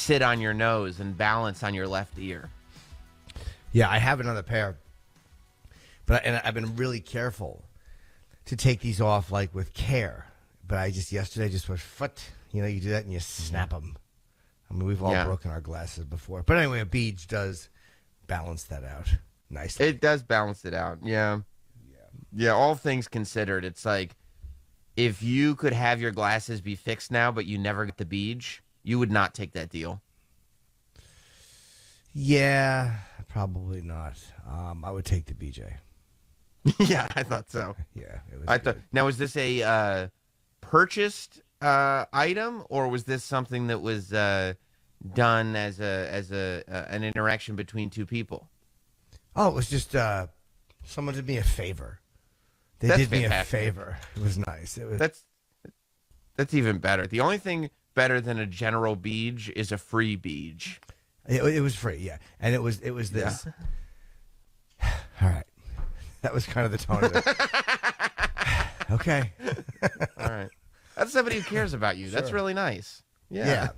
sit on your nose and balance on your left ear. Yeah, I have another pair, but I've been really careful to take these off like with care. But yesterday just was foot. You do that and you snap them. I mean, we've all broken our glasses before. But anyway, a beads does balance that out nicely. It does balance it out. Yeah. Yeah, all things considered, it's like if you could have your glasses be fixed now, but you never get the beach, you would not take that deal. Yeah, probably not. I would take the BJ. Yeah, I thought so. Yeah, it was good. Now, was this a purchased item, or was this something that was done as an interaction between two people? Oh, it was just someone did me a favor. They did me a favor. It was nice. That's even better. The only thing better than a general beej is a free beej. It was free, yeah, and it was this. Yeah. All right, that was kind of the tone of it. Okay. All right. That's somebody who cares about you. Sure. That's really nice. Yeah.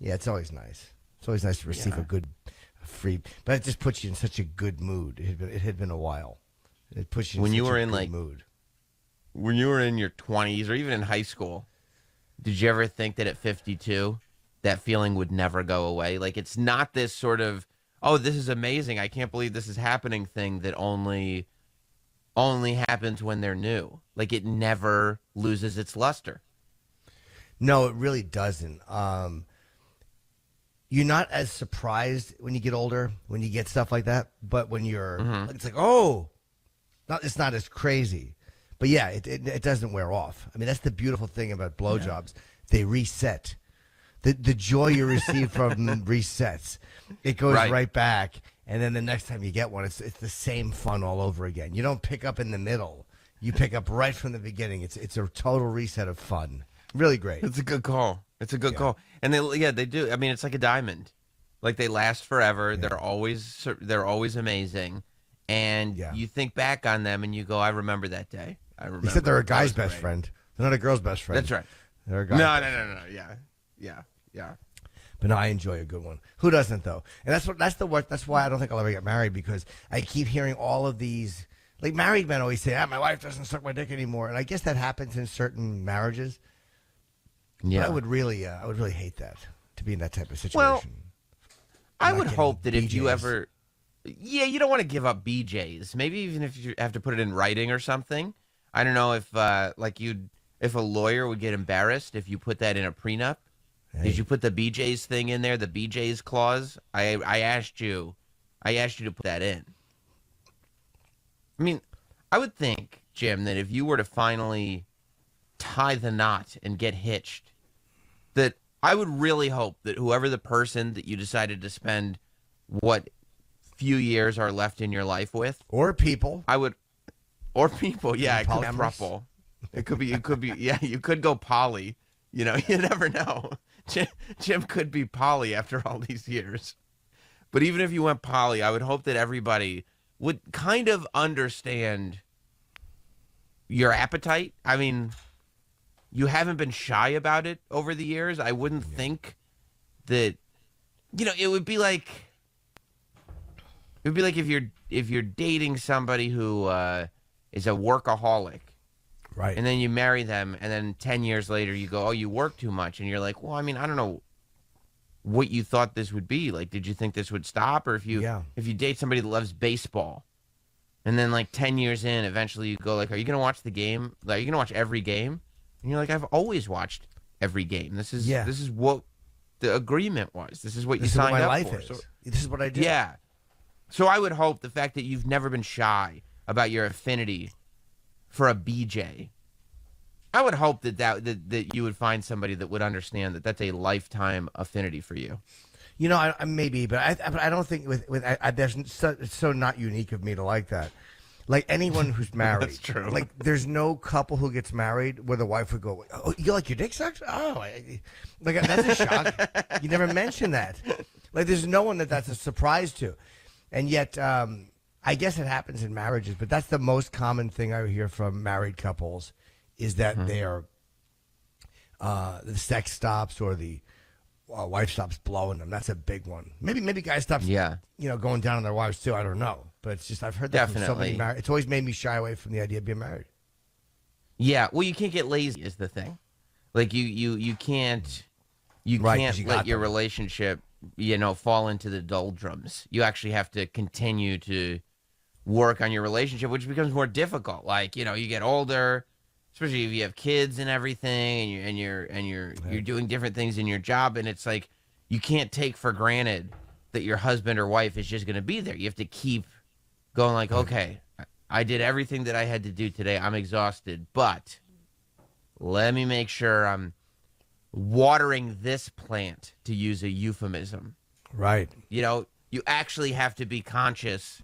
Yeah, it's always nice. It's always nice to receive a good free, but it just puts you in such a good mood. It had been a while. It puts you in such a good mood. When you were in your 20s or even in high school, did you ever think that at 52 that feeling would never go away? Like, it's not this sort of, oh, this is amazing, I can't believe this is happening thing that only happens when they're new. Like, it never loses its luster. No, it really doesn't. You're not as surprised when you get older, when you get stuff like that. But when you're, it's like, oh, it's not as crazy. But yeah, it doesn't wear off. I mean, that's the beautiful thing about blowjobs. Yeah. They reset. The joy you receive from them resets. It goes right back. And then the next time you get one, it's the same fun all over again. You don't pick up in the middle. You pick up right from the beginning. It's a total reset of fun. Really great. It's a good call. It's a good call. And they do. I mean, it's like a diamond. Like, they last forever. Yeah. They're always amazing. And you think back on them and you go, I remember that day. I remember. Except they're a guy's best friend. They're not a girl's best friend. That's right. They're a guy's No. Yeah. But no, I enjoy a good one. Who doesn't, though? And that's why I don't think I'll ever get married, because I keep hearing all of these, like, married men always say, my wife doesn't suck my dick anymore. And I guess that happens in certain marriages. Yeah. But I would really hate that, to be in that type of situation. Well, I would hope that if you ever, you don't want to give up BJs. Maybe even if you have to put it in writing or something. I don't know if if a lawyer would get embarrassed if you put that in a prenup. Hey. Did you put the BJs thing in there, the BJs clause? I asked you to put that in. I mean, I would think, Jim, that if you were to finally tie the knot and get hitched, that I would really hope that whoever the person that you decided to spend what few years are left in your life with, or people, it could be throuple. You could go poly. You never know. Jim could be poly after all these years. But even if you went poly, I would hope that everybody would kind of understand your appetite. I mean, you haven't been shy about it over the years. I wouldn't think that, it would be like if you're dating somebody who is a workaholic. Right. And then you marry them, and then 10 years later you go, oh, you work too much. And you're like, well, I mean, I don't know what you thought this would be. Like, did you think this would stop? Or if you date somebody that loves baseball, and then like 10 years in, eventually you go like, are you going to watch the game? Like, are you going to watch every game? And you're like, I've always watched every game. This is what the agreement was. This is what you signed up for. So, this is what I do. Yeah. So I would hope the fact that you've never been shy about your affinity for a BJ, I would hope that you would find somebody that would understand that that's a lifetime affinity for you. I maybe, but I don't think it's so not unique of me to like that. Like, anyone who's married, that's true. Like, there's no couple who gets married where the wife would go, "Oh, you like your dick sucked? Oh, that's a shock. You never mention that. Like, there's no one that's a surprise to, and yet. I guess it happens in marriages, but that's the most common thing I hear from married couples is that the sex stops or the wife stops blowing them. That's a big one. Maybe guys stop, going down on their wives too. I don't know, but it's just I've heard that from so many married. It's always made me shy away from the idea of being married. Yeah, well, you can't get lazy is the thing. Like you can't let your relationship, fall into the doldrums. You actually have to continue to work on your relationship, which becomes more difficult. Like, you get older, especially if you have kids and everything, and you're doing different things in your job, and it's like you can't take for granted that your husband or wife is just going to be there. You have to keep going like, okay, I did everything that I had to do today. I'm exhausted, but let me make sure I'm watering this plant, to use a euphemism. Right. You actually have to be conscious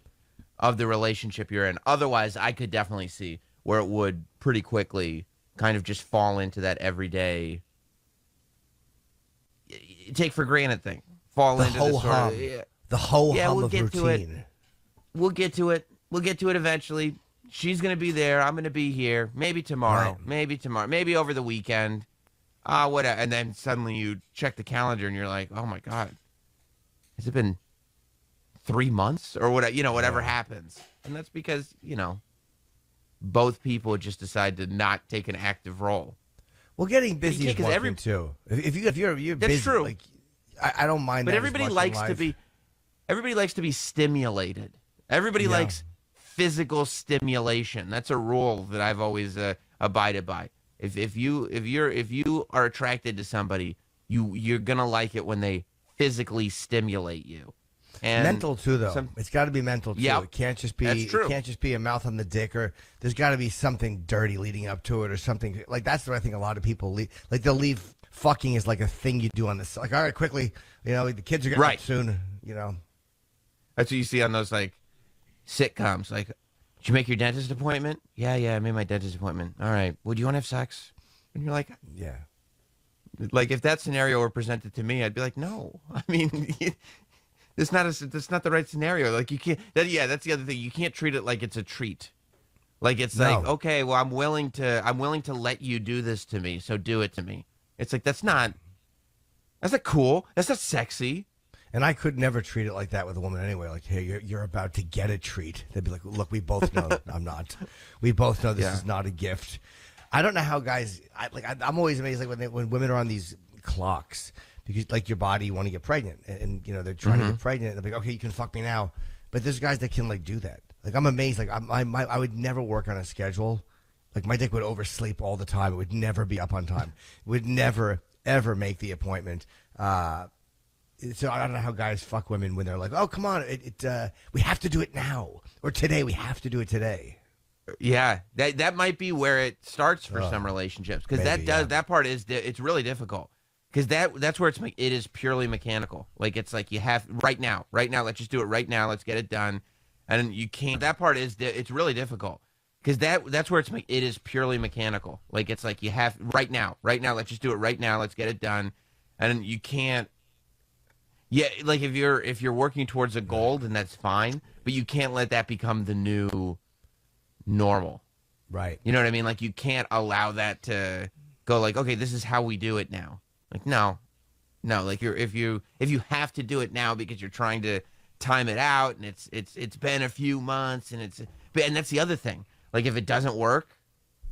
of the relationship you're in. Otherwise, I could definitely see where it would pretty quickly kind of just fall into that everyday take for granted thing. Fall into the sort of, the whole hum of routine. We'll get to it. We'll get to it eventually. She's going to be there. I'm going to be here. Maybe tomorrow. Right. Maybe tomorrow. Maybe over the weekend. Whatever. And then suddenly you check the calendar and you're like, oh my God, has it been 3 months or whatever? Whatever happens, and that's because both people just decide to not take an active role. Well, getting busy is one thing too. If you're that's busy, true. like, I don't mind. But that everybody as much likes in life. everybody likes to be stimulated. Everybody likes physical stimulation. That's a rule that I've always abided by. If you are attracted to somebody, you're gonna like it when they physically stimulate you. And mental too, though. It's got to be mental too. Yep. It can't just be. That's true. It can't just be a mouth on the dick, or there's got to be something dirty leading up to it, or something like that's what I think a lot of people leave. Like they'll leave fucking is like a thing you do on this. Like, all right, quickly, the kids are getting up soon. That's what you see on those like sitcoms. Like, did you make your dentist appointment? Yeah, I made my dentist appointment. All right. Well, do you want to have sex? And you're like, yeah. Like if that scenario were presented to me, I'd be like, no. I mean. That's not the right scenario. Like you can't. That's the other thing. You can't treat it like it's a treat. Like it's like, okay, well, I'm willing to let you do this to me, so do it to me. It's like that's not cool. That's not sexy. And I could never treat it like that with a woman anyway. Like, hey, you're about to get a treat. They'd be like, look, we both know I'm not. We both know this is not a gift. I don't know how guys. I'm always amazed like when women are on these clocks. Because like your body, you want to get pregnant, and they're trying to get pregnant. And they're like, okay, you can fuck me now, but there's guys that can like do that. Like I'm amazed. Like I would never work on a schedule. Like my dick would oversleep all the time. It would never be up on time. It would never ever make the appointment. So I don't know how guys fuck women when they're like, oh come on, we have to do it now, or today we have to do it today. Yeah, that might be where it starts for some relationships because that part is it's really difficult. Because that's where it is purely mechanical. Like it's like you have right now. Let's just do it right now. Let's get it done, and you can't. That part is it's really difficult because that's where it is purely mechanical. Like it's like you have right now. Let's just do it right now. Let's get it done, and you can't. Yeah, like if you're working towards a goal, then that's fine, but you can't let that become the new normal. Right. You know what I mean? Like you can't allow that to go. Like okay, this is how we do it now. Like no, like if you have to do it now because you're trying to time it out and it's been a few months and that's the other thing. Like if it doesn't work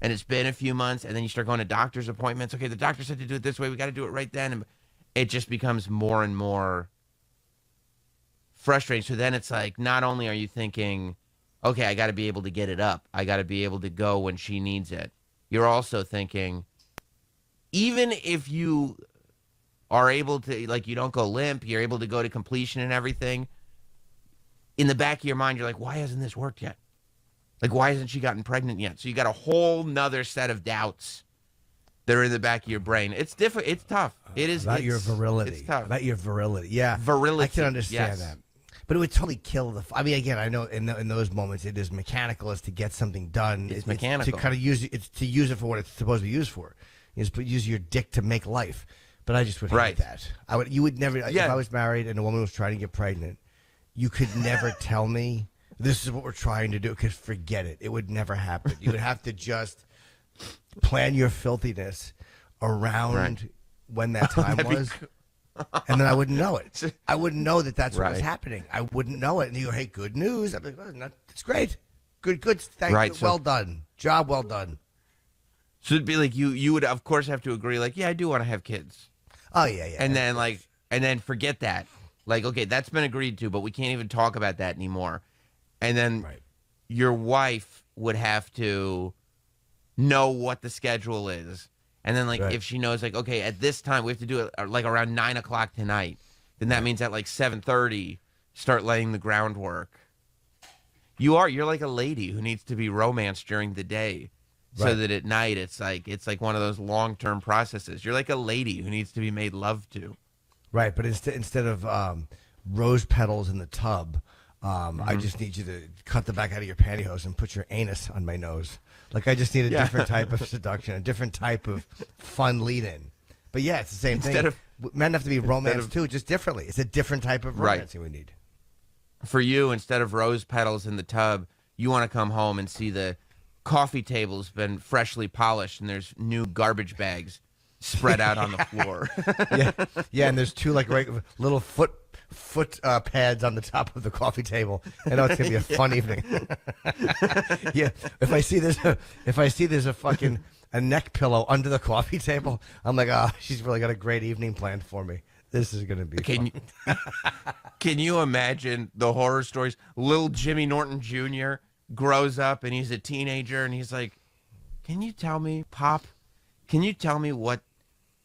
and it's been a few months and then you start going to doctor's appointments. Okay, the doctor said to do it this way. We got to do it right then, and it just becomes more and more frustrating. So then it's like not only are you thinking, okay, I got to be able to get it up. I got to be able to go when she needs it. You're also thinking, even if you are able to, like, you don't go limp, you're able to go to completion and everything, in the back of your mind, you're like, why hasn't this worked yet? Like, why hasn't she gotten pregnant yet? So you got a whole nother set of doubts that are in the back of your brain. It's difficult. It's tough. It is. About your virility. It's tough. About your virility. Yeah. Virility. I can understand that. But it would totally kill the. I mean, again, I know in those moments it is mechanical as to get something done. It's mechanical. To kind of use it. It's to use it for what it's supposed to be used for. Is use your dick to make life. But I just would hate that. You would never. If I was married and a woman was trying to get pregnant, you could never tell me this is what we're trying to do. Because forget it. It would never happen. You would have to just plan your filthiness around when that time was. And then I wouldn't know it. I wouldn't know that that's what was Right. happening. I wouldn't know it. And you go, hey, good news. I'm like, oh, it's great. Good. Thank Right, you. so- Well done. Job well done. So it'd be like you would of course have to agree, like, yeah, I do want to have kids. Oh, yeah. And then forget that. Like, okay, that's been agreed to, but we can't even talk about that anymore. And then Right. your wife would have to know what the schedule is. And then, like, Right. if she knows, like, okay, at this time we have to do it like around 9 o'clock tonight, then that means at like 7:30, start laying the groundwork. You're like a lady who needs to be romanced during the day, so Right. that at night it's like one of those long-term processes. You're like a lady who needs to be made love to. Right. But instead of rose petals in the tub, Mm-hmm. I just need you to cut the back out of your pantyhose and put your anus on my nose. Like, I just need a Yeah. different type of seduction, a different type of fun lead-in. But yeah, it's the same Instead thing. of- Men have to be romanced of- too, just differently. It's a different type of Right. romancing we need. For you, instead of rose petals in the tub, you want to come home and see the coffee table's been freshly polished and there's new garbage bags spread out on the floor. Yeah, and there's two like little foot pads on the top of the coffee table. I know it's gonna be a fun evening. Yeah, if I see there's a fucking a neck pillow under the coffee table, I'm like, she's really got a great evening planned for me. This is gonna be fun. Can you imagine the horror stories? Little Jimmy Norton Jr. grows up and he's a teenager and he's like, "Can you tell me, Pop? Can you tell me what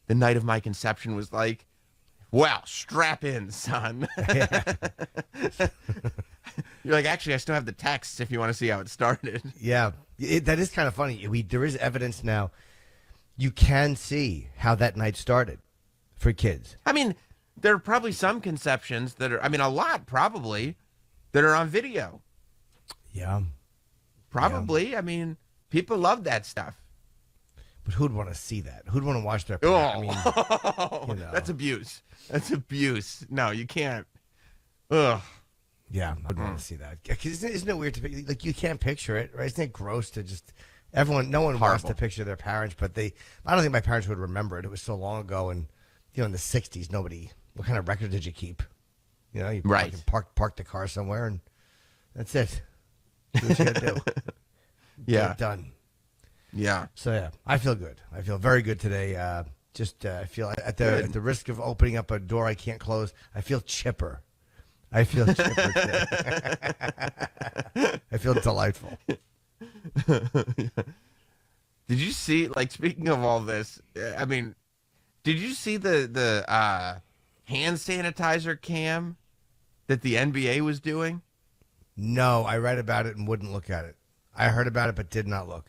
the night of my conception was like?" Well, strap in, son. You're like, actually, I still have the texts if you want to see how it started. Yeah, that is kind of funny. There is evidence now. You can see how that night started for kids. I mean, there are probably some conceptions that are, I mean, a lot probably, that are on video. Yeah, Probably. I mean, people love that stuff. but who'd want to see that? Who'd want to watch their? Oh, I mean, you know. That's abuse. That's abuse. No, you can't. Ugh. Yeah, I'd want to see that. 'Cause isn't it weird to like you can't picture it, right? Isn't it gross to just no one wants Horrible. to picture their parents, but I don't think my parents would remember it. It was so long ago, and in the '60s, nobody. What kind of record did you keep? You Right. park the car somewhere, and that's it. Do what you gotta do. Get Yeah. it done. Yeah. So yeah, I feel good. I feel very good today. I feel at the risk of opening up a door I can't close. I feel chipper. I feel chipper today. I feel delightful. Did you see, like, speaking of all this, I mean, did you see the hand sanitizer cam that the NBA was doing? No, I read about it and wouldn't look at it. I heard about it but did not look.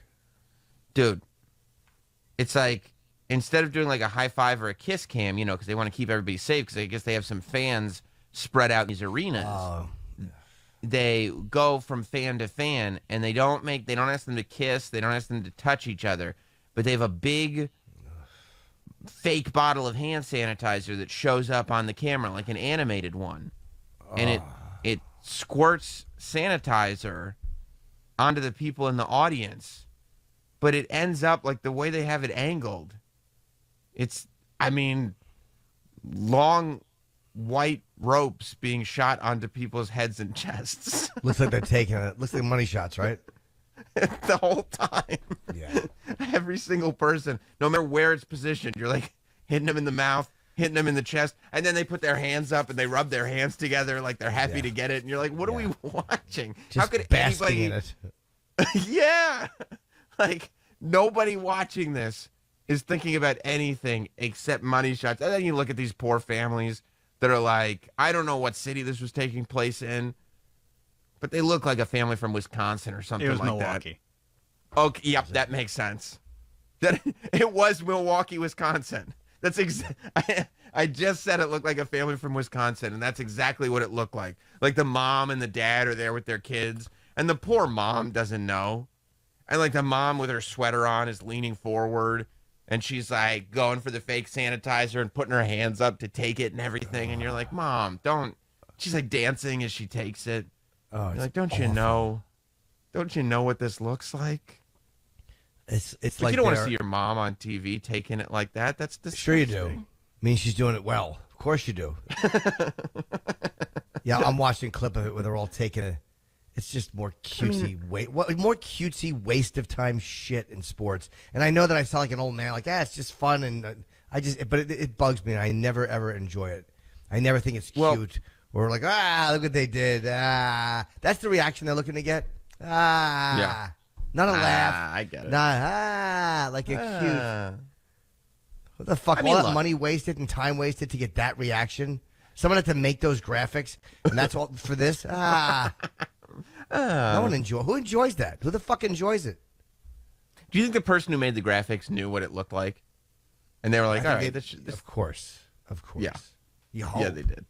Dude, it's like, instead of doing like a high five or a kiss cam, because they want to keep everybody safe, because I guess they have some fans spread out in these arenas. Oh, They go from fan to fan, and they don't ask them to kiss, they don't ask them to touch each other, but they have a big fake bottle of hand sanitizer that shows up on the camera, like an animated one. And it squirts sanitizer onto the people in the audience, but it ends up like the way they have it angled. It's, I mean, long white ropes being shot onto people's heads and chests looks like they're taking it. Looks like money shots, right? the whole time. Yeah. Every single person, no matter where it's positioned, you're like hitting them in the mouth, hitting them in the chest, and then they put their hands up and they rub their hands together like they're happy Yeah. to get it. And you're like, what are we watching? Just How could basking anybody? in it. Yeah. Like, nobody watching this is thinking about anything except money shots. And then you look at these poor families that are like, I don't know what city this was taking place in, but they look like a family from Wisconsin or something It was like Milwaukee. that. Okay, yep, that makes sense. That it was Milwaukee, Wisconsin. That's I just said it looked like a family from Wisconsin, and that's exactly what it looked like. Like the mom and the dad are there with their kids, and the poor mom doesn't know. And like the mom with her sweater on is leaning forward, and she's like going for the fake sanitizer and putting her hands up to take it and everything. And you're like, Mom, don't. She's like dancing as she takes it. Oh, You're it's like, don't you awful. know? Don't you know what this looks like? It's Like, like you don't want to they're- see your mom on TV taking it like that. That's disgusting. Sure you do. I mean, she's doing it well. Of course you do. Yeah, I'm watching a clip of it where they're all taking a. It's just more cutesy, more cutesy waste of time shit in sports. And I know that I sound like an old man, like, it's just fun, and but it bugs me. And I never ever enjoy it. I never think it's cute. Or like, look what they did. That's the reaction they're looking to get. Yeah. Not a laugh. I get it. Not like a cute. What the fuck? All that money wasted and time wasted to get that reaction. Someone had to make those graphics, and that's all for this. No one enjoys. Who enjoys that? Who the fuck enjoys it? Do you think the person who made the graphics knew what it looked like? And they were like, all right. Of course. Yeah. You hope. Yeah, they did.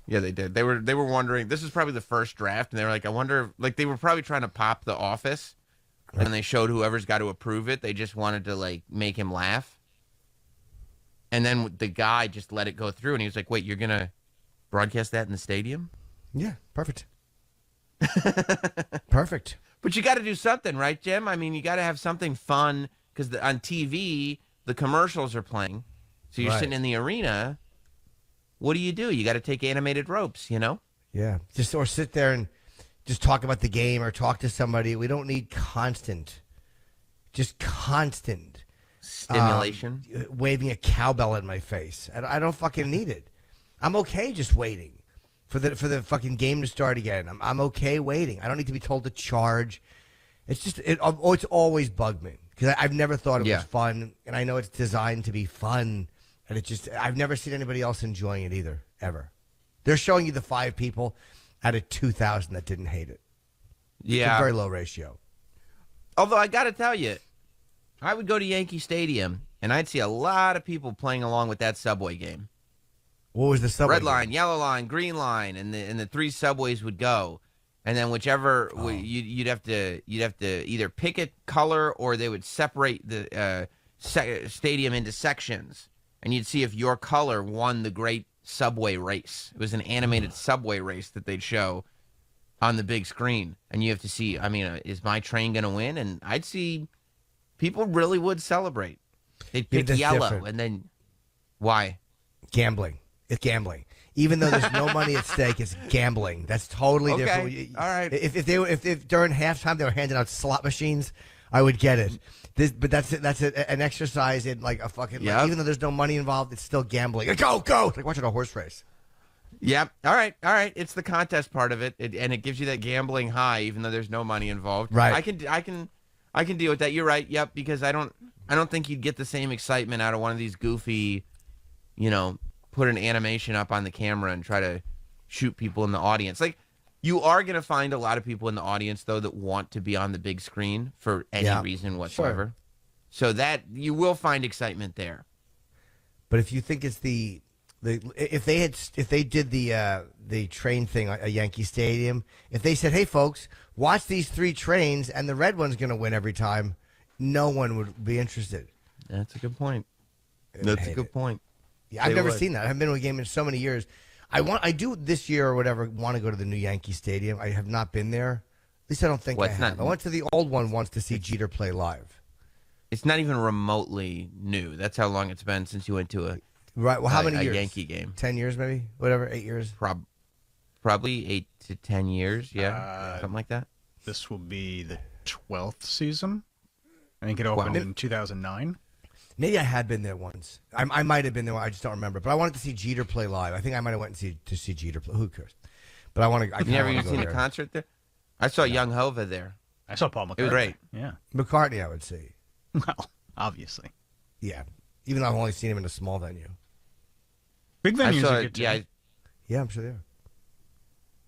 Yeah, they did. They were wondering. This is probably the first draft, and they were like, I wonder. Like, they were probably trying to pop The Office, and they showed whoever's got to approve it. They just wanted to like make him laugh, and then the guy just let it go through, and he was like, "Wait, you're gonna broadcast that in the stadium?" Yeah, perfect. Perfect. But you got to do something, right, Jim? I mean, you got to have something fun because on TV the commercials are playing, so you're sitting in the arena. What do? You got to take animated ropes, you know? Yeah. Or sit there and just talk about the game or talk to somebody. We don't need constant Stimulation. Waving a cowbell in my face. I don't fucking need it. I'm okay just waiting for the fucking game to start again. I'm okay waiting. I don't need to be told to charge. It's just it's always bugged me because I've never thought it was fun, and I know it's designed to be fun. And I've never seen anybody else enjoying it either, ever. They're showing you the 5 people out of 2,000 that didn't hate it. Yeah. It's a very low ratio. Although I got to tell you, I would go to Yankee Stadium, and I'd see a lot of people playing along with that subway game. What was the subway Red line, game? yellow line, green line, and the 3 subways would go. And then whichever, you'd have to either pick a color or they would separate the stadium into sections. And you'd see if your color won the great subway race. It was an animated subway race that they'd show on the big screen. And you have to see, I mean, is my train going to win? And I'd see people really would celebrate. They'd pick yellow. Different. And then, why? Gambling. It's gambling. Even though there's no money at stake, it's gambling. That's totally different. All right. If during halftime they were handing out slot machines, I would get it. But that's an exercise in like a fucking. Like, even though there's no money involved, it's still gambling. Like, go! It's like watching a horse race. Yep. All right. It's the contest part of it, and it gives you that gambling high, even though there's no money involved. Right. I can deal with that. You're right. Yep. Because I don't think you'd get the same excitement out of one of these goofy, put an animation up on the camera and try to shoot people in the audience. Like, you are going to find a lot of people in the audience, though, that want to be on the big screen for any reason whatsoever. Sure. So that you will find excitement there. But if you think it's if they did the train thing at Yankee Stadium, if they said, "Hey, folks, watch these 3 trains, and the red one's going to win every time," no one would be interested. That's a good point. That's a good point. Yeah, I've never seen that. I haven't been to a game in so many years. I do this year or whatever want to go to the new Yankee Stadium. I have not been there. At least I don't think I have. I went to the old one once to see Jeter play live. It's not even remotely new. That's how long it's been since you went to how many years? Yankee game. 10 years maybe? Whatever, 8 years? Probably 8 to 10 years, something like that. This will be the 12th season. I think it opened in 2009. Maybe I had been there once. I might have been there. I just don't remember. But I wanted to see Jeter play live. I think I might have went to see Jeter play. Who cares? But I want to. You never even seen a concert there? I saw Young Hova there. I saw Paul McCartney. It was great. Yeah. McCartney, I would see. Well, obviously. Yeah. Even though I've only seen him in a small venue. Big venues are good too. Yeah, I'm sure they are.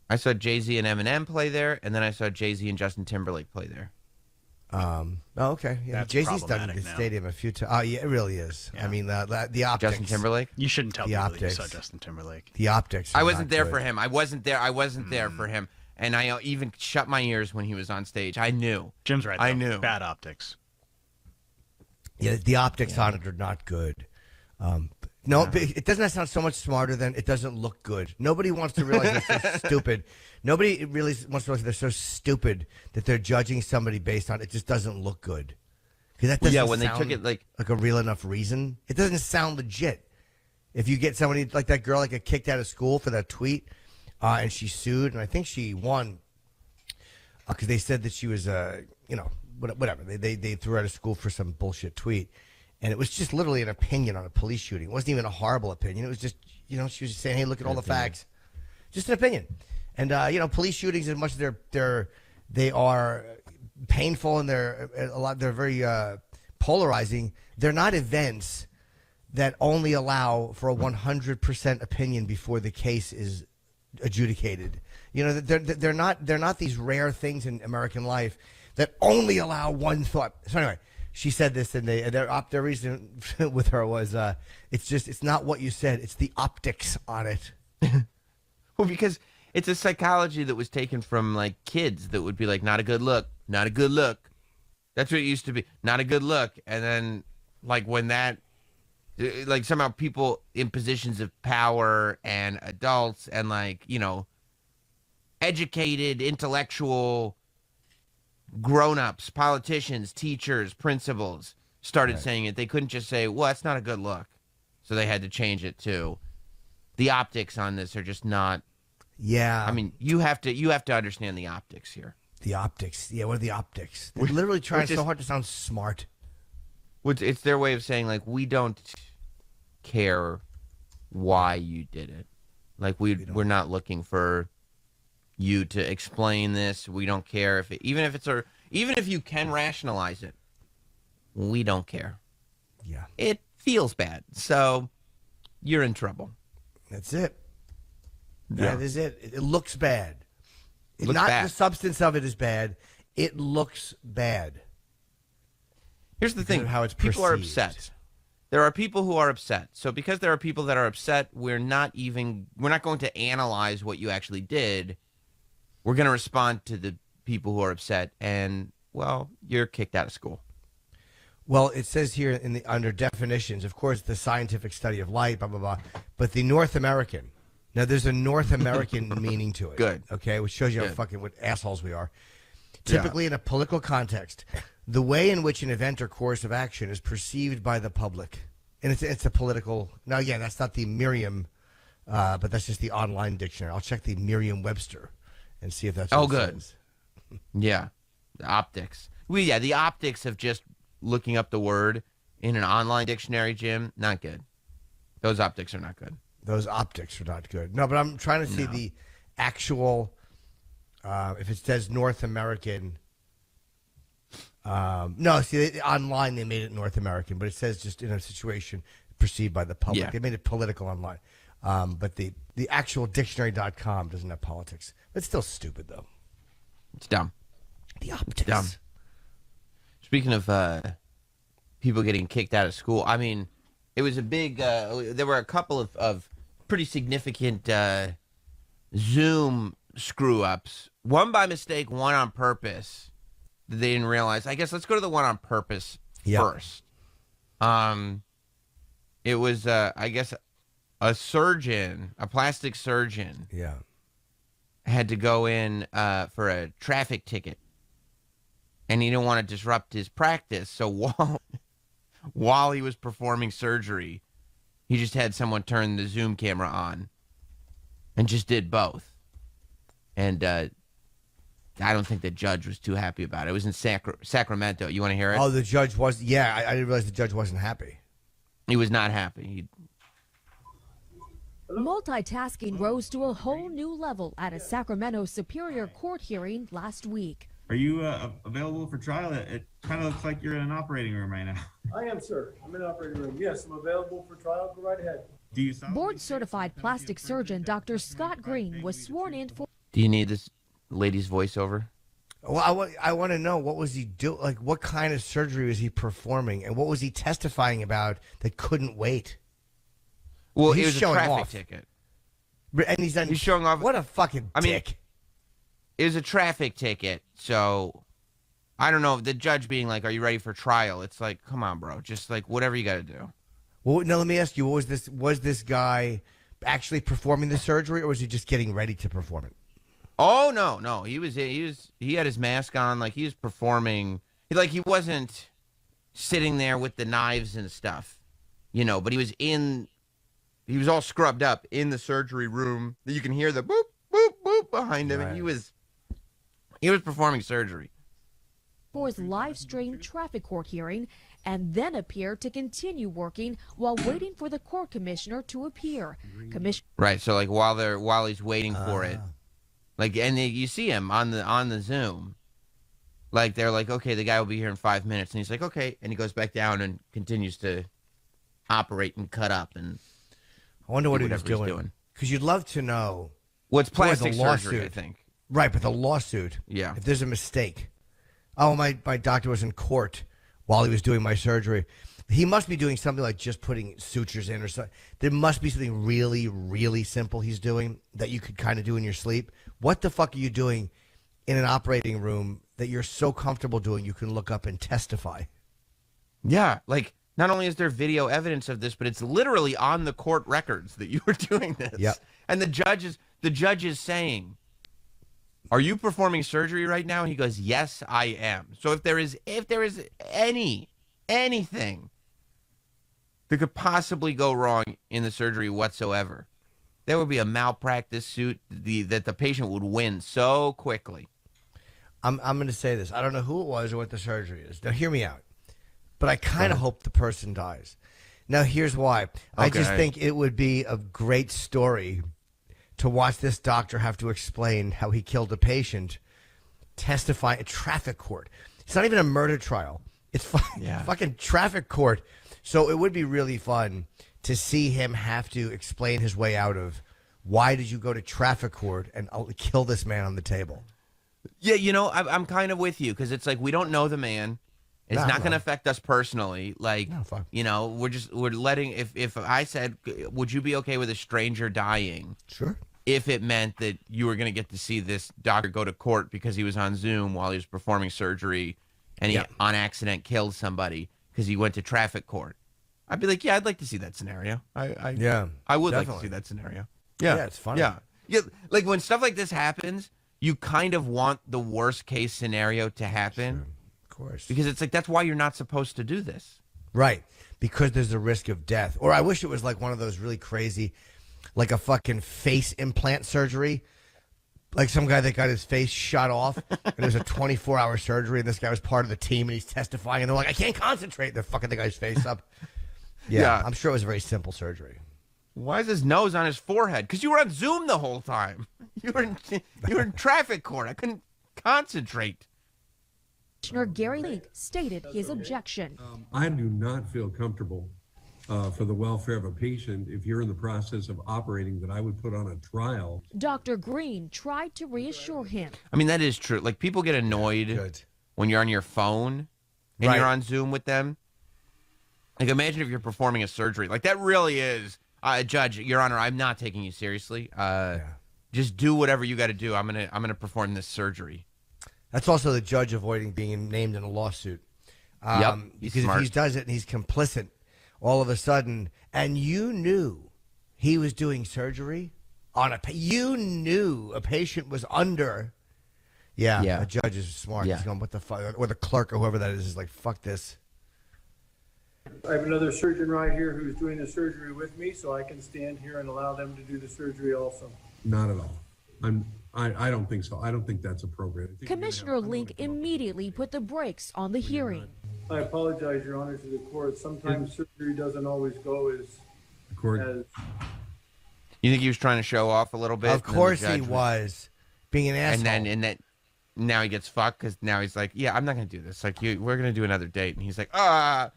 I saw Jay-Z and Eminem play there, and then I saw Jay-Z and Justin Timberlake play there. Okay. Yeah, Jay-Z's done the stadium a few times. Yeah, it really is. Yeah. I mean, the optics. Justin Timberlake? You shouldn't tell people that you saw Justin Timberlake. The optics. I wasn't there for him. I wasn't there for him. And I even shut my ears when he was on stage. I knew. Jim's right, though. I knew. Bad optics. Yeah, the optics on it are not good. No, it doesn't sound so much smarter than it doesn't look good. Nobody wants to realize they're so stupid. Nobody really wants to realize they're so stupid that they're judging somebody based on it just doesn't look good. Because that doesn't when sound they took it like a real enough reason. It doesn't sound legit. If you get somebody like that girl that got kicked out of school for that tweet, and she sued, and I think she won because they said that she was, whatever. They threw her out of school for some bullshit tweet, and it was just literally an opinion on a police shooting. It wasn't even a horrible opinion. It was just, she was just saying, hey, look at all the facts. Just an opinion. And police shootings, as much as they are painful and they're very polarizing. They're not events that only allow for a 100% opinion before the case is adjudicated. They're not these rare things in American life that only allow one thought. So anyway, she said this, and their reason with her was it's not what you said, it's the optics on it. Well, because it's a psychology that was taken from like kids that would be like, not a good look, not a good look. That's what it used to be, not a good look. And then like when that, like somehow people in positions of power and adults and like, educated, intellectual grown-ups, politicians, teachers, principals started saying it. They couldn't just say, well, that's not a good look. So they had to change it to the optics on this are just not. Yeah. I mean, you have to understand the optics here. The optics. Yeah, what are the optics? They're literally trying so hard to sound smart. It's their way of saying, like, we don't care why you did it. Like, we're not looking for you to explain this. We don't care if even if you can rationalize it, we don't care. Yeah. It feels bad. So you're in trouble. That's it. Yeah. That is it. It looks bad. Looks not bad. The substance of it is bad. It looks bad. Here's the thing. How it's people are perceived. upset. There are people who are upset. So because there are people that are upset, we're not going to analyze what you actually did. We're going to respond to the people who are upset, and, well, you're kicked out of school. Well, it says here under definitions, of course, the scientific study of light, blah, blah, blah. But the North American. Now, there's a North American meaning to it. Good. Okay, which shows you how fucking what assholes we are. Typically, in a political context, the way in which an event or course of action is perceived by the public. And it's a political. Now, again, that's not the Merriam, but that's just the online dictionary. I'll check the Merriam-Webster and see if that's what it good. says. Yeah. The optics. The optics of just looking up the word in an online dictionary, Jim, not good. Those optics are not good. Those optics are not good. No, but I'm trying to see the actual, if it says North American. No, see, online they made it North American, but it says just in a situation perceived by the public. Yeah. They made it political online. But the actual dictionary.com doesn't have politics. It's still stupid, though. It's dumb. The optics. Dumb. Speaking of people getting kicked out of school, I mean, it was a big, there were a couple of pretty significant Zoom screw-ups. One by mistake, one on purpose that they didn't realize. I guess let's go to the one on purpose first. It was, I guess, a surgeon, a plastic surgeon. Yeah. Had to go in for a traffic ticket, and he didn't want to disrupt his practice. So while he was performing surgery, he just had someone turn the Zoom camera on, and just did both. And I don't think the judge was too happy about it. It was in Sacramento. You want to hear it? Oh, the judge was. Yeah, I didn't realize the judge wasn't happy. He was not happy. Multitasking rose to a whole new level at a Sacramento Superior Court hearing last week. Are you available for trial? It kind of looks like you're in an operating room right now. I am, sir. I'm in the operating room. Yes, I'm available for trial. Go right ahead. Do you Board-certified plastic surgeon Dr. Scott Green was sworn in for... Do you need this lady's voiceover? Well, I want to know, what was he doing? Like, what kind of surgery was he performing, and what was he testifying about that couldn't wait? Well, He's it was a showing traffic off. ticket. And he's showing off. What a fucking dick. It was a traffic ticket, so I don't know. The judge being like, "Are you ready for trial?" It's like, come on, bro. Just like whatever you got to do. Well, no, let me ask you, what was this? Was this guy actually performing the surgery, or was he just getting ready to perform it? Oh no. He had his mask on, like he was performing. He wasn't sitting there with the knives and stuff, but he was in he was all scrubbed up in the surgery room. You can hear the boop, boop, boop behind him. Right. And he was performing surgery. For his live-streamed traffic court hearing and then appeared to continue working while waiting for the court commissioner to appear. Right. So like while he's waiting for it, like, and you see him on the Zoom, like they're like, okay, the guy will be here in 5 minutes, and he's like, okay, and he goes back down and continues to operate and cut up and. I wonder what he was whatever he's doing. Because you'd love to know. Well, it's Before the plastic surgery, I think. Right, but the lawsuit. Yeah. If there's a mistake. Oh, my doctor was in court while he was doing my surgery. He must be doing something like just putting sutures in or something. There must be something really, really simple he's doing that you could kind of do in your sleep. What the fuck are you doing in an operating room that you're so comfortable doing you can look up and testify? Yeah, like not only is there video evidence of this, but it's literally on the court records that you were doing this. Yep. And the judge is saying, "Are you performing surgery right now?" And he goes, "Yes, I am." So if there is anything that could possibly go wrong in the surgery whatsoever, there would be a malpractice suit that the patient would win so quickly. I'm going to say this. I don't know who it was or what the surgery is. Now, hear me out. But I kind of hope the person dies. Now, here's why. I just Okay. think it would be a great story to watch this doctor have to explain how he killed a patient, testify at traffic court. It's not even a murder trial. It's fucking traffic court. So it would be really fun to see him have to explain his way out of why did you go to traffic court and kill this man on the table. Yeah, I'm kind of with you because it's like we don't know the man. It's not going to affect us personally. Like, fuck. we're letting. If I said, would you be okay with a stranger dying? Sure. If it meant that you were going to get to see this doctor go to court because he was on Zoom while he was performing surgery, and he on accident killed somebody because he went to traffic court, I'd be like, yeah, I'd like to see that scenario. I would like to see that scenario. Yeah, it's funny. Yeah. Like when stuff like this happens, you kind of want the worst case scenario to happen. Of course. Because it's like, that's why you're not supposed to do this. Right. Because there's a risk of death. Or I wish it was like one of those really crazy, like a fucking face implant surgery. Like some guy that got his face shot off and it was a 24-hour surgery and this guy was part of the team and he's testifying and they're like, I can't concentrate. They're fucking the guy's face up. Yeah. I'm sure it was a very simple surgery. Why is his nose on his forehead? Because you were on Zoom the whole time. You were in traffic court. I couldn't concentrate. Commissioner Gary Link stated his objection. I do not feel comfortable for the welfare of a patient if you're in the process of operating that I would put on a trial. Dr. Green tried to reassure him. I mean, that is true. Like, people get annoyed when you're on your phone and you're on Zoom with them. Like, imagine if you're performing a surgery. Like, that really is, Judge, Your Honor, I'm not taking you seriously. Just do whatever you got to do. I'm gonna perform this surgery. That's also the judge avoiding being named in a lawsuit. Because smart. if he does it and he's complicit all of a sudden, and you knew he was doing surgery on you knew a patient was under. Yeah. A judge is smart. Yeah. He's going, what the fuck? Or the clerk or whoever that is like, fuck this. I have another surgeon right here who's doing the surgery with me, so I can stand here and allow them to do the surgery also. Not at all. I don't think so. I don't think that's appropriate. I think Commissioner Link immediately put the brakes on the hearing. I apologize, Your Honor, to the court. Sometimes surgery doesn't always go as the court. You think he was trying to show off a little bit? Of course he was. Being an asshole. And then now he gets fucked because now he's like, yeah, I'm not going to do this. Like, we're going to do another date. And he's like, I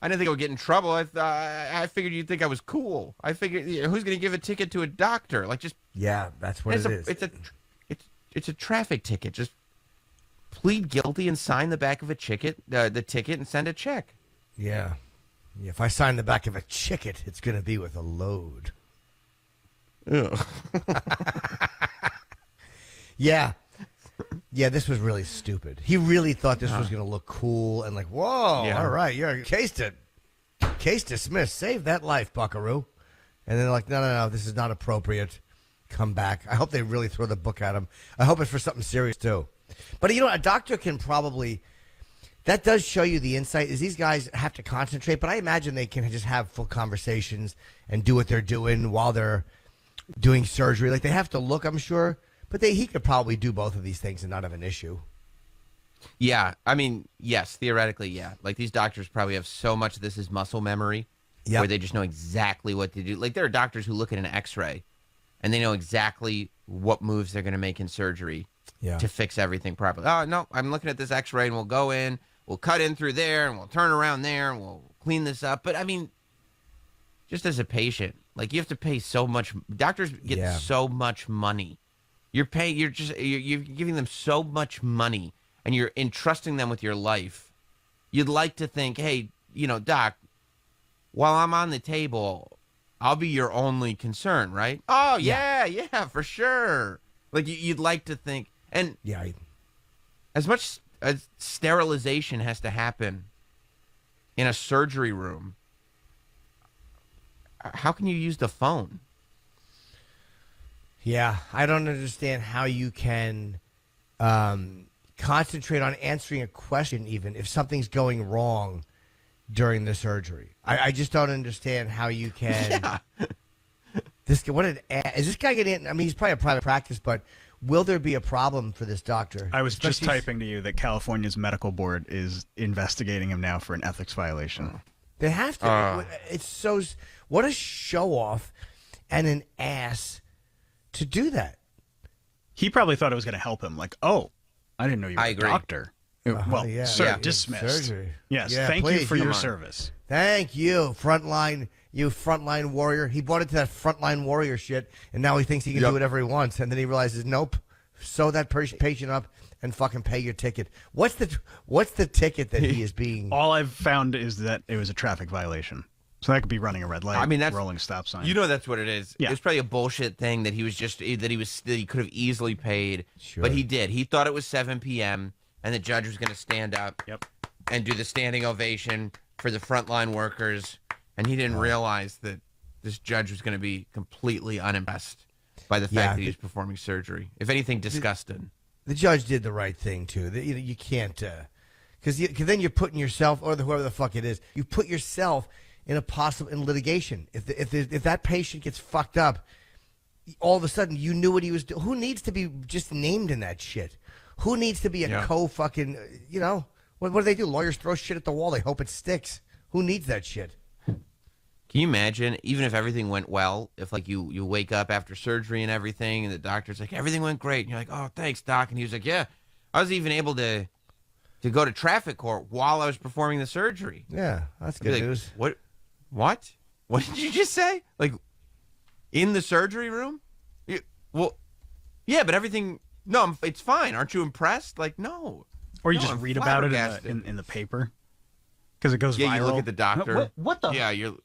didn't think I would get in trouble. I figured you'd think I was cool. I figured, who's going to give a ticket to a doctor? Like, just that's what it is. It's a traffic ticket. Just plead guilty and sign the back of a ticket, and send a check. Yeah. If I sign the back of a ticket, it's going to be with a load. Yeah. Yeah, this was really stupid. He really thought this was going to look cool and like, whoa, all right, you're case dismissed. Save that life, buckaroo. And they're like, no, this is not appropriate. Come back. I hope they really throw the book at him. I hope it's for something serious, too. But, a doctor can probably that does show you the insight. Is these guys have to concentrate, but I imagine they can just have full conversations and do what they're doing while they're doing surgery. Like they have to look, I'm sure, but he could probably do both of these things and not have an issue. Yeah, I mean, yes, theoretically, yeah. Like these doctors probably have so much of this is muscle memory, where they just know exactly what to do. Like there are doctors who look at an X-ray, and they know exactly what moves they're going to make in surgery to fix everything properly. Oh no, I'm looking at this X-ray, and we'll go in, we'll cut in through there, and we'll turn around there, and we'll clean this up. But I mean, just as a patient, like you have to pay so much. Doctors get so much money. You're giving them so much money. And you're entrusting them with your life. You'd like to think, hey, doc, while I'm on the table, I'll be your only concern, right? Oh, yeah, for sure. Like, you'd like to think. And as much as sterilization has to happen in a surgery room, how can you use the phone? Yeah, I don't understand how you can concentrate on answering a question even if something's going wrong during the surgery. I just don't understand how you can. Is this guy getting? I mean, he's probably a private practice, but will there be a problem for this doctor? I was just typing to you that California's medical board is investigating him now for an ethics violation. They have to. It's so. What a show off and an ass to do that. He probably thought it was going to help him. Like, oh, I didn't know you were a doctor. Well, sir, dismissed. Surgery. Yes, thank you for your service. Thank you, frontline warrior. He bought into that frontline warrior shit, and now he thinks he can do whatever he wants, and then he realizes, nope, sew that patient up and fucking pay your ticket. What's the ticket that he is being? All I've found is that it was a traffic violation. So that could be running a red light. I mean, that's rolling a stop sign. That's what it is. Yeah. It's probably a bullshit thing that he could have easily paid, but he did. He thought it was 7 p.m. and the judge was going to stand up and do the standing ovation for the frontline workers, and he didn't realize that this judge was going to be completely unimpressed by the fact that he was performing surgery. If anything, disgusted. The judge did the right thing too. You can't, because then you're putting yourself, or whoever the fuck it is, you put yourself in litigation. If that patient ggets fucked up, all of a sudden you knew what he was doing. Who needs to be just named in that shit? Who needs to be a co-fucking, what do they do? Lawyers throw shit at the wall. They hope it sticks. Who needs that shit? Can you imagine, even if everything went well, if like you wake up after surgery and everything, and the doctor's like, everything went great, and you're like, oh, thanks, doc. And he was like, yeah, I was even able to go to traffic court while I was performing the surgery. Yeah, that's good news. What? What did you just say? Like, in the surgery room? Yeah, but everything... No, it's fine. Aren't you impressed? Like, no. Or you just read about it in the paper? Because it goes viral. Yeah, you look at the doctor. What the... Yeah, you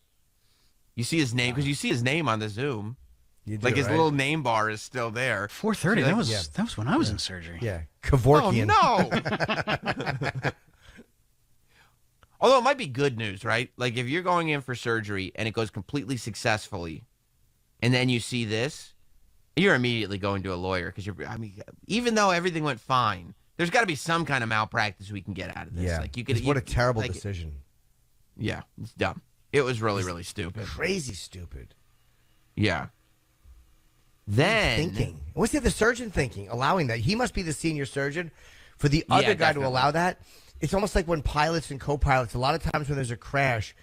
see his name, because you see his name on the Zoom. You do, like, his little name bar is still there. 4:30, that was when I was in surgery. Yeah, Kevorkian. Oh, no! Although it might be good news, right? Like if you're going in for surgery and it goes completely successfully, and then you see this, you're immediately going to a lawyer because even though everything went fine, there's got to be some kind of malpractice we can get out of this. Yeah. Like what a terrible decision. Yeah, it's dumb. It was really stupid. Crazy stupid. Yeah. Then thinking. What's the other surgeon thinking? Allowing that? He must be the senior surgeon. For the other guy to allow that, it's almost like when pilots and co-pilots, a lot of times when there's a crash,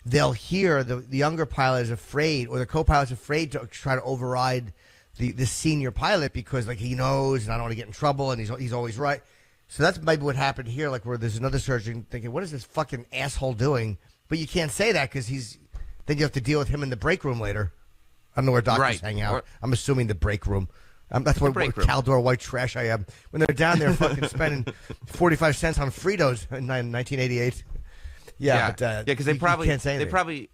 they'll hear the younger pilot is afraid, or the co-pilot's afraid to try to override the senior pilot because like he knows and I don't want to get in trouble and he's always right. So that's maybe what happened here, like where there's another surgeon thinking, what is this fucking asshole doing? But you can't say that because then you have to deal with him in the break room later. I don't know where doctors hang out. I'm assuming the break room. That's what Caldor white trash I am. When they're down there fucking spending 45 cents on Fritos in 1988. But because they probably can't say anything.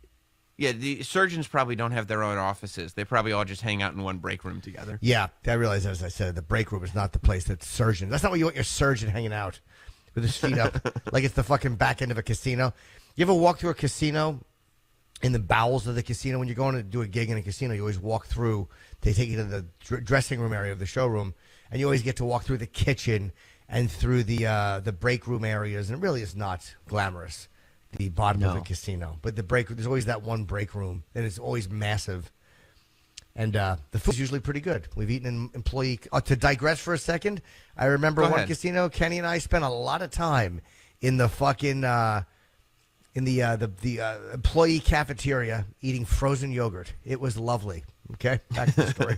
The surgeons probably don't have their own offices. They probably all just hang out in one break room together. Yeah, I realize, as I said, the break room is not the place that surgeons. That's not where you want your surgeon hanging out with his feet up like it's the fucking back end of a casino. You ever walk through a casino in the bowels of the casino? When you're going to do a gig in a casino, you always walk through. They take you to the dressing room area of the showroom, and you always get to walk through the kitchen and through the break room areas, and it really is not glamorous, the bottom of the casino. But there's always that one break room, and it's always massive. And the food's usually pretty good. We've eaten an employee. To digress for a second, I remember one casino. Kenny and I spent a lot of time in the fucking in the employee cafeteria eating frozen yogurt. It was lovely. Okay, back to the story.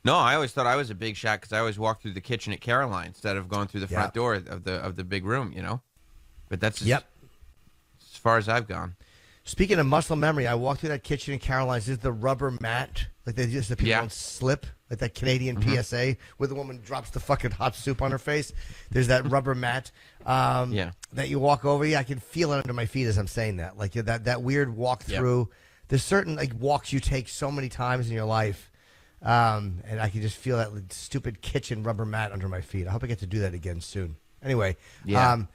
No, I always thought I was a big shot because I always walked through the kitchen at Caroline instead of going through the front door of the big room. But that's as far as I've gone. Speaking of muscle memory, I walked through that kitchen in Caroline's. There's the rubber mat, like they just the people don't slip, like that Canadian PSA where the woman drops the fucking hot soup on her face. There's that rubber mat that you walk over. Yeah, I can feel it under my feet as I'm saying that. Like that weird walk through. There's certain like walks you take so many times in your life, and I can just feel that stupid kitchen rubber mat under my feet. I hope I get to do that again soon. Anyway, So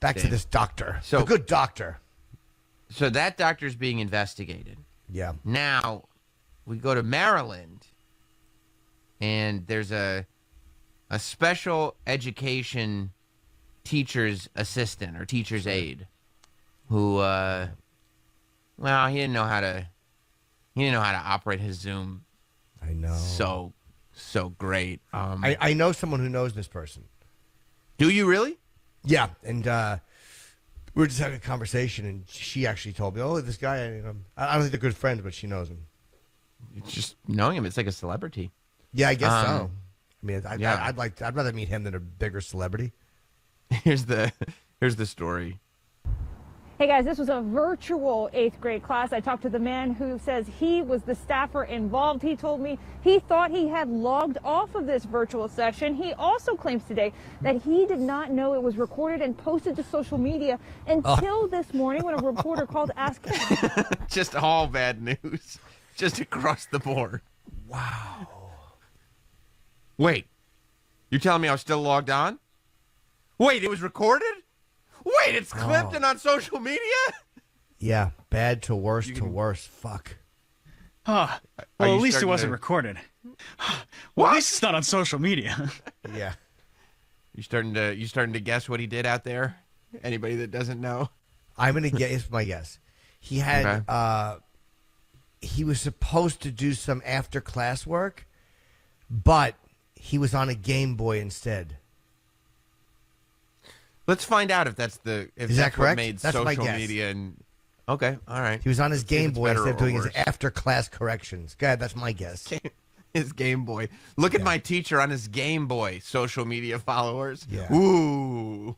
back to this doctor. So the good doctor. So that doctor's being investigated. Yeah. Now, we go to Maryland, and there's a special education teacher's assistant or teacher's aide who, he didn't know how to operate his Zoom. I know. So great. I know someone who knows this person. Do you really? Yeah, and we were just having a conversation, and she actually told me, "Oh, this guy. I don't think they're good friends, but she knows him." It's just knowing him, it's like a celebrity. Yeah, I guess so. I mean, I'd rather meet him than a bigger celebrity. Here's the story. Hey guys, this was a virtual 8th grade class. I talked to the man who says he was the staffer involved. He told me he thought he had logged off of this virtual session. He also claims today that he did not know it was recorded and posted to social media until this morning when a reporter called to ask him. Just all bad news. Just across the board. Wow. Wait, you're telling me I was still logged on? Wait, it was recorded? Wait, it's clipped and on social media? Yeah, bad to worse to worse. Fuck. Well, at least it wasn't recorded. Well, at least it's not on social media. Yeah. You starting to guess what he did out there? Anybody that doesn't know? I'm gonna guess. My guess. He had. He was supposed to do some after class work, but he was on a Game Boy instead. Let's find out if that's correct? What made That's my social guess. media and okay, all right. He was on his Game Boy instead of doing his worse. after class corrections. God, that's my guess. His Game Boy. Look at my teacher on his Game Boy. Social media followers. Yeah. Ooh.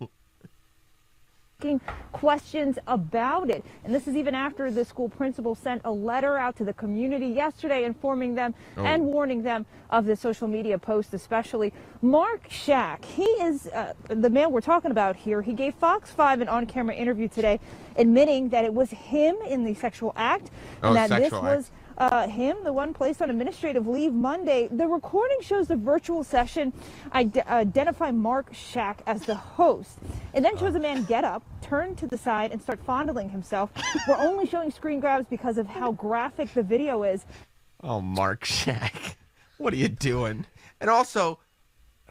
Questions about it. And this is even after the school principal sent a letter out to the community yesterday informing them and warning them of the social media post, especially. Mark Shack, he is the man we're talking about here. He gave Fox 5 an on-camera interview today admitting that it was him in the sexual act and that this was him, the one placed on administrative leave Monday. The recording shows the virtual session identify Mark Shack as the host. It then shows a man get up, turn to the side, and start fondling himself. We're only showing screen grabs because of how graphic the video is. Oh, Mark Shack. What are you doing? And also,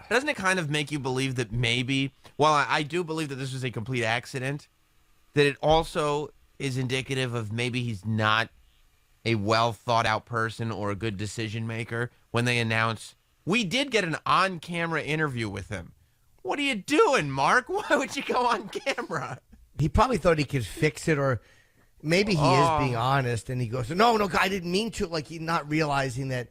doesn't it kind of make you believe that maybe, while I do believe that this was a complete accident, that it also is indicative of maybe he's not a well thought out person or a good decision maker when they announce, we did get an on-camera interview with him. What are you doing, Mark? Why would you go on camera? He probably thought he could fix it, or maybe he is being honest, and he goes, no, I didn't mean to. Like, he's not realizing that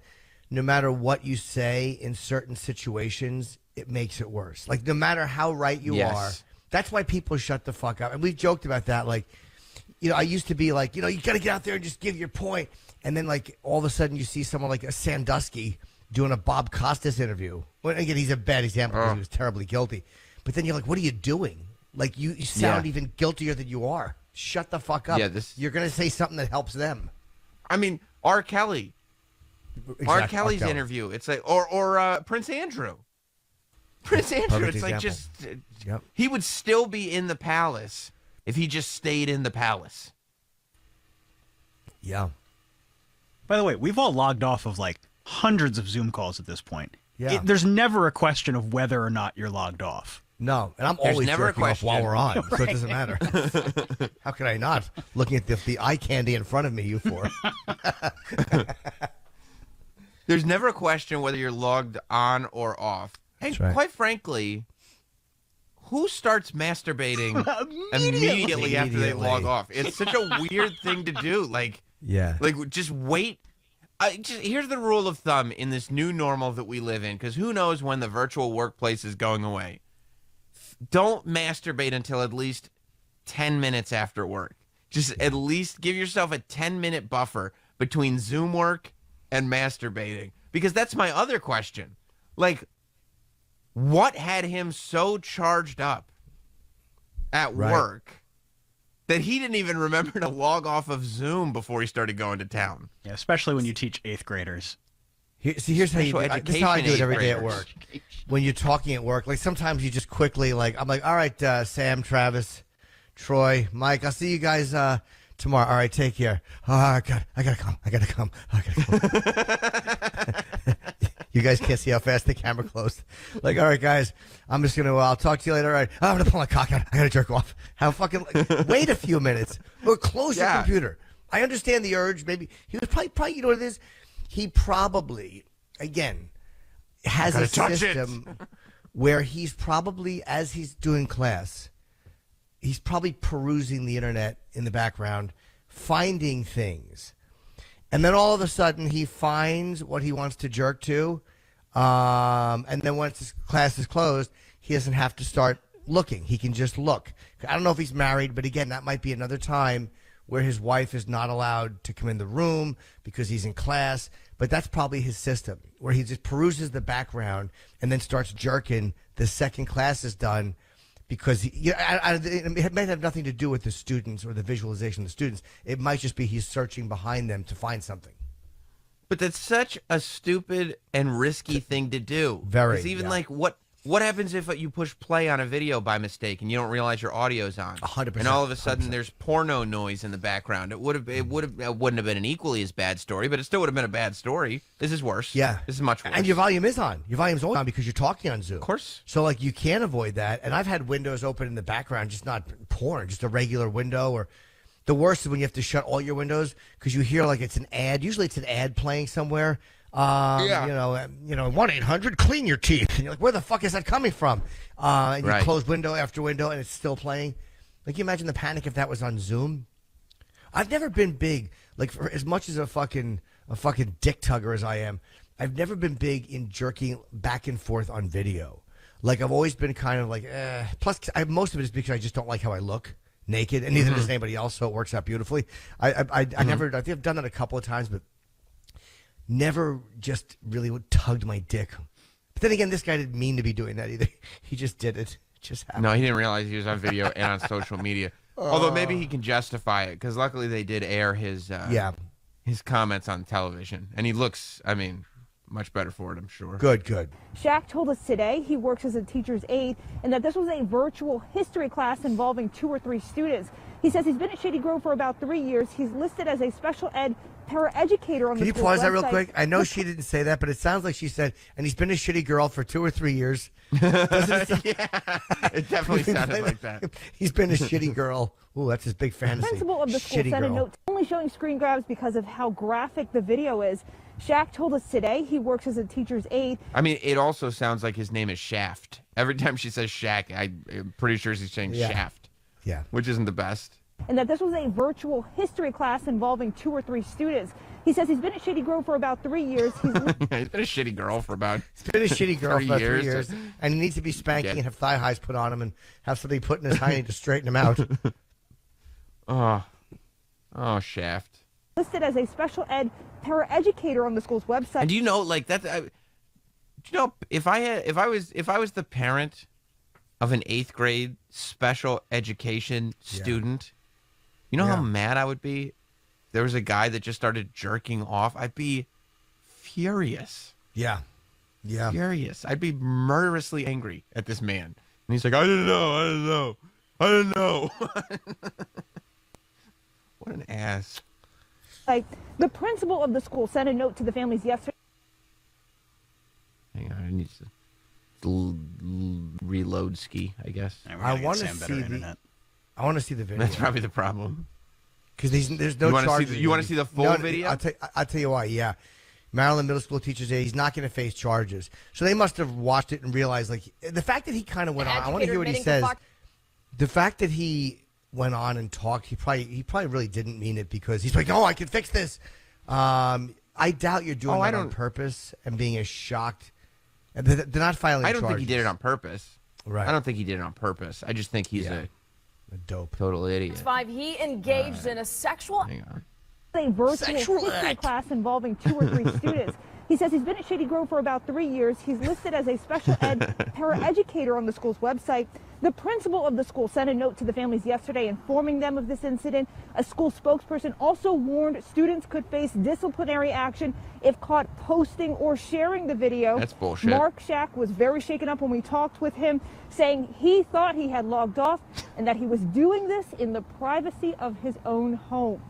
no matter what you say in certain situations, it makes it worse. Like, no matter how right you are, that's why people shut the fuck up. And we've joked about that. Like, I used to be like, you got to get out there and just give your point. And then, like, all of a sudden you see someone like a Sandusky doing a Bob Costas interview. Well, again, he's a bad example because he was terribly guilty. But then you're like, what are you doing? Like, you sound even guiltier than you are. Shut the fuck up. Yeah, you're going to say something that helps them. I mean, R. Kelly. Exactly. R. Kelly's interview. It's like, or Prince Andrew. Prince Andrew, Perfect it's like example. just, he would still be in the palace if he just stayed in the palace. Yeah. By the way, we've all logged off of like hundreds of Zoom calls at this point. Yeah. there's never a question of whether or not you're logged off. No, and I'm There's always never a jerking off while question. we're on, so it doesn't matter. How can I not? Looking at the eye candy in front of me, you four. There's never a question whether you're logged on or off. And That's right. quite frankly, who starts masturbating immediately after they log off? It's such a weird thing to do. Like, Yeah. like just wait. Here's the rule of thumb in this new normal that we live in, because who knows when the virtual workplace is going away. Don't masturbate until at least 10 minutes after work. Just at least give yourself a 10-minute buffer between Zoom work and masturbating. Because that's my other question. Like, what had him so charged up at work that he didn't even remember to log off of Zoom before he started going to town? Yeah, especially when you teach 8th graders. Here's how Special this is how I do it every day at education work. When you're talking at work, like sometimes you just quickly, like, I'm like, all right, Sam, Travis, Troy, Mike, I'll see you guys tomorrow. All right, take care. Oh, I gotta come. You guys can't see how fast the camera closed. Like, all right, guys, I'm just gonna. I'll talk to you later. All right, I'm gonna pull my cock out. I gotta jerk off. How fucking wait a few minutes or close your computer. I understand the urge. Maybe he was probably you know what it is. He probably again has a system where he's probably as he's doing class, he's probably perusing the internet in the background, finding things. And then all of a sudden he finds what he wants to jerk to. And then once his class is closed, he doesn't have to start looking. He can just look. I don't know if he's married, but again, that might be another time where his wife is not allowed to come in the room because he's in class. But that's probably his system, where he just peruses the background and then starts jerking the second class is done. Because it might have nothing to do with the students or the visualization of the students. It might just be he's searching behind them to find something. But that's such a stupid and risky thing to do. Very. It's even like what happens if you push play on a video by mistake and you don't realize your audio's on? 100%. And all of a sudden 100%. there's porno noise in the background. It wouldn't have been an equally as bad story, but it still would have been a bad story. This is worse. Yeah. This is much worse. And your volume is on. Your volume's always on because you're talking on Zoom. Of course. So, like, you can't avoid that. And I've had windows open in the background, just not porn, just a regular window. Or the worst is when you have to shut all your windows because you hear, like, it's an ad. Usually it's an ad playing somewhere. You know, 1-800 clean your teeth. And you're like, where the fuck is that coming from? And you close window after window and it's still playing. Like, you imagine the panic if that was on Zoom. I've never been big, like, for as much as a fucking dick tugger as I am, I've never been big in jerking back and forth on video. Like, I've always been kind of like, Plus, most of it is because I just don't like how I look naked, and neither does anybody else, so it works out beautifully. I never, I think I've done that a couple of times, but never just really tugged my dick. But then again, this guy didn't mean to be doing that either. He just did it. It just happened. No, he didn't realize he was on video and on social media. Although maybe he can justify it because luckily they did air his comments on television, and he looks, I mean, much better for it, I'm sure. Good. Shaq told us today he works as a teacher's aide and that this was a virtual history class involving 2 or 3 students. He says he's been at Shady Grove for about 3 years. He's listed as a special ed paraeducator on the Can you school's pause that real website. quick? I know she didn't say that, but it sounds like she said, and he's been a shitty girl for 2 or 3 years. Doesn't it Yeah, it definitely sounded like that. He's been a shitty girl. Ooh, that's his big fantasy. The principal of the school Shitty sent a girl. note only showing screen grabs because of how graphic the video is. Shaq told us today he works as a teacher's aide. I mean, it also sounds like his name is Shaft. Every time she says Shaq, I'm pretty sure she's saying Shaft. Yeah. Which isn't the best. And that this was a virtual history class involving 2 or 3 students. He says he's been at Shady Grove for about 3 years. He's been a shitty girl for about He's been a shitty girl for 3 about 3 years. years. And he needs to be spanking and have thigh highs put on him and have somebody put in his hiney to straighten him out. Oh, Shaft. Listed as a special ed paraeducator on the school's website. And do you know, like that? Do you know if I was the parent of an 8th grade special education student, you know how mad I would be? There was a guy that just started jerking off. I'd be furious. Yeah. Furious. I'd be murderously angry at this man. And he's like, I didn't know. What an ass. The principal of the school sent a note to the families yesterday. Hang on. He's reload ski, I guess. I want to see internet. I want to see the video. That's probably the problem. Because there's no charges. You want to see the full video? I'll tell you why. Yeah, Maryland middle school teacher said he's not going to face charges. So they must have watched it and realized, like, the fact that he kind of went on. I want to hear what he says. The fact that he went on and talked, he probably really didn't mean it, because he's like, "Oh, I can fix this." I doubt you're doing that on purpose and being as shocked. They're not filing charges. I don't think he did it on purpose. Right. I don't think he did it on purpose. I just think he's a dope, total idiot. 5, he engaged in a sexual. Hang on. A virtual history class involving 2 or 3 students. He says he's been at Shady Grove for about 3 years. He's listed as a special ed paraeducator on the school's website. The principal of the school sent a note to the families yesterday informing them of this incident. A school spokesperson also warned students could face disciplinary action if caught posting or sharing the video. That's bullshit. Mark Shack was very shaken up when we talked with him, saying he thought he had logged off and that he was doing this in the privacy of his own home.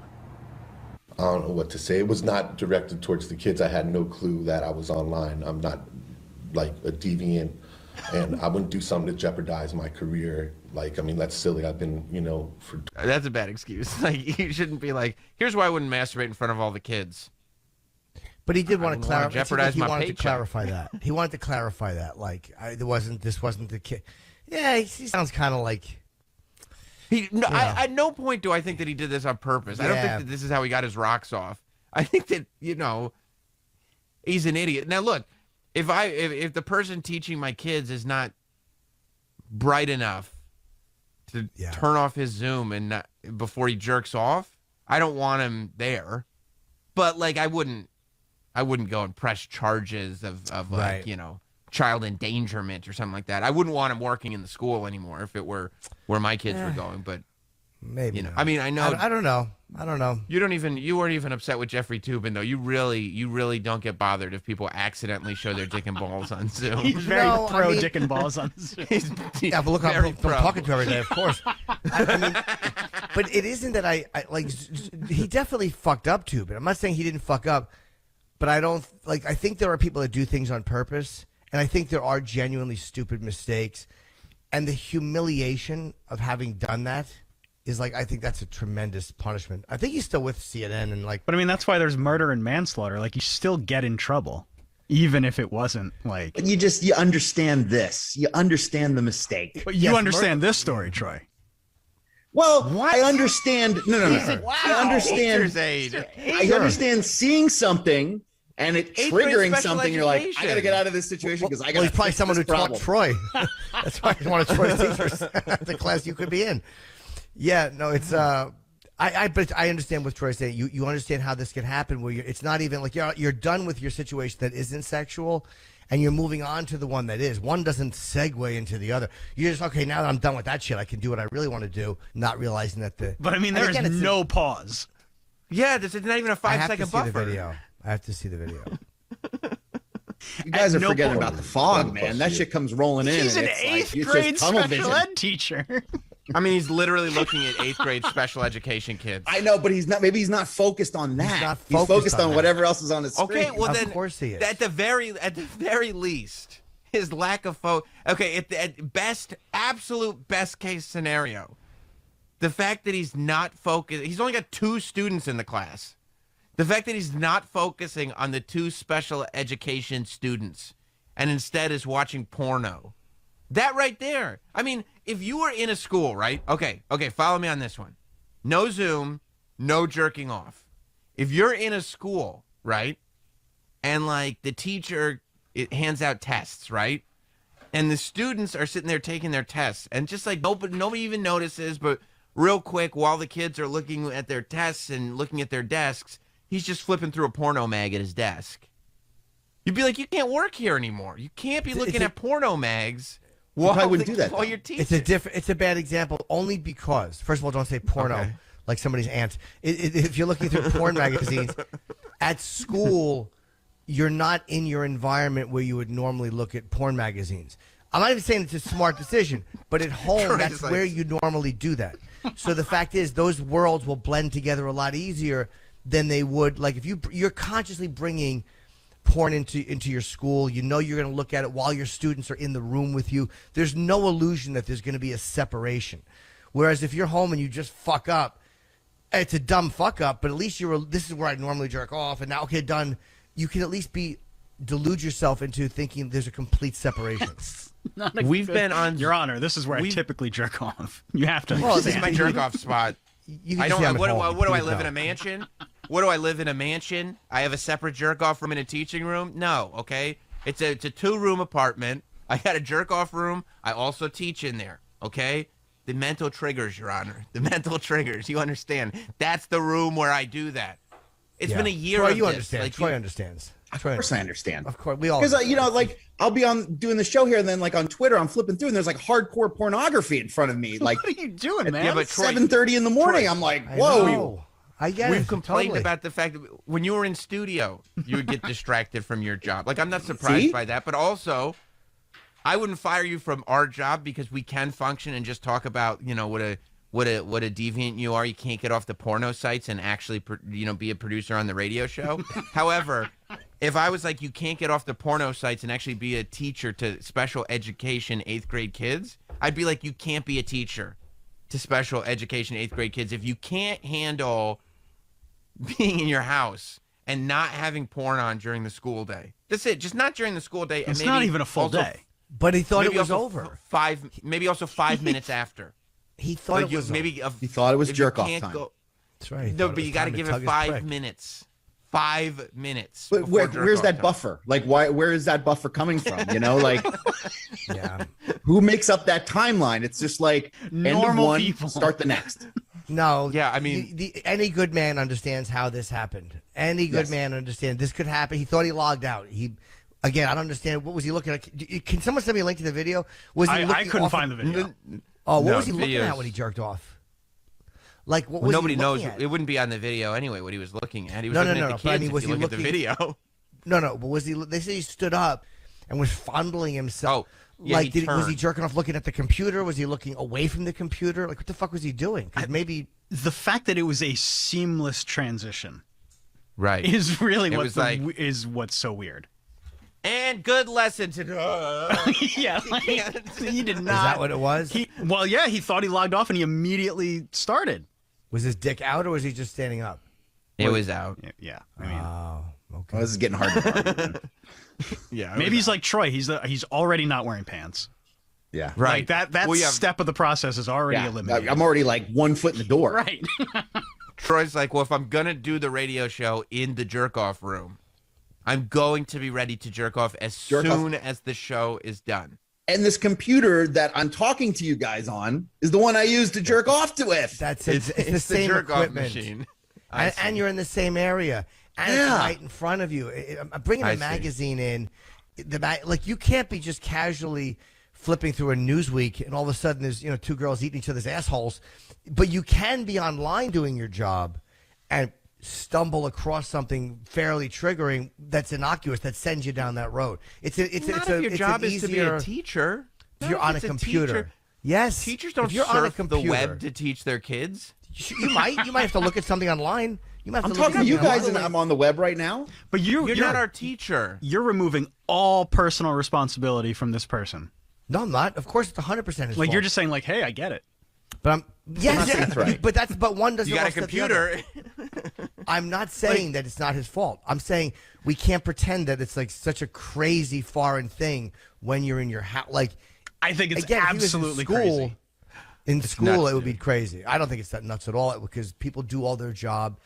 I don't know what to say. It was not directed towards the kids. I had no clue that I was online. I'm not like a deviant, and I wouldn't do something to jeopardize my career. Like, I mean, that's silly. I've been, for... That's a bad excuse. Like, you shouldn't be like, here's why I wouldn't masturbate in front of all the kids. But he did want to clarify. Jeopardize he my wanted paycheck. to clarify that. He wanted to clarify that. Like, this wasn't the kid. Yeah, he sounds kind of like... At no point do I think that he did this on purpose. I don't think that this is how he got his rocks off. I think that, he's an idiot. Now, look, if the person teaching my kids is not bright enough to turn off his Zoom and before he jerks off, I don't want him there. But, like, I wouldn't go and press charges of like, child endangerment or something like that. I wouldn't want him working in the school anymore if it were where my kids were going, but maybe I mean, I know. I don't know. You weren't even upset with Jeffrey Toobin, though. You really don't get bothered if people accidentally show their dick and balls on Zoom. He's very pro dick and balls on Zoom. Yeah, but look, I'm talking to her every day, of course. I mean, but it isn't that I like. He definitely fucked up, Toobin. I'm not saying he didn't fuck up, but I don't like. I think there are people that do things on purpose. And I think there are genuinely stupid mistakes. And the humiliation of having done that is like, I think that's a tremendous punishment. I think he's still with CNN and like. But I mean, that's why there's murder and manslaughter. Like, you still get in trouble, even if it wasn't like. But you understand this. You understand the mistake. But you understand this story, Troy. Well, what? I understand. No. Wow. I understand. I understand seeing something. And it triggering something, you're like, I got to get out of this situation because I got. Well, he's probably someone who taught Troy. That's why he's one of Troy's teachers. The class you could be in. Yeah, no, it's but I understand what Troy's saying. You understand how this can happen, where it's not even like you're done with your situation that isn't sexual, and you're moving on to the one that is. One doesn't segue into the other. You're just okay. Now that I'm done with that shit, I can do what I really want to do, not realizing that the. But I mean, there is no pause. Yeah, there's not even a 5-second buffer. The video. I have to see the video. You guys are forgetting about the fog, man. That shit comes rolling in. He's an eighth grade special ed teacher. I mean, he's literally looking at 8th grade special education kids. I know, but he's not. Maybe he's not focused on that. He's focused on whatever else is on his screen. Okay, well then, of course he is. At the very least, his lack of focus. Okay, at best, absolute best case scenario, the fact that he's not focused. He's only got 2 students in the class. The fact that he's not focusing on the 2 special education students and instead is watching porno. That right there. I mean, if you were in a school, right? Okay, follow me on this one. No Zoom, no jerking off. If you're in a school, right? And like the teacher hands out tests, right? And the students are sitting there taking their tests and just like nobody even notices, but real quick while the kids are looking at their tests and looking at their desks, he's just flipping through a porno mag at his desk. You'd be like, you can't work here anymore. You can't be looking at porno mags while you're teaching. It's a bad example only because, first of all, don't say porno like somebody's aunt. If you're looking through porn magazines, at school, you're not in your environment where you would normally look at porn magazines. I'm not even saying it's a smart decision, but at home, that's where you normally do that. So the fact is, those worlds will blend together a lot easier than they would, like if you're consciously bringing porn into your school. You know you're going to look at it while your students are in the room with you. There's no illusion that there's going to be a separation. Whereas if you're home and you just fuck up, it's a dumb fuck up, but at least this is where I normally jerk off, and now, okay, done. You can at least delude yourself into thinking there's a complete separation. We've been on... Your Honor, this is where I typically jerk off. You have to understand. Well, this is my jerk off spot. I don't. What do I live in a mansion? What do I live in a mansion? I have a separate jerk off room in a teaching room? No, okay? It's a 2-room apartment. I got a jerk off room. I also teach in there, okay? The mental triggers, Your Honor. The mental triggers. You understand? That's the room where I do that. It's been a year Troy, of you this. understand. Like, Troy understands. Of course I understand. Of course, we all. Because like I'll be doing the show here, and then like on Twitter, I'm flipping through, and there's like hardcore pornography in front of me. Like, what are you doing, man? Yeah, but 7:30 in the morning. Troy, I'm like, whoa. I get We've it. complained Totally. about the fact that when you were in studio, you would get distracted from your job. Like, I'm not surprised by that, but also, I wouldn't fire you from our job because we can function and just talk about, you know, what a deviant you are. You can't get off the porno sites and actually, be a producer on the radio show. However, if I was like, you can't get off the porno sites and actually be a teacher to special education 8th grade kids, I'd be like, you can't be a teacher to special education 8th grade kids if you can't handle being in your house and not having porn on during the school day. That's it. Just not during the school day. It's and not even a full day. But he thought it was over. Maybe also 5 minutes after. He thought it was he thought it was jerk off time. That's right. No, but you got to give it 5 minutes. 5 minutes. But where's that buffer? Like, where is that buffer coming from? You know, like, yeah. Who makes up that timeline? It's just like normal end of one, people. Start the next. No. Yeah, I mean, any good man understands how this happened. Any good man understands this could happen. He thought he logged out. Again, I don't understand. What was he looking at? Can someone send me a link to the video? Was he? I couldn't find the video. Oh, what was he looking at when he jerked off? Like, what was nobody he knows. at? It wouldn't be on the video anyway. What he was looking at. He was No, looking no, at no, the but I kids. mean, was if you he look at the video? No, but was he? They say he stood up and was fondling himself. Oh, yeah, like, was he jerking off looking at the computer? Was he looking away from the computer? Like, what the fuck was he doing? Because maybe the fact that it was a seamless transition, right, is really is what's so weird. And good lesson to yeah, like, he did not. Is that what it was? He thought he logged off and he immediately started. Was his dick out or was he just standing up? It was out. Yeah, I mean, okay. Well, this is getting hard to yeah, maybe he's like Troy. He's already not wearing pants. Yeah, right. Like that step of the process is already eliminated. I'm already like 1 foot in the door. Right. Troy's like, well, if I'm gonna do the radio show in the jerk off room, I'm going to be ready to jerk off as soon as the show is done. And this computer that I'm talking to you guys on is the one I use to jerk off to with. It's the same jerk off equipment. machine. And you're in the same area. And it's right in front of you. I'm bringing a magazine in. Like, you can't be just casually flipping through a Newsweek and all of a sudden there's 2 girls eating each other's assholes. But you can be online doing your job and stumble across something fairly triggering that's innocuous that sends you down that road. It's your job is to be a teacher. If you're on a computer. Yes. Teachers don't surf the web to teach their kids. You might have to look at something online. I'm talking to you guys and I'm on the web right now. But you're not our teacher. You're removing all personal responsibility from this person. No, I'm not. Of course, it's 100% his fault. Like, you're just saying, like, hey, I get it. But but one doesn't. You got a computer. I'm not saying that it's not his fault. I'm saying we can't pretend that it's like such a crazy foreign thing when you're in your house. Like, I think it's again, absolutely if he was in school, crazy. In school, nuts, it would be crazy. I don't think it's that nuts at all because people do all their job.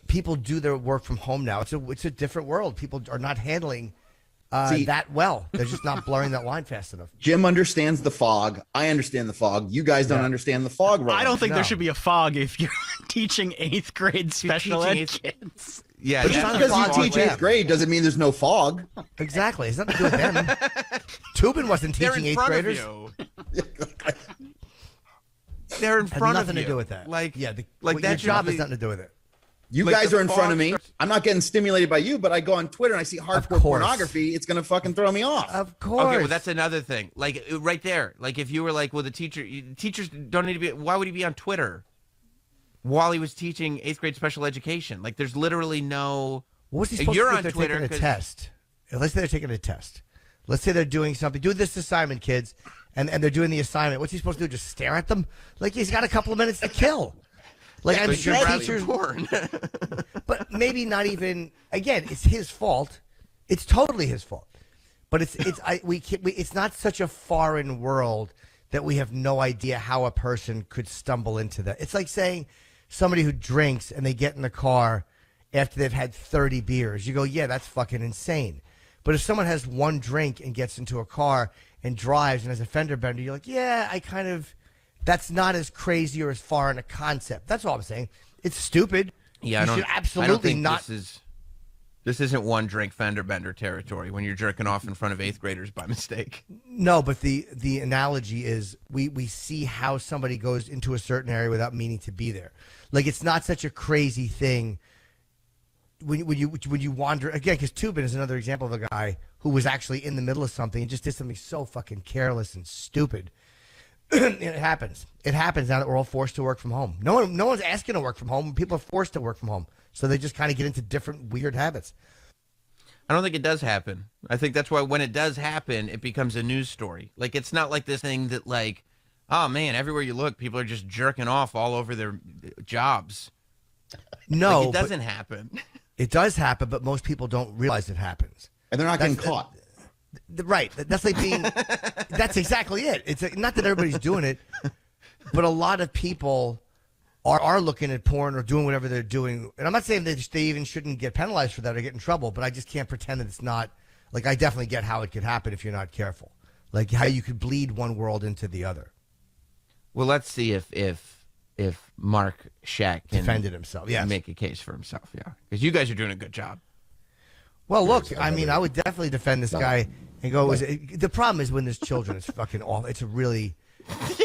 People do their work from home now. It's a different world. People are not handling that well. They're just not blurring that line fast enough. Jim understands the fog. I understand the fog. You guys don't understand the fog. I don't think there should be a fog if you're teaching 8th grade special ed kids. Yeah, but just because you teach 8th grade doesn't mean there's no fog. Exactly. It's nothing to do with them. Tubin wasn't teaching 8th graders. They're in front of you. Nothing to do with that. Like, your job has nothing to do with it. You guys are in front of me. I'm not getting stimulated by you, but I go on Twitter and I see hardcore pornography. It's going to fucking throw me off. Of course. Okay, well, that's another thing. Like, right there. Like, if you were like, well, teachers don't need to be, why would he be on Twitter while he was teaching 8th grade special education? Like, there's literally no What was he supposed You're to do on if they're Twitter taking a test? Let's say they're taking a test. Let's say they're doing something. Do this assignment, kids, and they're doing the assignment. What's he supposed to do? Just stare at them? Like he's got a couple of minutes to kill. Like I'm sure teachers, but maybe not even. Again, it's his fault. It's totally his fault. But it's not such a foreign world that we have no idea how a person could stumble into that. It's like saying somebody who drinks and they get in the car after they've had 30 beers. You go, yeah, that's fucking insane. But if someone has one drink and gets into a car and drives and has a fender bender, you're like, yeah, that's not as crazy or as far in a concept. That's all I'm saying. It's stupid. Yeah, you should absolutely not. This isn't one drink fender bender territory when you're jerking off in front of 8th graders by mistake. No, but the analogy is we see how somebody goes into a certain area without meaning to be there. Like it's not such a crazy thing. When you wander again, because Tubin is another example of a guy who was actually in the middle of something and just did something so fucking careless and stupid. And it happens. It happens now that we're all forced to work from home. No one's asking to work from home. People are forced to work from home, so they just kind of get into different weird habits. I don't think it does happen. I think that's why when it does happen, it becomes a news story. Like it's not like this thing that like, oh man, everywhere you look, people are just jerking off all over their jobs. No, like, it doesn't happen. It does happen, but most people don't realize it happens. And they're not getting caught. Right. That's like being, that's exactly it. It's not that everybody's doing it, but a lot of people are looking at porn or doing whatever they're doing. And I'm not saying that they even shouldn't get penalized for that or get in trouble, but I just can't pretend that it's not, like I definitely get how it could happen if you're not careful. Like how you could bleed one world into the other. Well, let's see if Mark Shack can defended himself, make a case for himself, yeah. Because you guys are doing a good job. Well, look, I mean, I would definitely defend this guy and go. The problem is when there's children, it's fucking awful. It's really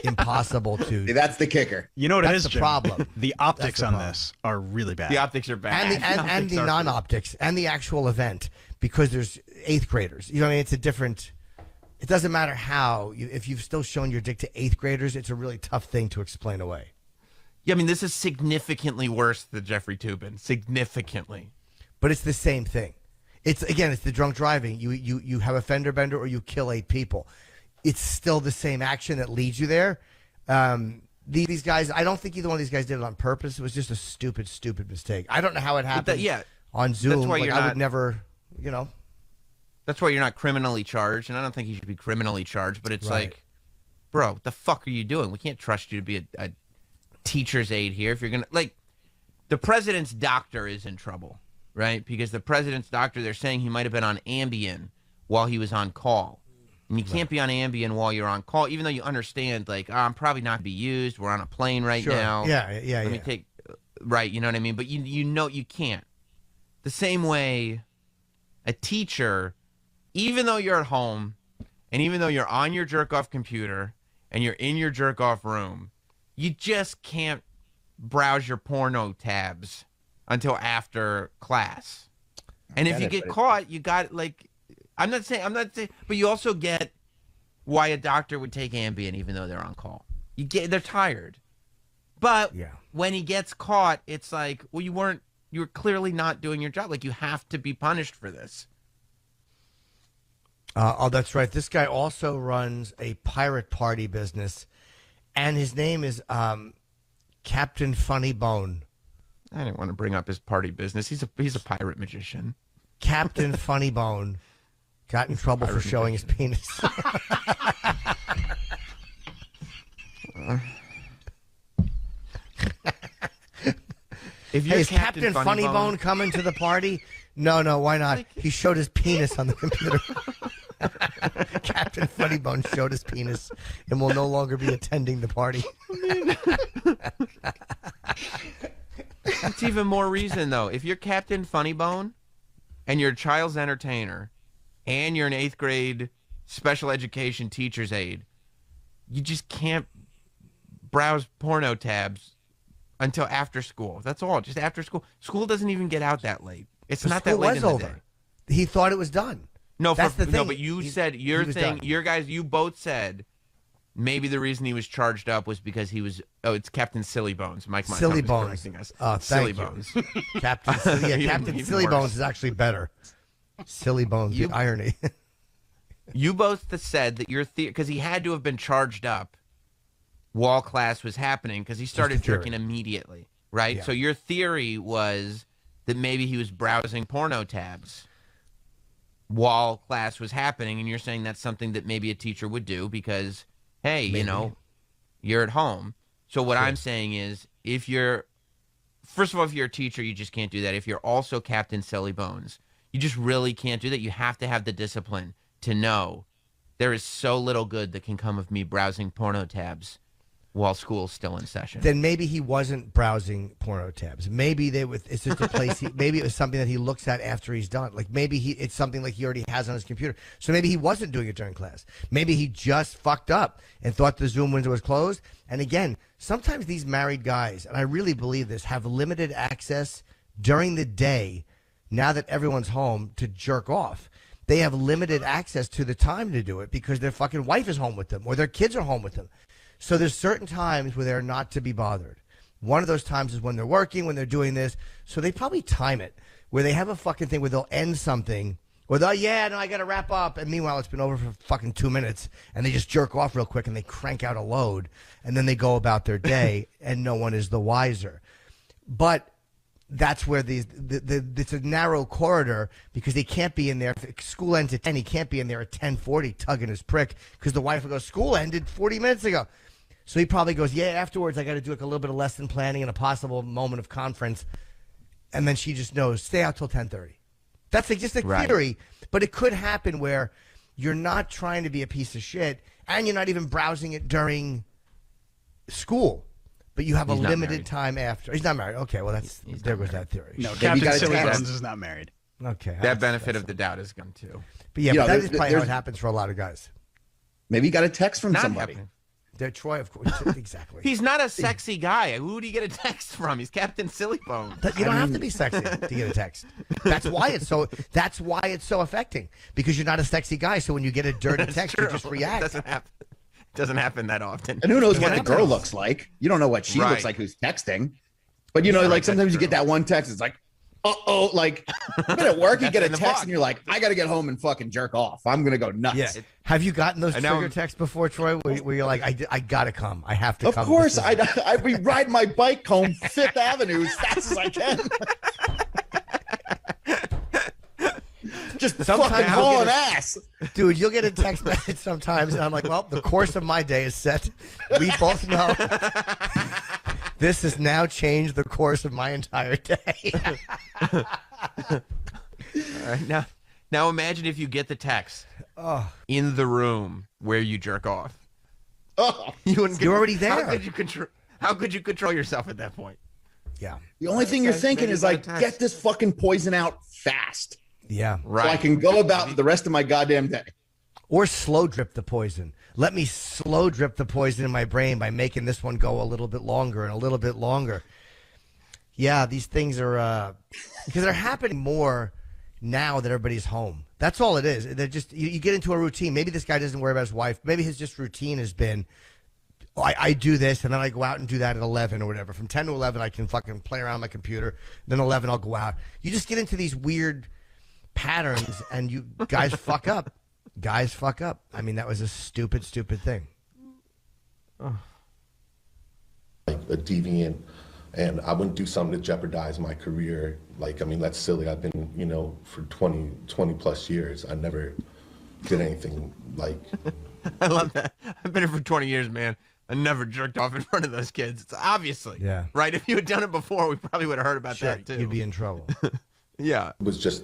impossible to. That's the kicker. You know what it is, the Jim? problem. The optics on this are really bad. The optics are bad. And the non-optics and the actual event because there's 8th graders. You know what I mean? It's a different. It doesn't matter how. If you've still shown your dick to 8th graders, it's a really tough thing to explain away. Yeah, I mean, this is significantly worse than Jeffrey Toobin. Significantly. But it's the same thing. It's the drunk driving. You have a fender bender or you kill 8 people. It's still the same action that leads you there. These guys, I don't think either one of these guys did it on purpose. It was just a stupid mistake. I don't know how it happened. On Zoom, that's why I would never, That's why you're not criminally charged, and I don't think you should be criminally charged. But it's like, bro, what the fuck are you doing? We can't trust you to be a teacher's aide here. If you're gonna the president's doctor is in trouble, right? Because the president's doctor, they're saying he might have been on Ambien while he was on call. And you can't be on Ambien while you're on call, even though you understand, I'm probably not to be used. We're on a plane right now. Yeah. Let me take, you know what I mean? But you know you can't. The same way a teacher, even though you're at home, and even though you're on your jerk-off computer, and you're in your jerk-off room, you just can't browse your porno tabs until after class. And if you get caught, you got I'm not saying, but you also get why a doctor would take Ambien even though they're on call. They're tired. But when he gets caught, it's like, well, you were clearly not doing your job. Like, you have to be punished for this. Oh, that's right. This guy also runs a pirate party business, and his name is Captain Funny Bone. I didn't want to bring up his party business. He's a pirate magician. Captain Funny Bone got in trouble for showing his penis. Is Captain Funny Bone coming to the party? No, why not? He showed his penis on the computer. Captain Funny Bone showed his penis and will no longer be attending the party. It's even more reason, though. If you're Captain Funny Bone and you're a child's entertainer and you're an 8th grade special education teacher's aide, you just can't browse porno tabs until after school. That's all. Just after school. School doesn't even get out that late. It's not that late in the day. He thought it was done. No, but you said your thing. Your guys, you both said maybe the reason he was charged up was because he was. Oh, it's Captain Silly Bones. Mike Silly Montgomery's Bones. correcting us. Silly Bones. Captain. Yeah, Captain Silly worse. Bones is actually better. Silly Bones. The irony. You both said that your because he had to have been charged up while class was happening because he started jerking immediately, right? Yeah. So your theory was that maybe he was browsing porno tabs while class was happening, and you're saying that's something that maybe a teacher would do because, hey, Maybe. you know, you're at home. So what I'm saying is, if you're, first of all, if you're a teacher, you just can't do that. If you're also Captain Silly Bones, you just really can't do that. You have to have the discipline to know there is so little good that can come of me browsing porno tabs while school's still in session. Then maybe he wasn't browsing porno tabs. Maybe it's just a place. Maybe it was something that he looks at after he's done. Like maybe it's something like he already has on his computer. So maybe he wasn't doing it during class. Maybe he just fucked up and thought the Zoom window was closed. And again, sometimes these married guys, and I really believe this, have limited access during the day. Now that everyone's home to jerk off, they have limited access to the time to do it because their fucking wife is home with them or their kids are home with them. So there's certain times where they're not to be bothered. One of those times is when they're working, when they're doing this. So they probably time it where they have a fucking thing where they'll end something or they'll, I got to wrap up. And meanwhile, it's been over for fucking 2 minutes and they just jerk off real quick and they crank out a load and then they go about their day and no one is the wiser. But that's where it's a narrow corridor because they can't be in there. If school ends at 10, he can't be in there at 10:40 tugging his prick because the wife will go, school ended 40 minutes ago. So he probably goes, afterwards I got to do like a little bit of lesson planning and a possible moment of conference. And then she just knows, stay out till 10:30. That's like just a theory, but it could happen where you're not trying to be a piece of shit and you're not even browsing it during school. But you have a limited time after. He's not married. Okay, well, there goes that theory. No, Captain Silly Bones is not married. Okay. That benefit of the doubt is gone too. But but that is probably how it happens for a lot of guys. Maybe you got a text from somebody. They're Troy, of course. Exactly. He's not a sexy guy. Who would he get a text from? He's Captain Silly Bones. You don't have to be sexy to get a text. That's why it's so affecting because you're not a sexy guy. So when you get a dirty text, you just react. Doesn't happen that often. And who knows what the girl looks like? You don't know what she looks like who's texting. But like sometimes you get that one text, it's like, like I've been at work, you get a text and you're like, I gotta get home and fucking jerk off. I'm gonna go nuts. Yeah. Have you gotten those trigger texts before, Troy? Where you're like, I gotta come. I have to come. Of course, I ride my bike home Fifth Avenue as fast as I can. Just fucking hauling ass. Dude, you'll get a text message sometimes, and I'm like, well, the course of my day is set. We both know this has now changed the course of my entire day. All right, now imagine if you get the text in the room where you jerk off. You're already there. How could you control yourself at that point? Yeah. The only thing you're thinking is like, get this fucking poison out fast. Yeah. Right. So I can go about the rest of my goddamn day. Or slow drip the poison. Let me slow drip the poison in my brain by making this one go a little bit longer and a little bit longer. Yeah, these things are because they're happening more now that everybody's home. That's all it is. They're just you get into a routine. Maybe this guy doesn't worry about his wife. Maybe his just routine has been, I do this and then I go out and do that at 11 or whatever. From 10 to 11, I can fucking play around my computer. Then 11, I'll go out. You just get into these weird patterns and you guys fuck up. Guys fuck up. I mean, that was a stupid thing. Like a deviant, and I wouldn't do something to jeopardize my career. Like, I mean, that's silly. I've been, for 20 plus years. I never did anything like. I love that. I've been here for 20 years, man. I never jerked off in front of those kids. It's obviously. Yeah. Right? If you had done it before, we probably would have heard about that, too. You'd be in trouble. Yeah. It was just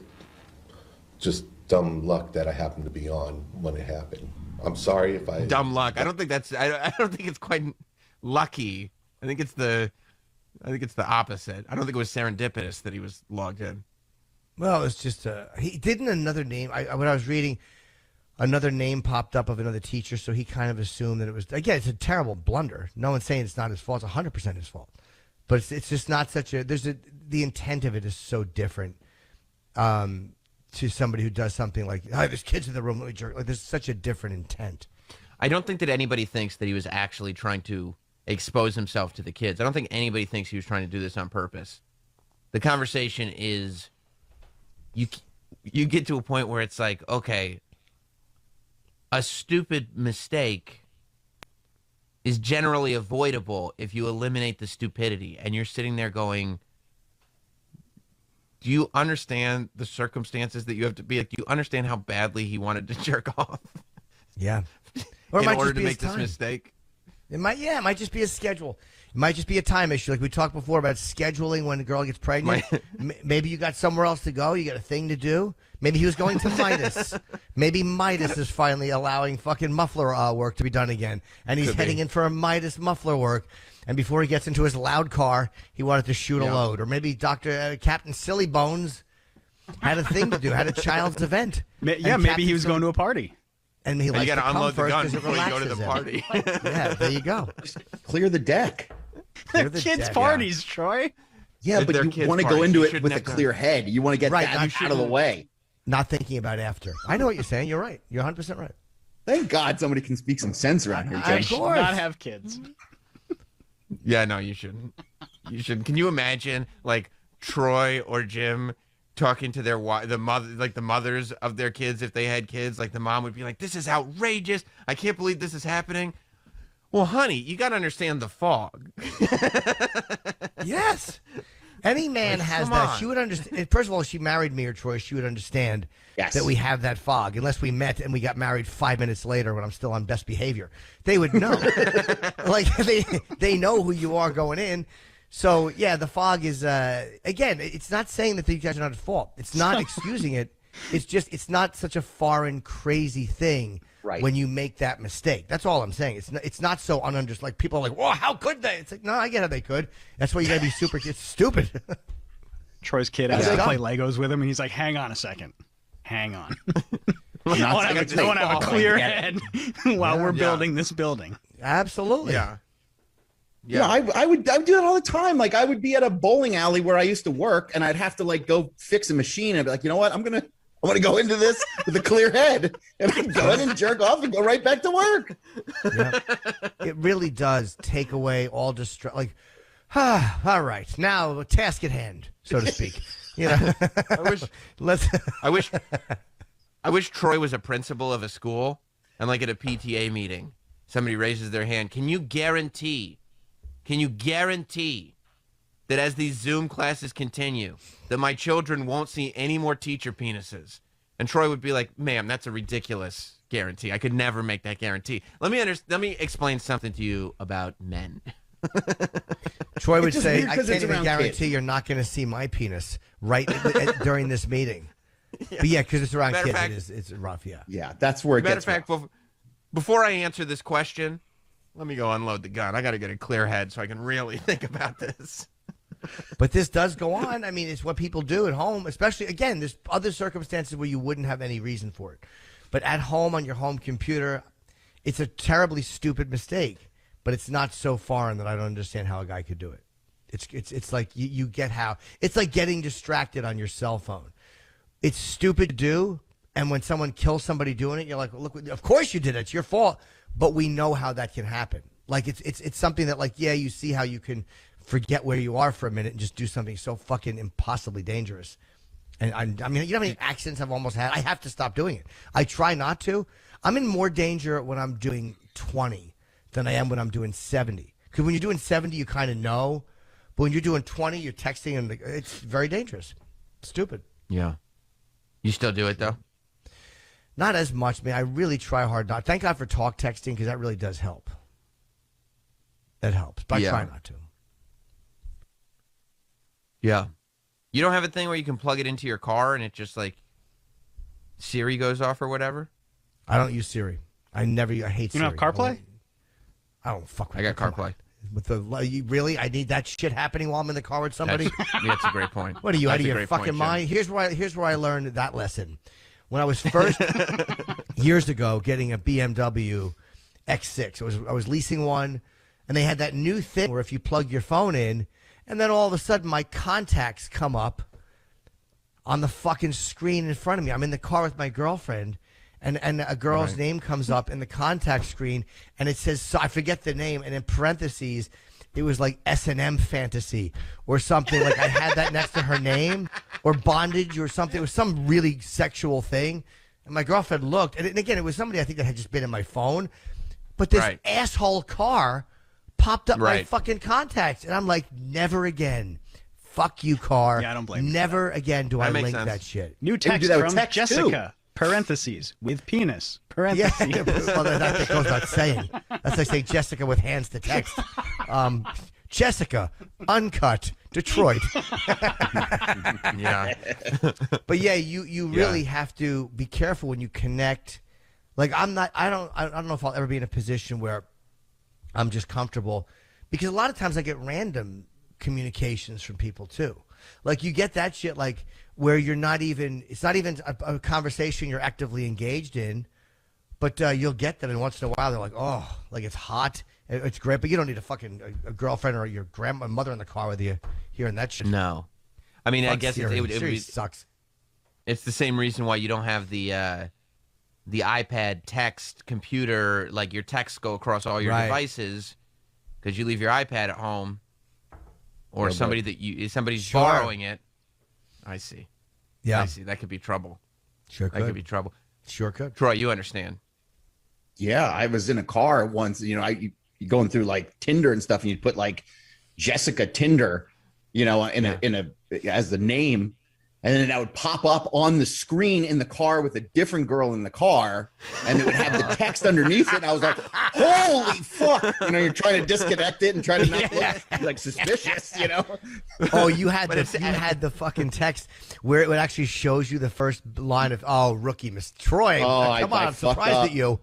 dumb luck that I happened to be on when it happened. I'm sorry if I dumb luck. I don't think it's quite lucky. I think it's the opposite. I don't think it was serendipitous that he was logged in. Well, it's just he didn't another name. When I was reading, another name popped up of another teacher, so he kind of assumed that it was. Again, it's a terrible blunder. No one's saying it's not his fault. It's 100% his fault. But it's just not such a. The intent of it is so different. To somebody who does something like, there's kids in the room, let me jerk. Like, there's such a different intent. I don't think that anybody thinks that he was actually trying to expose himself to the kids. I don't think anybody thinks he was trying to do this on purpose. The conversation is, you get to a point where it's like, okay, a stupid mistake is generally avoidable if you eliminate the stupidity. And you're sitting there going, do you understand the circumstances that you have to be like? Do you understand how badly he wanted to jerk off? Yeah. Or in order to make this mistake? It might just be a schedule. It might just be a time issue. Like we talked before about scheduling when a girl gets pregnant. Maybe you got somewhere else to go. You got a thing to do. Maybe he was going to Midas. Maybe Midas is finally allowing fucking muffler work to be done again. And he's heading in for a Midas muffler work. And before he gets into his loud car, he wanted to shoot a load. Or maybe Captain Silly Bones had a thing to do, had a child's event. Yeah, maybe he was going to a party. And he likes you got to to unload the gun because it before you go to relaxes the him. party. Yeah, there you go. Just clear the deck. Clear the Kids' deck, parties, Troy. Yeah, but They're you kids' want to go parties. into You it shouldn't with a have to- clear head. You want to get Right, that not- out of the way. Not thinking about after. I know what you're saying. You're right. You're 100% right. Thank God somebody can speak some sense around here, I Jay. Should not have kids. Yeah, no, you shouldn't. You shouldn't. Can you imagine, like, Troy or Jim talking to the mothers of their kids if they had kids? Like, the mom would be like, "This is outrageous. I can't believe this is happening." Well, honey, you got to understand the fog. Yes. Any man Like, has come that. on. She would understand. First of all, if she married me or Troy, she would understand that we have that fog. Unless we met and we got married 5 minutes later when I'm still on best behavior. They would know. Like, they know who you are going in. So, yeah, the fog is, again, it's not saying that these guys are not at fault. It's not excusing it. It's just, it's not such a foreign, crazy thing when you make that mistake. That's all I'm saying. It's not so ununderstood. Like, people are like, "Well, how could they?" It's like, no, I get how they could. That's why you got to be super, it's stupid. Troy's kid has to play Legos with him, and he's like, "Hang on a second. Hang on. I want to have a clear head while we're building this building." Absolutely. Yeah. Yeah, I would do that all the time. Like, I would be at a bowling alley where I used to work, and I'd have to like go fix a machine. And I'd be like, you know what? I want to go into this with a clear head, and I'd go in and jerk off and go right back to work. Yeah. It really does take away all like, all right, now task at hand, so to speak. You know, I wish Troy was a principal of a school, and like at a PTA meeting, somebody raises their hand. Can you guarantee that as these Zoom classes continue, that my children won't see any more teacher penises? And Troy would be like, "Ma'am, that's a ridiculous guarantee. I could never make that guarantee. Let me explain something to you about men." Troy would say, "I can't even guarantee you're not going to see my penis right during this meeting." Yeah. But yeah, because it's around kids, it's rough. Yeah, yeah, that's where it gets rough. Matter of fact, before I answer this question, let me go unload the gun. I got to get a clear head so I can really think about this. But this does go on. I mean, it's what people do at home, especially, again, there's other circumstances where you wouldn't have any reason for it. But at home on your home computer, it's a terribly stupid mistake, but it's not so foreign that I don't understand how a guy could do it. It's like you get how. It's like getting distracted on your cell phone. It's stupid to do, and when someone kills somebody doing it, you're like, "Look, of course you did it. It's your fault." But we know how that can happen. Like, it's something that, like, yeah, you see how you can forget where you are for a minute and just do something so fucking impossibly dangerous. And I mean, you know how many accidents I've almost had? I have to stop doing it. I try not to. I'm in more danger when I'm doing 20 than I am when I'm doing 70. Because when you're doing 70, you kind of know. But when you're doing 20, you're texting, and it's very dangerous. Stupid. Yeah. You still do it, though? Not as much, man. I really try hard not. Thank God for talk texting, because that really does help. That helps. But I try not to. Yeah. You don't have a thing where you can plug it into your car and it just like Siri goes off or whatever? I don't use Siri. I hate Siri. You don't have CarPlay? I don't fuck with I got CarPlay. With really? I need that shit happening while I'm in the car with somebody? That's a great point. What are you, out of your fucking point, mind? Here's where I learned that lesson. When I was first, years ago, getting a BMW X6. I was leasing one, and they had that new thing where if you plug your phone in, and then all of a sudden my contacts come up on the fucking screen in front of me. I'm in the car with my girlfriend, and a girl's name comes up in the contact screen, and it says, so I forget the name, and in parentheses, it was like S&M fantasy or something. Like I had that next to her name, or bondage or something. It was some really sexual thing. And my girlfriend looked, and again, it was somebody I think that had just been in my phone. But this asshole car popped up my fucking contacts, and I'm like, never again. Fuck you, car. Yeah, I don't blame you. Never again do I link that shit. New text from Jessica, parentheses, with penis, parentheses. Yeah, well, that goes without saying. That's like saying Jessica with hands to text. Jessica, uncut, Detroit. Yeah. But yeah, you really have to be careful when you connect. Like I don't know if I'll ever be in a position where I'm just comfortable, because a lot of times I get random communications from people too. Like you get that shit like where you're not even, it's not even a conversation you're actively engaged in, but you'll get them, and once in a while they're like, oh, like it's hot, it's great, but you don't need a girlfriend or your mother in the car with you hearing that shit. No. I mean, I guess it sucks. It's the same reason why you don't have the iPad text computer, like your texts go across all your devices, because you leave your iPad at home, or somebody's borrowing it. I see. Yeah. I see. That could be trouble. Sure could. That could be trouble. Sure could. Troy, you understand. Yeah, I was in a car once, you going through like Tinder and stuff, and you put like Jessica Tinder, as the name, and then that would pop up on the screen in the car with a different girl in the car, and it would have the text underneath it. And I was like, holy fuck. You're trying to disconnect it and try to not look like suspicious, Oh, you had the fucking text where it actually shows you the first line of, oh, rookie, Miss Troy. Come on, I'm surprised at you.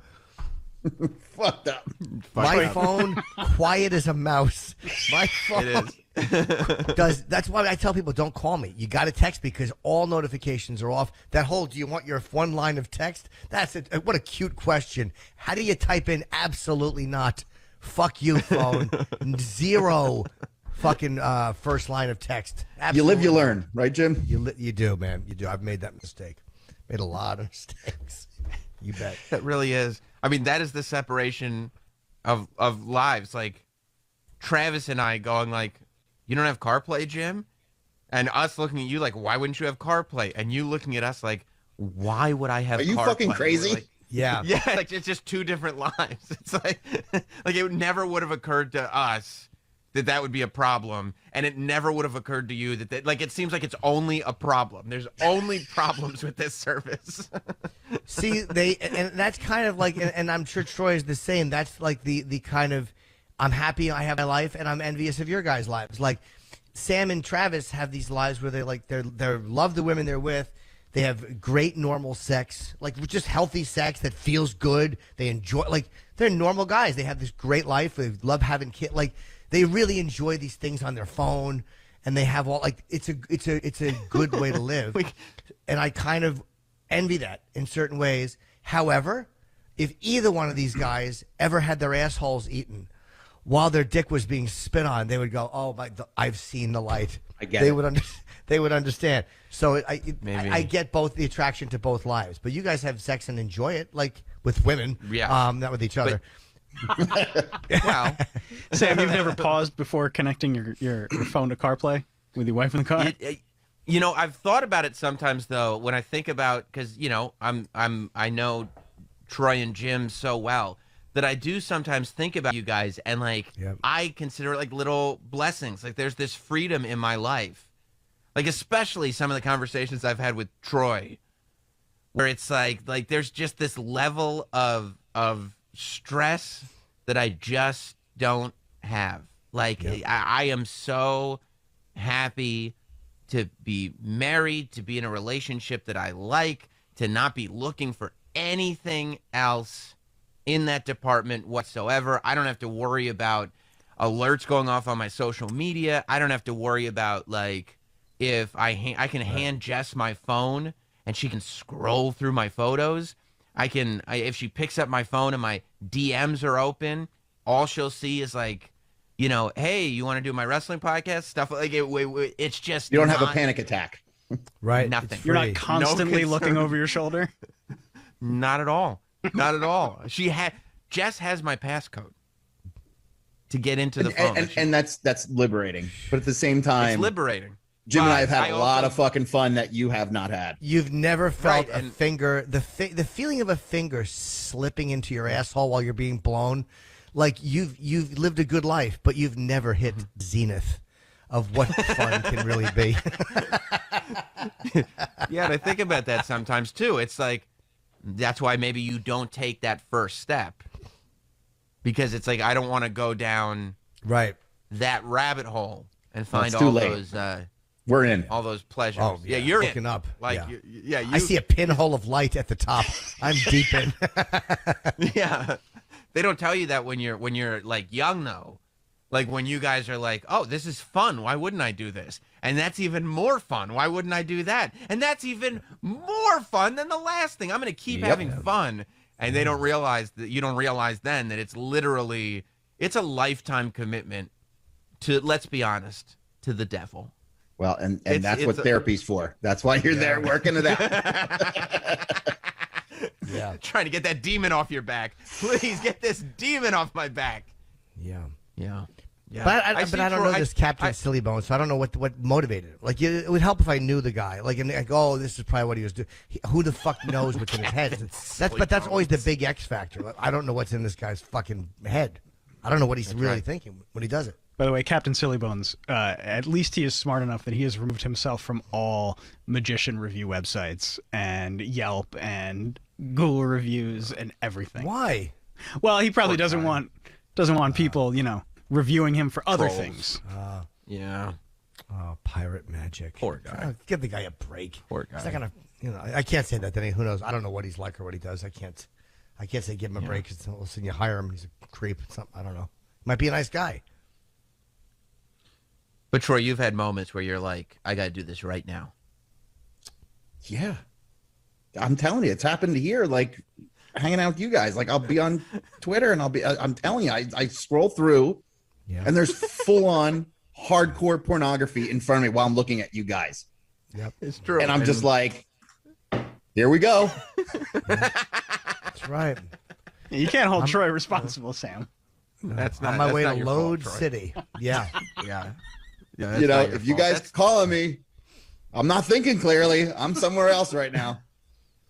Fucked up. My phone, quiet as a mouse. My phone. It is. That's why I tell people, don't call me. You got to text me, because all notifications are off. That whole, do you want your one line of text? That's it. What a cute question. How do you type in absolutely not? Fuck you, phone. Zero fucking first line of text. Absolutely. You live, you learn, right, Jim? You do, man. You do. I've made that mistake. Made a lot of mistakes. You bet. That really is. I mean, that is the separation of lives. Like Travis and I going like, you don't have CarPlay, Jim? And us looking at you like, why wouldn't you have CarPlay? And you looking at us like, why would I have CarPlay? Are you fucking crazy? Like, yeah. Yeah, like it's just two different lives. It's like it never would have occurred to us that would be a problem, and it never would have occurred to you that like it seems like it's only a problem. There's only problems with this service. See, and that's kind of like, and I'm sure Troy is the same. That's like the kind of, I'm happy I have my life, and I'm envious of your guys' lives. Like Sam and Travis have these lives where they love the women they're with. They have great normal sex, like just healthy sex that feels good. They enjoy, like they're normal guys. They have this great life. They love having kids. Like they really enjoy these things on their phone, and they have all like it's a good way to live. And I kind of envy that in certain ways. However, if either one of these guys ever had their assholes eaten while their dick was being spit on, they would go, "Oh my! I've seen the light." I get they it. Would understand. So I get both the attraction to both lives. But you guys have sex and enjoy it, like with women, not with each other. Wow, Sam, you've never paused before connecting your phone to CarPlay with your wife in the car? I've thought about it sometimes though. When I think about, because I know Troy and Jim so well, that I do sometimes think about you guys, and like I consider it like little blessings. Like there's this freedom in my life, like especially some of the conversations I've had with Troy, where it's like there's just this level of stress that I just don't have. Like I am so happy to be married, to be in a relationship that I like, to not be looking for anything else in that department whatsoever. I don't have to worry about alerts going off on my social media. I don't have to worry about like if I can hand Jess my phone and she can scroll through my photos. If she picks up my phone and my DMs are open, all she'll see is like, hey, you want to do my wrestling podcast? Stuff like it's just you don't have a panic attack, right? Nothing. You're not constantly looking over your shoulder. Not at all. Not at all. Jess has my passcode to get into the phone. And that's liberating. But at the same time, it's liberating. Jim and I have had a lot of fucking fun that you have not had. You've never felt a finger, the feeling of a finger slipping into your asshole while you're being blown. Like you've lived a good life, but you've never hit zenith of what fun can really be. Yeah, and I think about that sometimes too. It's like, that's why maybe you don't take that first step, because it's like, I don't want to go down that rabbit hole and find all those. We're in all those pleasures. Oh yeah, you're looking up. Like, I see a pinhole of light at the top. I'm deep in. Yeah, they don't tell you that when you're like young though. Like when you guys are like, oh, this is fun. Why wouldn't I do this? And that's even more fun. Why wouldn't I do that? And that's even more fun than the last thing. I'm going to keep having fun. And they don't realize that you don't realize then that it's literally, it's a lifetime commitment to, let's be honest, to the devil. Well, and that's what therapy's for. That's why you're there working it out. Yeah. Trying to get that demon off your back. Please get this demon off my back. Yeah. Yeah. Yeah. But I don't know this Captain Silly Bones, so I don't know what motivated it. Like, it would help if I knew the guy. Like, and like, oh, this is probably what he was doing. Who the fuck knows what's in his head? That's always the big X factor. Like, I don't know what's in this guy's fucking head. I don't know what he's really thinking when he does it. By the way, Captain Sillybones, at least he is smart enough that he has removed himself from all magician review websites and Yelp and Google reviews and everything. Why? Well, he probably doesn't want people, reviewing him for other things. Yeah. Oh, pirate magic. Poor guy. Give the guy a break. Poor guy. He's not gonna, I can't say that to any. Who knows? I don't know what he's like or what he does. I can't say give him a break. All of a sudden you hire him, he's a creep. I don't know. Might be a nice guy. But Troy, you've had moments where you're like, I got to do this right now. Yeah. I'm telling you, it's happened here. Like, hanging out with you guys. Like, I'll be on Twitter and I'm telling you, I scroll through and there's full on hardcore pornography in front of me while I'm looking at you guys. Yep. It's true. And I'm just like, here we go. That's right. You can't hold Troy responsible, Sam. That's not on my way to your Load fault, City. Yeah. Yeah. If you guys calling me, I'm not thinking clearly. I'm somewhere else right now.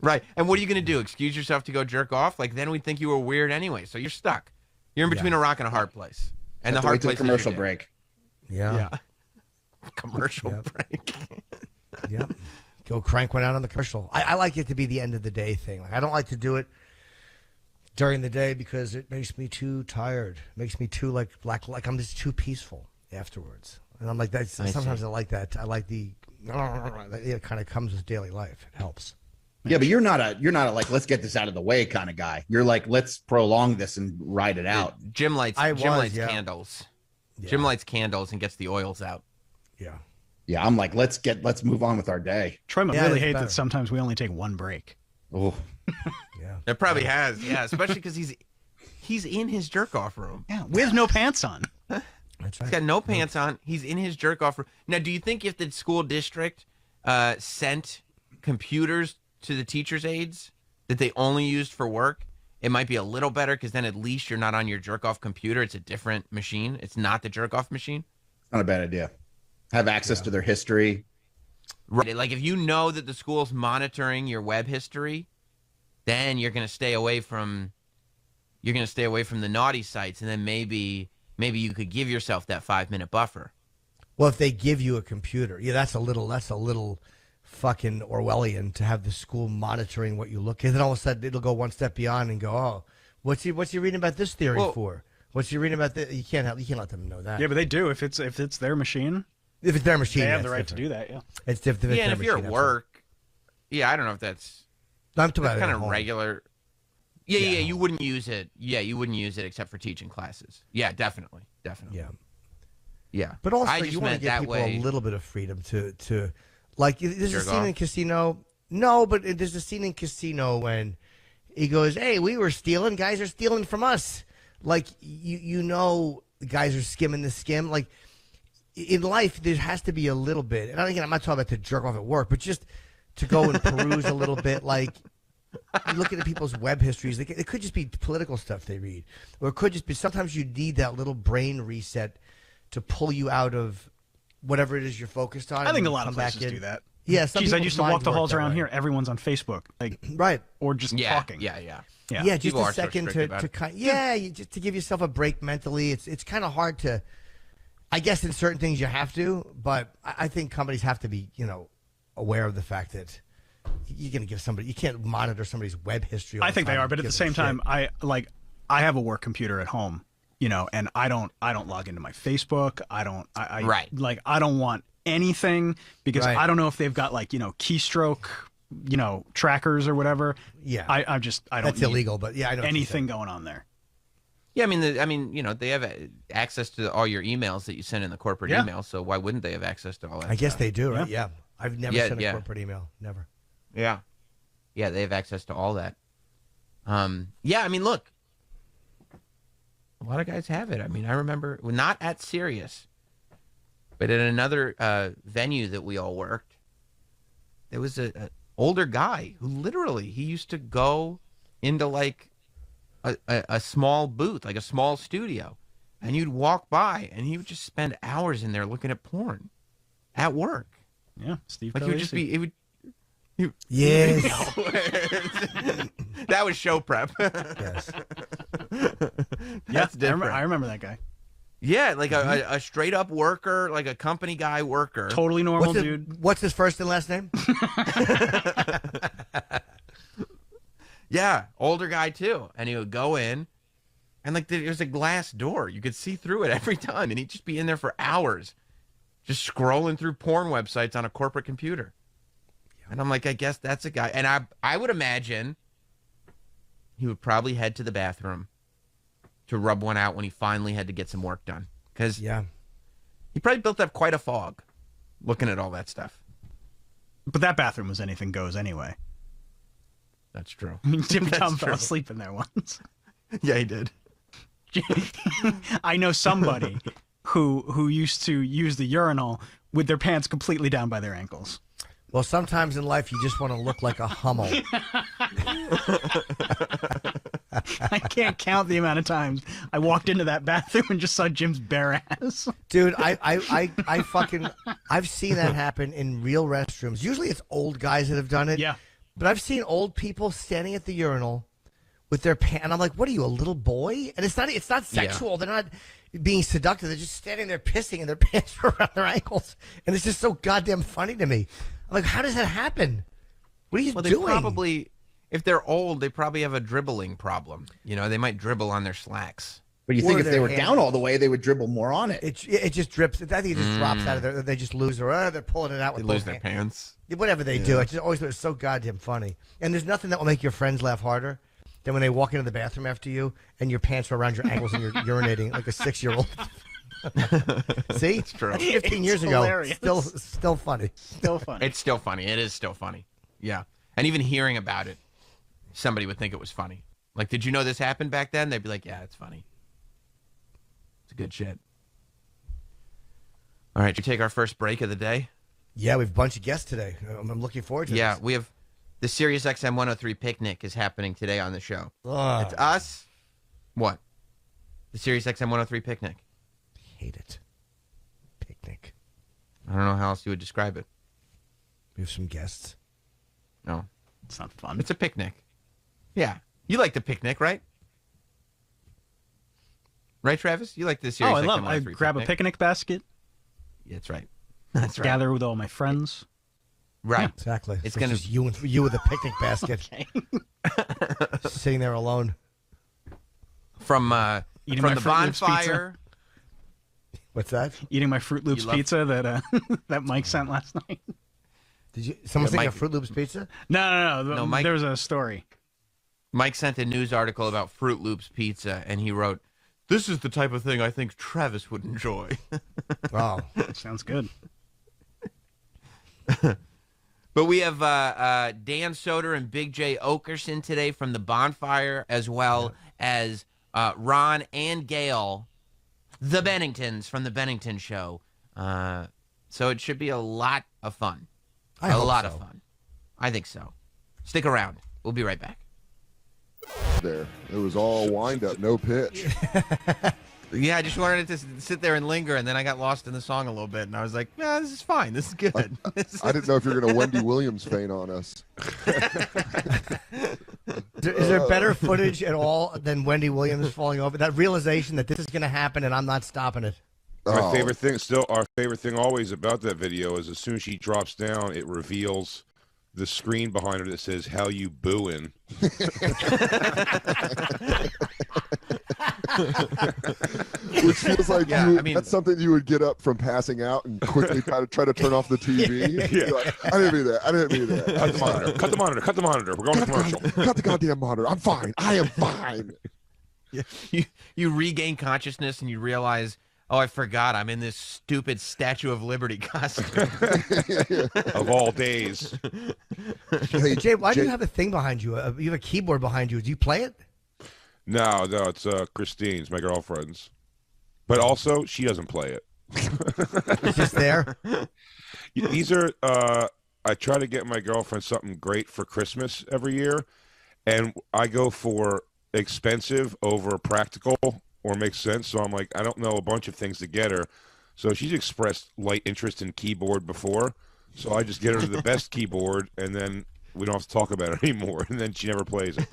Right. And what are you going to do? Excuse yourself to go jerk off? Like, then we'd think you were weird anyway. So you're stuck. You're in between a rock and a hard place. And the hard place is commercial break. Yeah. Commercial break. Yep. Go crank one out on the commercial. I like it to be the end of the day thing. Like, I don't like to do it during the day because it makes me too tired. It makes me too like I'm just too peaceful afterwards. And I'm like that. Sometimes I like that. I like it kind of comes with daily life. It helps. Yeah, but you're not a like, let's get this out of the way kind of guy. You're like, let's prolong this and ride it out. Jim lights candles. Yeah. Jim lights candles and gets the oils out. Yeah. Yeah, I'm like, let's move on with our day. Troy might really hate that sometimes we only take one break. Oh. Yeah. It probably has. Yeah, especially because he's in his jerk off room. Yeah, with no pants on. That's right. He's got no pants on. He's in his jerk off room. Now, do you think if the school district sent computers to the teachers' aides that they only used for work, it might be a little better because then at least you're not on your jerk off computer. It's a different machine. It's not the jerk off machine. Not a bad idea. Have access to their history. Right. Like if you know that the school's monitoring your web history, then you're going to stay away from the naughty sites, and then maybe you could give yourself that 5-minute buffer. Well, if they give you a computer, that's a little fucking Orwellian to have the school monitoring what you look at. And then all of a sudden it'll go one step beyond and go, oh, what's he reading about this theory for? What's he reading about this? You can't let them know that. Yeah, but they do if it's their machine. If it's their machine, they have the right to do that. Yeah, it's different. Yeah, and if you're at work, I don't know if that's. I'm talking about kind of regular. Yeah, you wouldn't use it. Yeah, you wouldn't use it except for teaching classes. Yeah, definitely. Yeah. But also, you want to give people a little bit of freedom to like. There's a scene in Casino. No, but there's a scene in Casino when he goes, "Hey, we were stealing. Guys are stealing from us." Like the guys are skimming the skim. Like in life, there has to be a little bit. And again, I'm not talking about to jerk off at work, but just to go and peruse a little bit. Like You look at people's web histories. It could just be political stuff they read, or it could just be. Sometimes you need that little brain reset to pull you out of whatever it is you're focused on. I think a lot of places do that. Yeah, some Geez, I people's used to walk minds the work halls that around way. here. Everyone's on Facebook, like Right. or just talking. Yeah, just People a are so second strict about it. just to give yourself a break mentally. It's kind of hard to. I guess in certain things you have to, but I think companies have to be aware of the fact that you're going to give somebody. You can't monitor somebody's web history. All I the think they time are, and but at give the them same time, shit. I have a work computer at home, and I don't log into my Facebook. I don't want anything because Right. I don't know if they've got keystroke, trackers or whatever. Yeah. I don't. That's need illegal, but yeah, I know what you're anything saying. going on there. Yeah, they have access to all your emails that you send in the corporate Yeah. email. So why wouldn't they have access to all that? I guess stuff? they do, right? Yeah. I've never Yeah, sent a yeah. corporate email. Never. Yeah, yeah, they have access to all that. Look, a lot of guys have it. I remember not at Sirius, but at another venue that we all worked. There was a older guy who literally he used to go into a small booth, like a small studio, and you'd walk by and he would just spend hours in there looking at porn at work. Yeah, Steve. Like he would just be. It would. Yes. That was show prep. Yes. That's different. I remember that guy. Yeah, like a straight up worker, like a company guy worker. Totally normal dude. What's his first and last name? Yeah, older guy too. And he would go in, and there was a glass door. You could see through it every time, and he'd just be in there for hours, just scrolling through porn websites on a corporate computer. And I'm like, I guess that's a guy. And I would imagine he would probably head to the bathroom to rub one out when he finally had to get some work done. Because he probably built up quite a fog looking at all that stuff. But that bathroom was anything goes anyway. That's true. I mean, Jim That's Tom fell true. asleep in there once. Yeah, he did. I know somebody who used to use the urinal with their pants completely down by their ankles. Well, sometimes in life you just want to look like a Hummel. I can't count the amount of times I walked into that bathroom and just saw Jim's bare ass. Dude, I've seen that happen in real restrooms. Usually it's old guys that have done it. Yeah. But I've seen old people standing at the urinal with their pants. And I'm like, what are you, a little boy? And it's not sexual. They're not being seductive. They're just standing there pissing and their pants are around their ankles. And it's just so goddamn funny to me. I'm like, how does that happen? What are you They doing? probably, if they're old, they probably have a dribbling problem. They might dribble on their slacks. But you Or think if they their were hand. down all the way, they would dribble more on it. It just drips. I think it just drops out of there. They just lose their. They're pulling it out They with lose both their hands. pants. Whatever they do, I just always thought it's so goddamn funny. And there's nothing that will make your friends laugh harder than when they walk into the bathroom after you and your pants are around your ankles and you're urinating like a 6-year-old. See, It's true. That's 15 It's years ago. hilarious. Still funny. Still funny. It's still funny. It is still funny. Yeah. And even hearing about it, somebody would think it was funny. Like, did you know this happened back then? They'd be like, yeah, it's funny. It's good shit. All right, should we take our first break of the day? Yeah, we have a bunch of guests today. I'm looking forward to Yeah, this. we have the Sirius XM 103 picnic is happening today on the show. Ugh, It's us. What? The Sirius XM 103 picnic. hate it. Picnic. I don't know how else you would describe it. We have some guests. No, It's not fun. it's a picnic. Yeah, you like the picnic, right? Right, Travis? You like the Sirius I XM love. I 103 grab a picnic basket, Yeah, that's right. That's right. gather with all my friends. Right. Exactly. It's So gonna- just you with a picnic basket, sitting there alone. From Eating from my the Fruit Loops bonfire. What's that? Eating my Fruit Loops You love- pizza that that Mike sent last night. Did you? Someone's Yeah, thinking Mike- of Fruit Loops pizza? No. No, Mike- There was a story. Mike sent a news article about Fruit Loops pizza, and he wrote, "This is the type of thing I think Travis would enjoy." Oh, Sounds good. But we have Dan Soder and Big J Okerson today from the bonfire, as well as Ron and Gail, the Benningtons from the Bennington Show. So it should be a lot of fun. I A hope lot so. of fun. I think so. Stick around. We'll be right back. There, it was all wind up, no pitch. Yeah, I just wanted it to sit there and linger, and then I got lost in the song a little bit, and I was like, "Yeah, this is fine. This is good." I didn't know if you were going to Wendy Williams feint on us. Is there better footage at all than Wendy Williams falling over? That realization that this is going to happen and I'm not stopping it. Our favorite thing always about that video is as soon as she drops down, it reveals the screen behind her that says "How you booing." Which feels like that's something you would get up from passing out and quickly try to turn off the TV. Yeah. Like, I didn't mean that. I didn't mean that. Cut the monitor. Cut the monitor. Cut the monitor. We're going to commercial. Cut the goddamn monitor. I'm fine. I am fine. You regain consciousness and you realize, oh, I forgot I'm in this stupid Statue of Liberty costume. Of all days. Hey, Jay, why do you have a thing behind you? You have a keyboard behind you. Do you play it? No, it's Christine's, my girlfriend's. But also, she doesn't play it. It's just there? These are, I try to get my girlfriend something great for Christmas every year, and I go for expensive over practical or makes sense. So I'm like, I don't know a bunch of things to get her. So she's expressed light interest in keyboard before. So I just get her the best keyboard, and then we don't have to talk about it anymore. And then she never plays it.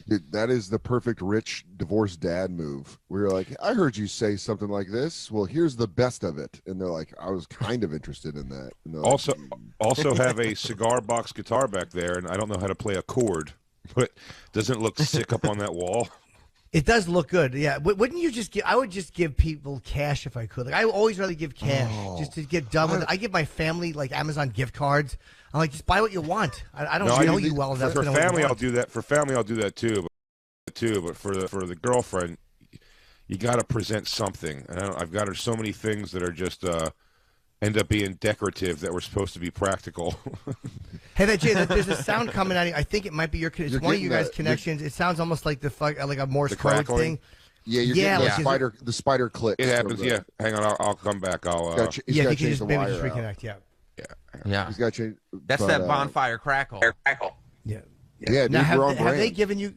Dude, that is the perfect rich divorced dad move. We're like, I heard you say something like this. Well, here's the best of it. And they're like, I was kind of interested in that. And Also have a cigar box guitar back there, and I don't know how to play a chord, but doesn't it look sick up on that wall? It does look good, yeah. Wouldn't you just give? I would just give people cash if I could. Like I always rather give cash just to get done with it. I give my family like Amazon gift cards. I'm like, just buy what you want. I don't know you well enough. For family, I'll do that. For family, I'll do that too. But for the girlfriend, you got to present something. And I've got her so many things that are just end up being decorative that were supposed to be practical. Hey, Jay, there's a sound coming out of you. I think it might be your. It's one of you guys' connections. It sounds almost like like a Morse code thing. Yeah, you're getting the spider click. It happens. Yeah, hang on. I'll come back. If you can just maybe just reconnect. Yeah. He's got to. That's that bonfire crackle. Yeah. Yeah, dude, now, have they given you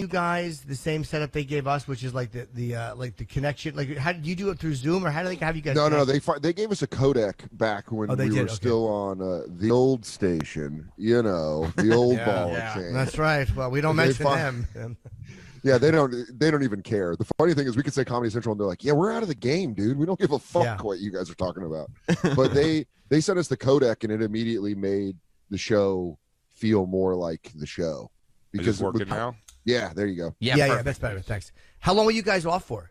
guys the same setup they gave us, which is like the connection? Like, how did you do it through Zoom, or how do they have you guys? No, they gave us a codec back when we were still on the old station. You know, the old ball exchange. That's right. Well, we don't mention them. Yeah, they don't even care. The funny thing is, we could say Comedy Central, and they're like, "Yeah, we're out of the game, dude. We don't give a fuck what you guys are talking about." But they sent us the codec, and it immediately made the show feel more like the show. Because working now. Yeah, there you go. Yeah, that's better. Thanks. How long were you guys off for?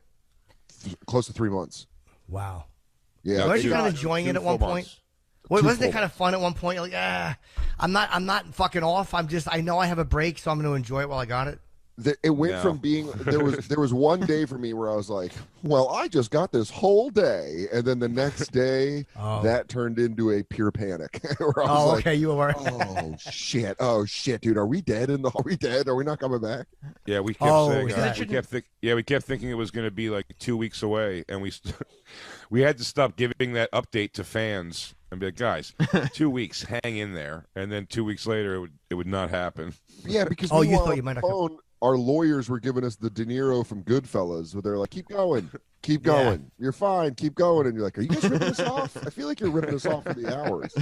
Close to 3 months. Wow. Yeah. Weren't you kind of enjoying it at one point? Wasn't it kind of fun at one point? You're like, I'm not fucking off. I know I have a break, so I'm going to enjoy it while I got it. It went from being there was one day for me where I was like, well, I just got this whole day, and then the next day that turned into a pure panic. Where I was okay, you were. oh shit, dude, are we dead? Are we dead? Are we not coming back? Yeah, we kept saying we kept thinking it was going to be like 2 weeks away, and we had to stop giving that update to fans and be like, guys, 2 weeks, hang in there, and then 2 weeks later it would not happen. Yeah, because you thought you might not. Our lawyers were giving us the De Niro from Goodfellas, where they're like, keep going. You're fine. Keep going. And you're like, are you guys ripping us off? I feel like you're ripping us off for the hours.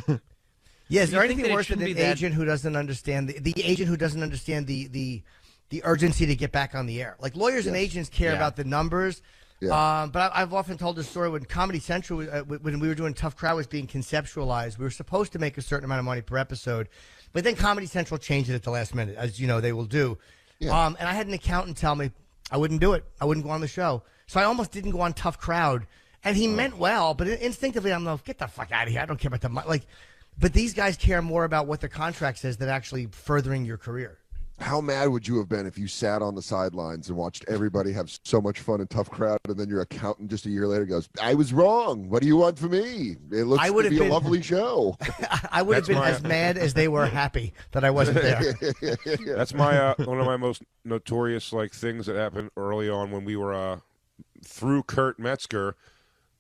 Yeah, is there anything worse than an agent who doesn't understand the agent who doesn't understand the urgency to get back on the air? Like lawyers and agents care about the numbers. Yeah. But I've often told this story when Comedy Central, when we were doing Tough Crowd was being conceptualized, we were supposed to make a certain amount of money per episode, but then Comedy Central changed it at the last minute, as you know they will do. Yeah. And I had an accountant tell me I wouldn't do it. I wouldn't go on the show. So I almost didn't go on Tough Crowd. And he meant well, but instinctively I'm like, get the fuck out of here. I don't care about the money. But these guys care more about what the contract says than actually furthering your career. How mad would you have been if you sat on the sidelines and watched everybody have so much fun in Tough Crowd, and then your accountant just a year later goes, I was wrong. What do you want from me? It looks to be a lovely show. I would have been as mad as they were happy that I wasn't there. That's my one of my most notorious things that happened early on when we were through Kurt Metzger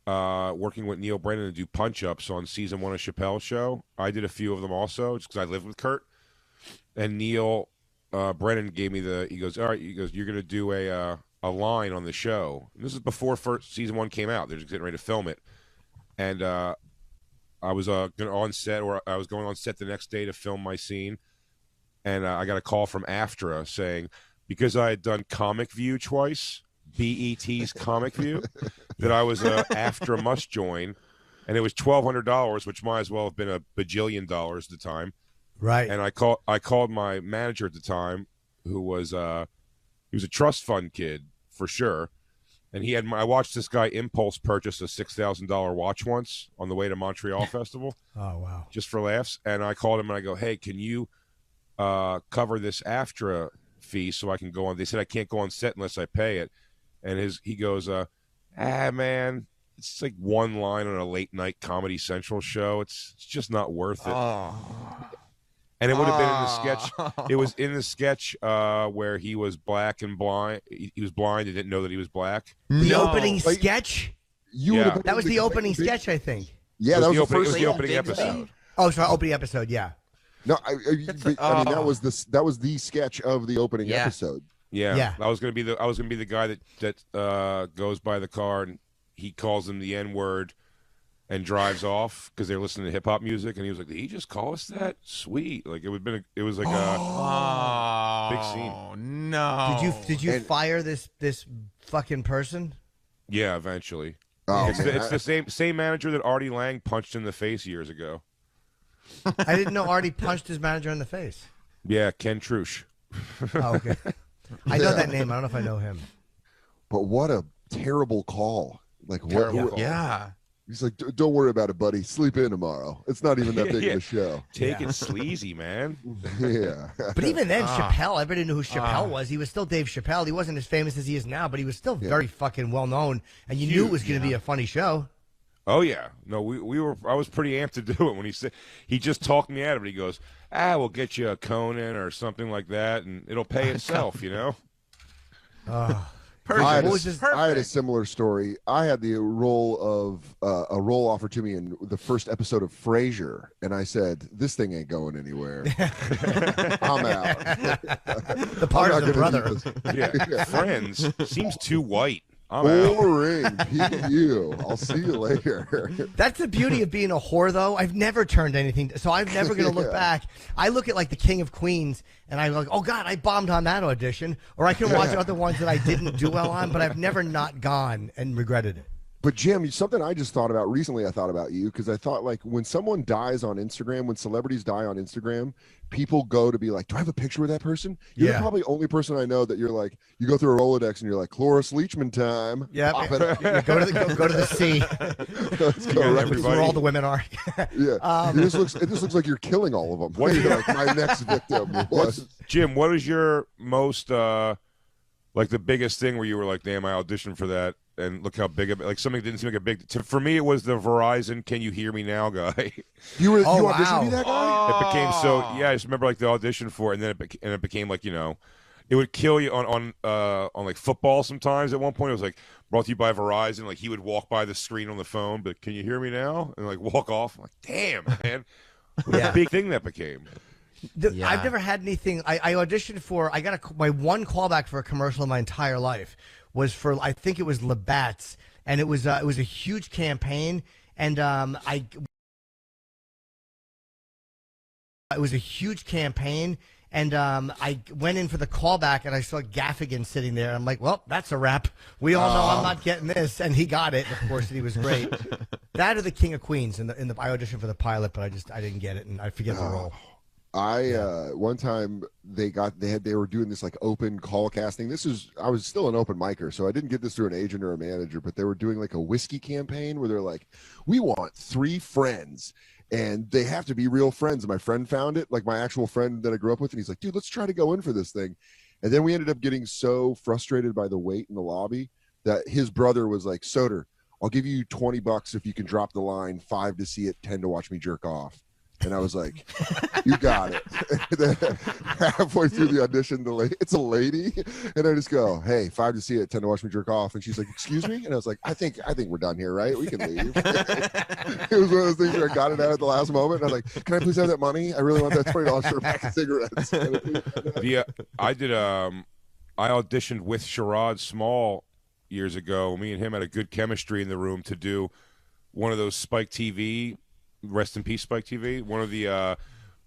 working with Neil Brennan to do punch-ups on season 1 of Chappelle's show. I did a few of them also just because I lived with Kurt. and Neil Brennan gave me he goes, all right, he goes, you're gonna do a line on the show. And this is before season 1 came out. They're just getting ready to film it, and I was on set, or I was going on set the next day to film my scene, and I got a call from AFTRA saying, because I had done Comic View twice, BET's Comic View, that I was AFTRA must join, and it was $1,200, which might as well have been a bajillion dollars at the time. Right. And I called my manager at the time, who was he was a trust fund kid for sure. And I watched this guy Impulse purchase a $6,000 watch once on the way to Montreal Festival. Oh, wow. Just for laughs. And I called him and I go, hey, can you cover this AFTRA fee so I can go on? They said I can't go on set unless I pay it. And he goes, man, it's like one line on a late night Comedy Central show. It's just not worth it. Oh. And it would have been in the sketch. It was in the sketch where he was black and blind. He was blind and didn't know that he was black. The opening sketch? Yeah. That was the opening sketch, I think. Yeah, that was the opening, first. it was the opening episode. Oh, sorry, opening episode. Yeah. No, I mean that was the sketch of the opening episode. Yeah. I was gonna be the guy that goes by the car and he calls him the N-word and drives off because they're listening to hip hop music, and he was like, "Did he just call us that? Sweet!" Like it was like a big scene. Oh no! Did you fire this fucking person? Yeah, eventually. Oh, it's the same manager that Artie Lang punched in the face years ago. I didn't know Artie punched his manager in the face. Yeah, Ken Trush. Oh, okay. I know that name. I don't know if I know him. But what a terrible call! Like Terrible what? call. Yeah. He's like, don't worry about it, buddy. Sleep in tomorrow. It's not even that big of a show. Take it sleazy, man. Yeah. But even then, Chappelle, everybody knew who Chappelle was. He was still Dave Chappelle. He wasn't as famous as he is now, but he was still very fucking well known, and you knew it was going to be a funny show. Oh yeah, no, we were. I was pretty amped to do it when he just talked me out of it. He goes, we'll get you a Conan or something like that, and it'll pay itself, you know. I had a similar story. I had the role of a role offered to me in the first episode of Frasier, and I said, "This thing ain't going anywhere. I'm out." The part of the brother. Yeah. Friends seems too white. I'm out. Boring. PU. I'll see you later. That's the beauty of being a whore, though. I've never turned anything, so I'm never going to look back. I look at like the King of Queens, and I'm like, oh God, I bombed on that audition. Or I can watch other ones that I didn't do well on, but I've never not gone and regretted it. But Jim, something I just thought about recently. I thought about you because I thought like when someone dies on Instagram, when celebrities die on Instagram, people go to be like, "Do I have a picture with that person?" You're the probably only person I know that you're like, you go through a Rolodex and you're like, Cloris Leachman time. Yeah, go to the sea. Let's go. Right. Where all the women are. Yeah, it just looks like you're killing all of them. What like my next victim was Jim? What is your most like the biggest thing where you were like, "Damn, I auditioned for that." And look how big of it, like something didn't seem like a big. For me, it was the Verizon "Can you hear me now" guy. You auditioned to be that guy? It became so. Yeah, I just remember like the audition for it, and then it became like, you know, it would kill you on like football sometimes. At one point, it was like brought to you by Verizon. Like he would walk by the screen on the phone, but "Can you hear me now?" and like walk off. I'm like, damn, man, what a big thing that became. I've never had anything. I auditioned for. I got my one callback for a commercial in my entire life was for, I think it was Labatt's, and it was a huge campaign, and it was a huge campaign, and I went in for the callback, and I saw Gaffigan sitting there. I'm like, well, that's a wrap. We all know I'm not getting this, and he got it, of course, and he was great. That or the King of Queens, and I auditioned for the pilot, but I didn't get it, and I forget the role. One time they were doing this like open call casting. I was still an open micer, so I didn't get this through an agent or a manager, but they were doing like a whiskey campaign where they're like, we want 3 friends and they have to be real friends. And my friend found it, like my actual friend that I grew up with, and he's like, dude, let's try to go in for this thing. And then we ended up getting so frustrated by the wait in the lobby that his brother was like, Soder, I'll give you $20 if you can drop the line, 5 to see it, 10 to watch me jerk off. And I was like, you got it. And then halfway through the audition, it's a lady. And I just go, hey, 5 to see it, 10 to watch me jerk off. And she's like, excuse me? And I was like, I think we're done here, right? We can leave. It was one of those things where I got it out at the last moment. And I was like, can I please have that money? I really want that $20 for a pack of cigarettes. Yeah, I auditioned with Sherrod Small years ago. Me and him had a good chemistry in the room to do one of those Spike TV, rest in peace Spike TV, one of the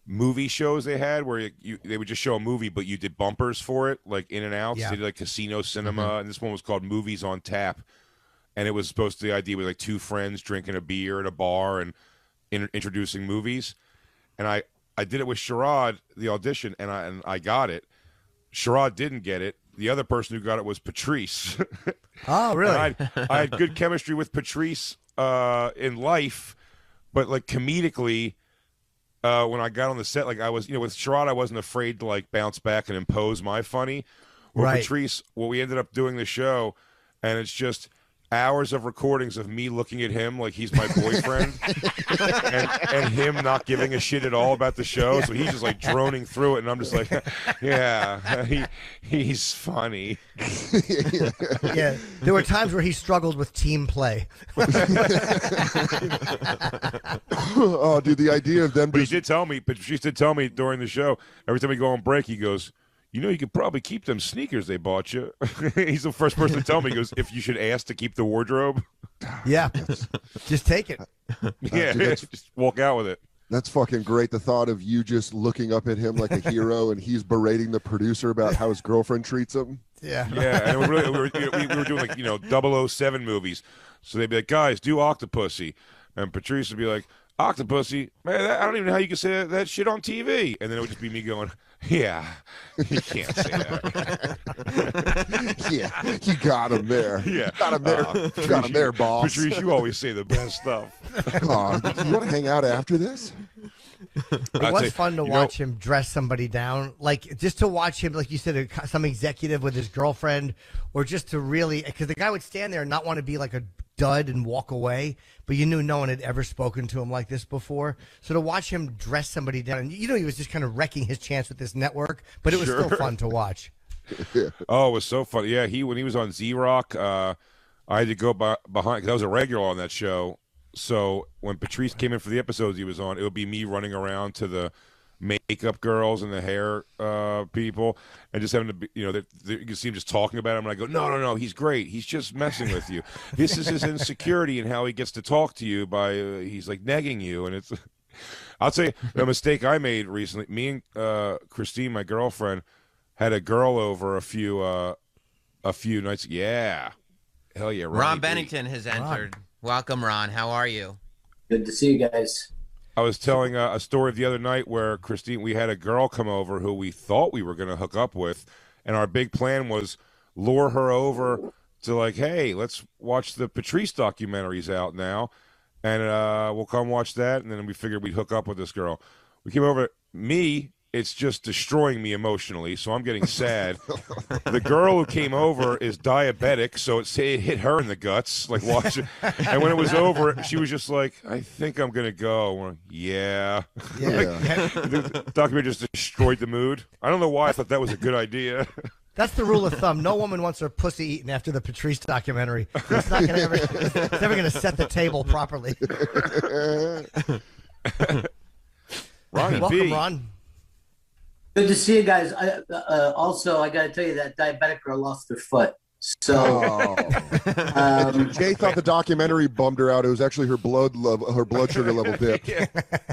movie shows they had where they would just show a movie, but you did bumpers for it, like in and out. Yeah. So they did like Casino Cinema, and this one was called Movies on Tap. And it was supposed to, the idea was like two friends drinking a beer at a bar and introducing movies. And I did it with Sherrod, the audition, and I got it. Sherrod didn't get it. The other person who got it was Patrice. Oh, really? I had good chemistry with Patrice in life, but like comedically, when I got on the set, like I was, with Sherrod, I wasn't afraid to like bounce back and impose my funny. With Right. Patrice, we ended up doing the show, and it's just hours of recordings of me looking at him like he's my boyfriend and him not giving a shit at all about the show. So he's just like droning through it, and I'm just like, yeah, he's funny. Yeah, there were times where he struggled with team play. Oh, dude, the idea of them But he did tell me, Patrice did tell me during the show, every time we go on break, he goes, you could probably keep them sneakers they bought you. He's the first person to tell me, he goes, if you should ask to keep the wardrobe. Yeah, just take it. Yeah, dude, just walk out with it. That's fucking great. The thought of you just looking up at him like a hero and he's berating the producer about how his girlfriend treats him. Yeah. Yeah, and we were doing like, 007 movies. So they'd be like, guys, do Octopussy. And Patrice would be like, Octopussy? Man, I don't even know how you can say that shit on TV. And then it would just be me going, yeah, you can't say that. Yeah, you got him there. Yeah. You got him there. You got him there, boss. Patrice, you always say the best stuff. Aw, you want to hang out after this? It was fun to watch him dress somebody down, like just to watch him, like you said, some executive with his girlfriend, or just to really, because the guy would stand there and not want to be like a dud and walk away, but you knew no one had ever spoken to him like this before. So to watch him dress somebody down, and he was just kind of wrecking his chance with this network, but it was still fun to watch. Oh, it was so fun. Yeah, when he was on Z-Rock, I had to go behind, because I was a regular on that show. So when Patrice came in for the episodes he was on, it would be me running around to the makeup girls and the hair people, and just having to be, you can see him just talking about him, and I go, no, he's great. He's just messing with you. This is his insecurity and how he gets to talk to you by he's like negging you, and it's. I'll tell you a mistake I made recently. Me and Christine, my girlfriend, had a girl over a few nights. Yeah, hell yeah, Ron Bennington has entered. Welcome, Ron. How are you? Good to see you guys. I was telling a story the other night where Christine, we had a girl come over who we thought we were going to hook up with, and our big plan was lure her over to like, hey, let's watch the Patrice documentaries out now, and we'll come watch that, and then we figured we'd hook up with this girl. We came over. It's just destroying me emotionally, so I'm getting sad. The girl who came over is diabetic, so it hit her in the guts, like watching. And when it was over, she was just like, I think I'm going to go. We're like, yeah. The documentary just destroyed the mood. I don't know why I thought that was a good idea. That's the rule of thumb. No woman wants her pussy eaten after the Patrice documentary. It's not gonna it's never going to set the table properly. Ronnie Welcome, B. Ron. Good to see you guys. Also, I got to tell you that diabetic girl lost her foot. So Jay thought the documentary bummed her out. It was actually her blood sugar level dipped.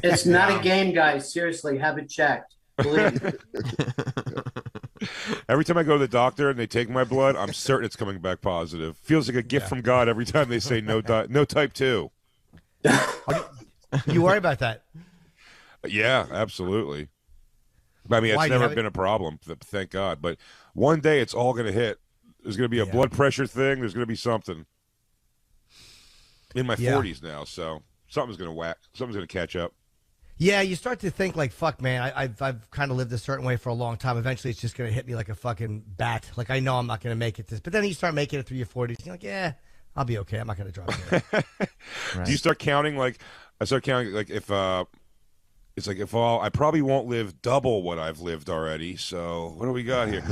it's not a game, guys. Seriously, have it checked. Believe me. Every time I go to the doctor and they take my blood, I'm certain it's coming back positive. Feels like a gift from God every time they say no type 2. You worry about that? Yeah, absolutely. I mean, Why, it's never been a problem, thank God. But one day it's all going to hit. There's going to be a blood pressure thing. There's going to be something. In my 40s now, so something's going to whack. Something's going to catch up. Yeah, you start to think like, fuck, man, I've kind of lived a certain way for a long time. Eventually, it's just going to hit me like a fucking bat. Like, I know I'm not going to make it this. But then you start making it through your 40s. You're like, yeah, I'll be okay. I'm not going to drop it. Do you start counting, like, I start counting, like, if it's like I probably won't live double what I've lived already. So what do we got here?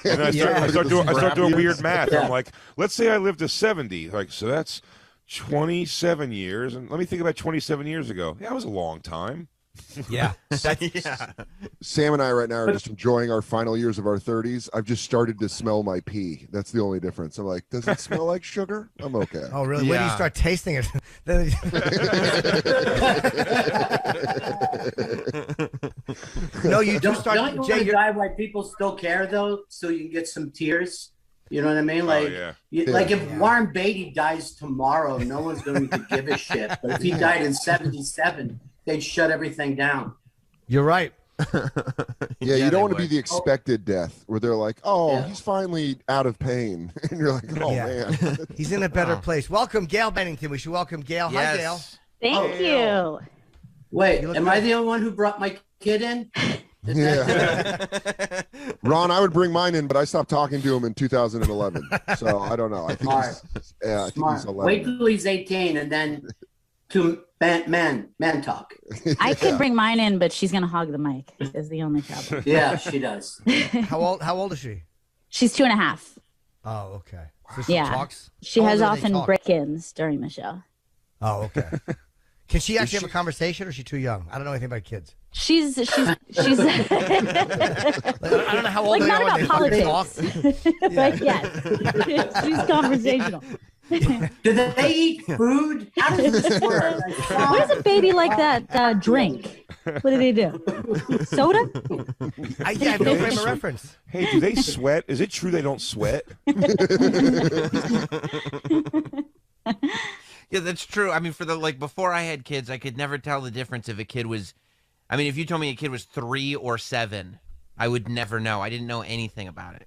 And I start doing weird math. I'm like, let's say I lived to 70. Like, so that's 27 years. And let me think about 27 years ago. Yeah, that was a long time. Yeah. Sam and I right now are just enjoying our final years of our 30s. I've just started to smell my pee. That's the only difference. I'm like, does it smell like sugar? I'm okay. Oh, really? When do you start tasting it? No, you do start. Don't you want a guy why people still care though, so you can get some tears? You know what I mean? Like, like if Warren Beatty dies tomorrow, no one's going to give a shit. But if he died in '77, they'd shut everything down. You're right. Yeah, you don't want to be the expected death where they're like, oh, he's finally out of pain. And you're like, oh, man. He's in a better place. Welcome, Gail Bennington. We should welcome Gail. Hi, Gail. Thank you. Wait, am I the only one who brought my kid in? Yeah. Ron, I would bring mine in, but I stopped talking to him in 2011. So I don't know. I think he's 11. Wait till he's 18 and then to man talk. I could bring mine in, but she's gonna hog the mic. Is the only problem. Yeah, she does. How old is she? She's 2.5. Oh, okay. So she Yeah, talks? she How has old do they often talk? break-ins during the show. Oh, okay. Can she actually have a conversation, or is she too young? I don't know anything about kids. She's I don't know how old like they not are when about they fucking politics, talk. but yes, she's conversational. Do they eat food? How does this work? What does a baby like that drink? What do they do? Soda? I have no frame of reference. Hey, do they sweat? Is it true they don't sweat? Yeah, that's true. I mean, before I had kids, I could never tell the difference if a kid was. I mean, if you told me a kid was 3 or 7, I would never know. I didn't know anything about it.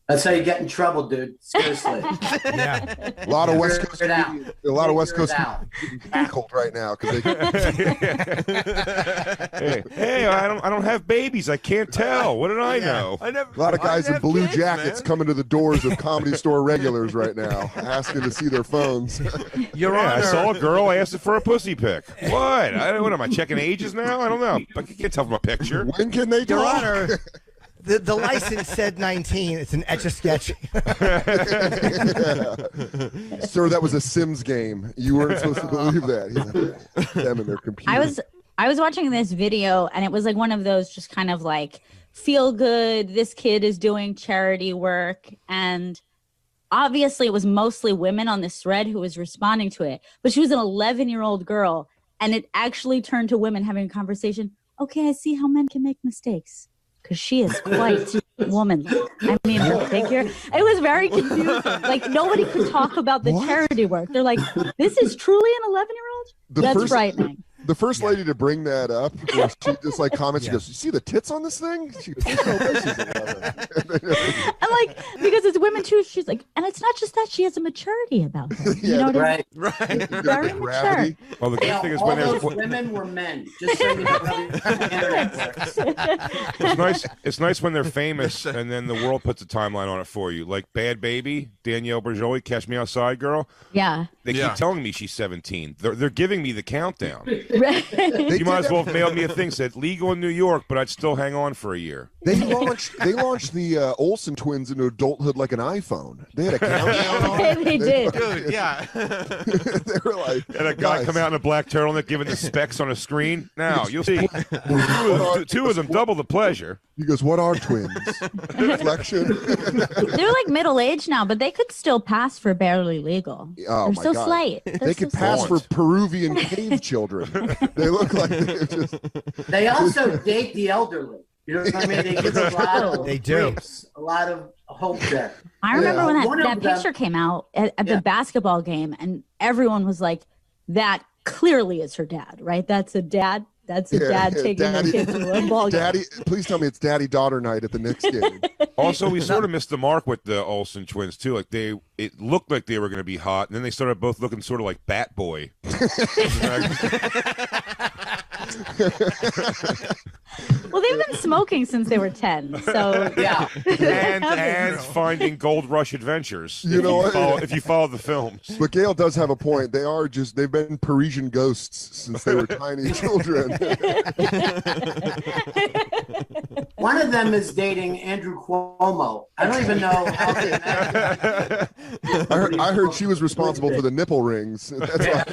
That's how you get in trouble, dude. Seriously. Yeah. A lot of West Coast getting tackled right now because they. hey, I don't have babies. I can't tell. What did I know? A lot of guys in blue jackets coming to the doors of Comedy Store regulars right now, asking to see their phones. Your I Honor. saw a girl. I asked her for a pussy pic. What? What am I checking ages now? I don't know. I can't tell from a picture. When can they Your talk? Honor. The license said 19. It's an Etch-a-Sketch. Sir, that was a Sims game. You weren't supposed to believe that. He's like, them and their computer. I was watching this video, and it was like one of those just kind of like feel good. This kid is doing charity work, and obviously it was mostly women on this thread who was responding to it. But she was an 11-year-old girl, and it actually turned to women having a conversation. Okay, I see how men can make mistakes. Because she is quite womanly. I mean, her figure. It was very confusing. Like, nobody could talk about the charity work. They're like, this is truly an 11-year-old? That's frightening. The first lady to bring that up, where she just like comments, she goes, "You see the tits on this thing?" She goes, "No, this is 11." And like, because it's women too, she's like, and it's not just that, she has a maturity about her. You know what I mean? Right. Very mature. Well, the good thing is all when those there's women were men. Just so you know how the internet works. it's nice. It's nice when they're famous, and then the world puts a timeline on it for you. Like Bad Baby, Danielle Berjoli, Catch Me Outside Girl. Yeah. They keep telling me she's 17. They're giving me the countdown. Right. You might as well have mailed me a thing said legal in New York, but I'd still hang on for a year. They launched the Olsen twins into adulthood like an iPhone. They had a countdown on it. They did. Dude, yeah. They were like, And a guy come out in a black turtleneck giving the specs on a screen. Now, you'll see two of them double the pleasure. He goes, "What are twins?" Reflection. They're like middle-aged now, but they could still pass for barely legal. Oh, They're my so God. slight. They could pass for Peruvian cave children. They look like they're just. They also date the elderly. You know what I mean? They give a lot of They do. rapes, a lot of hope there. I remember when One that of them- picture came out at the basketball game, and everyone was like, that clearly is her dad, right? That's a dad. That's a dad taking Daddy, their kid to a ball game. Daddy, please tell me it's daddy-daughter night at the Knicks game. Also, we sort of missed the mark with the Olsen twins too. Like it looked like they were going to be hot, and then they started both looking sort of like Bat Boy. Well, they've been smoking since they were 10. So yeah. And finding Gold Rush adventures. You know what? If you follow the films. But Gail does have a point. They've been Parisian ghosts since they were tiny children. One of them is dating Andrew Cuomo. I don't even know how they met. I heard she was responsible for the nipple rings. That's why.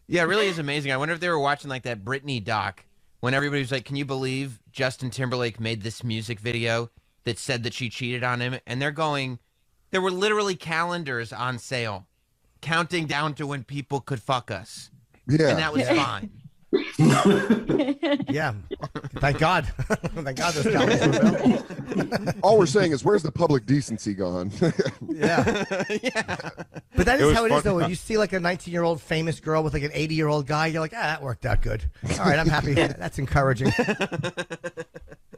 Yeah, it really is amazing. I wonder if they were watching like that Britney doc when everybody was like, can you believe Justin Timberlake made this music video that said that she cheated on him? And there were literally calendars on sale counting down to when people could fuck us. Yeah. And that was fine. Yeah. Thank God. Thank God those calendars were available. All we're saying is, where's the public decency gone? Yeah. But that is how it is, though. When you see like a 19-year-old famous girl with like an 80-year-old guy, you're like, that worked out good. All right, I'm happy. That's encouraging.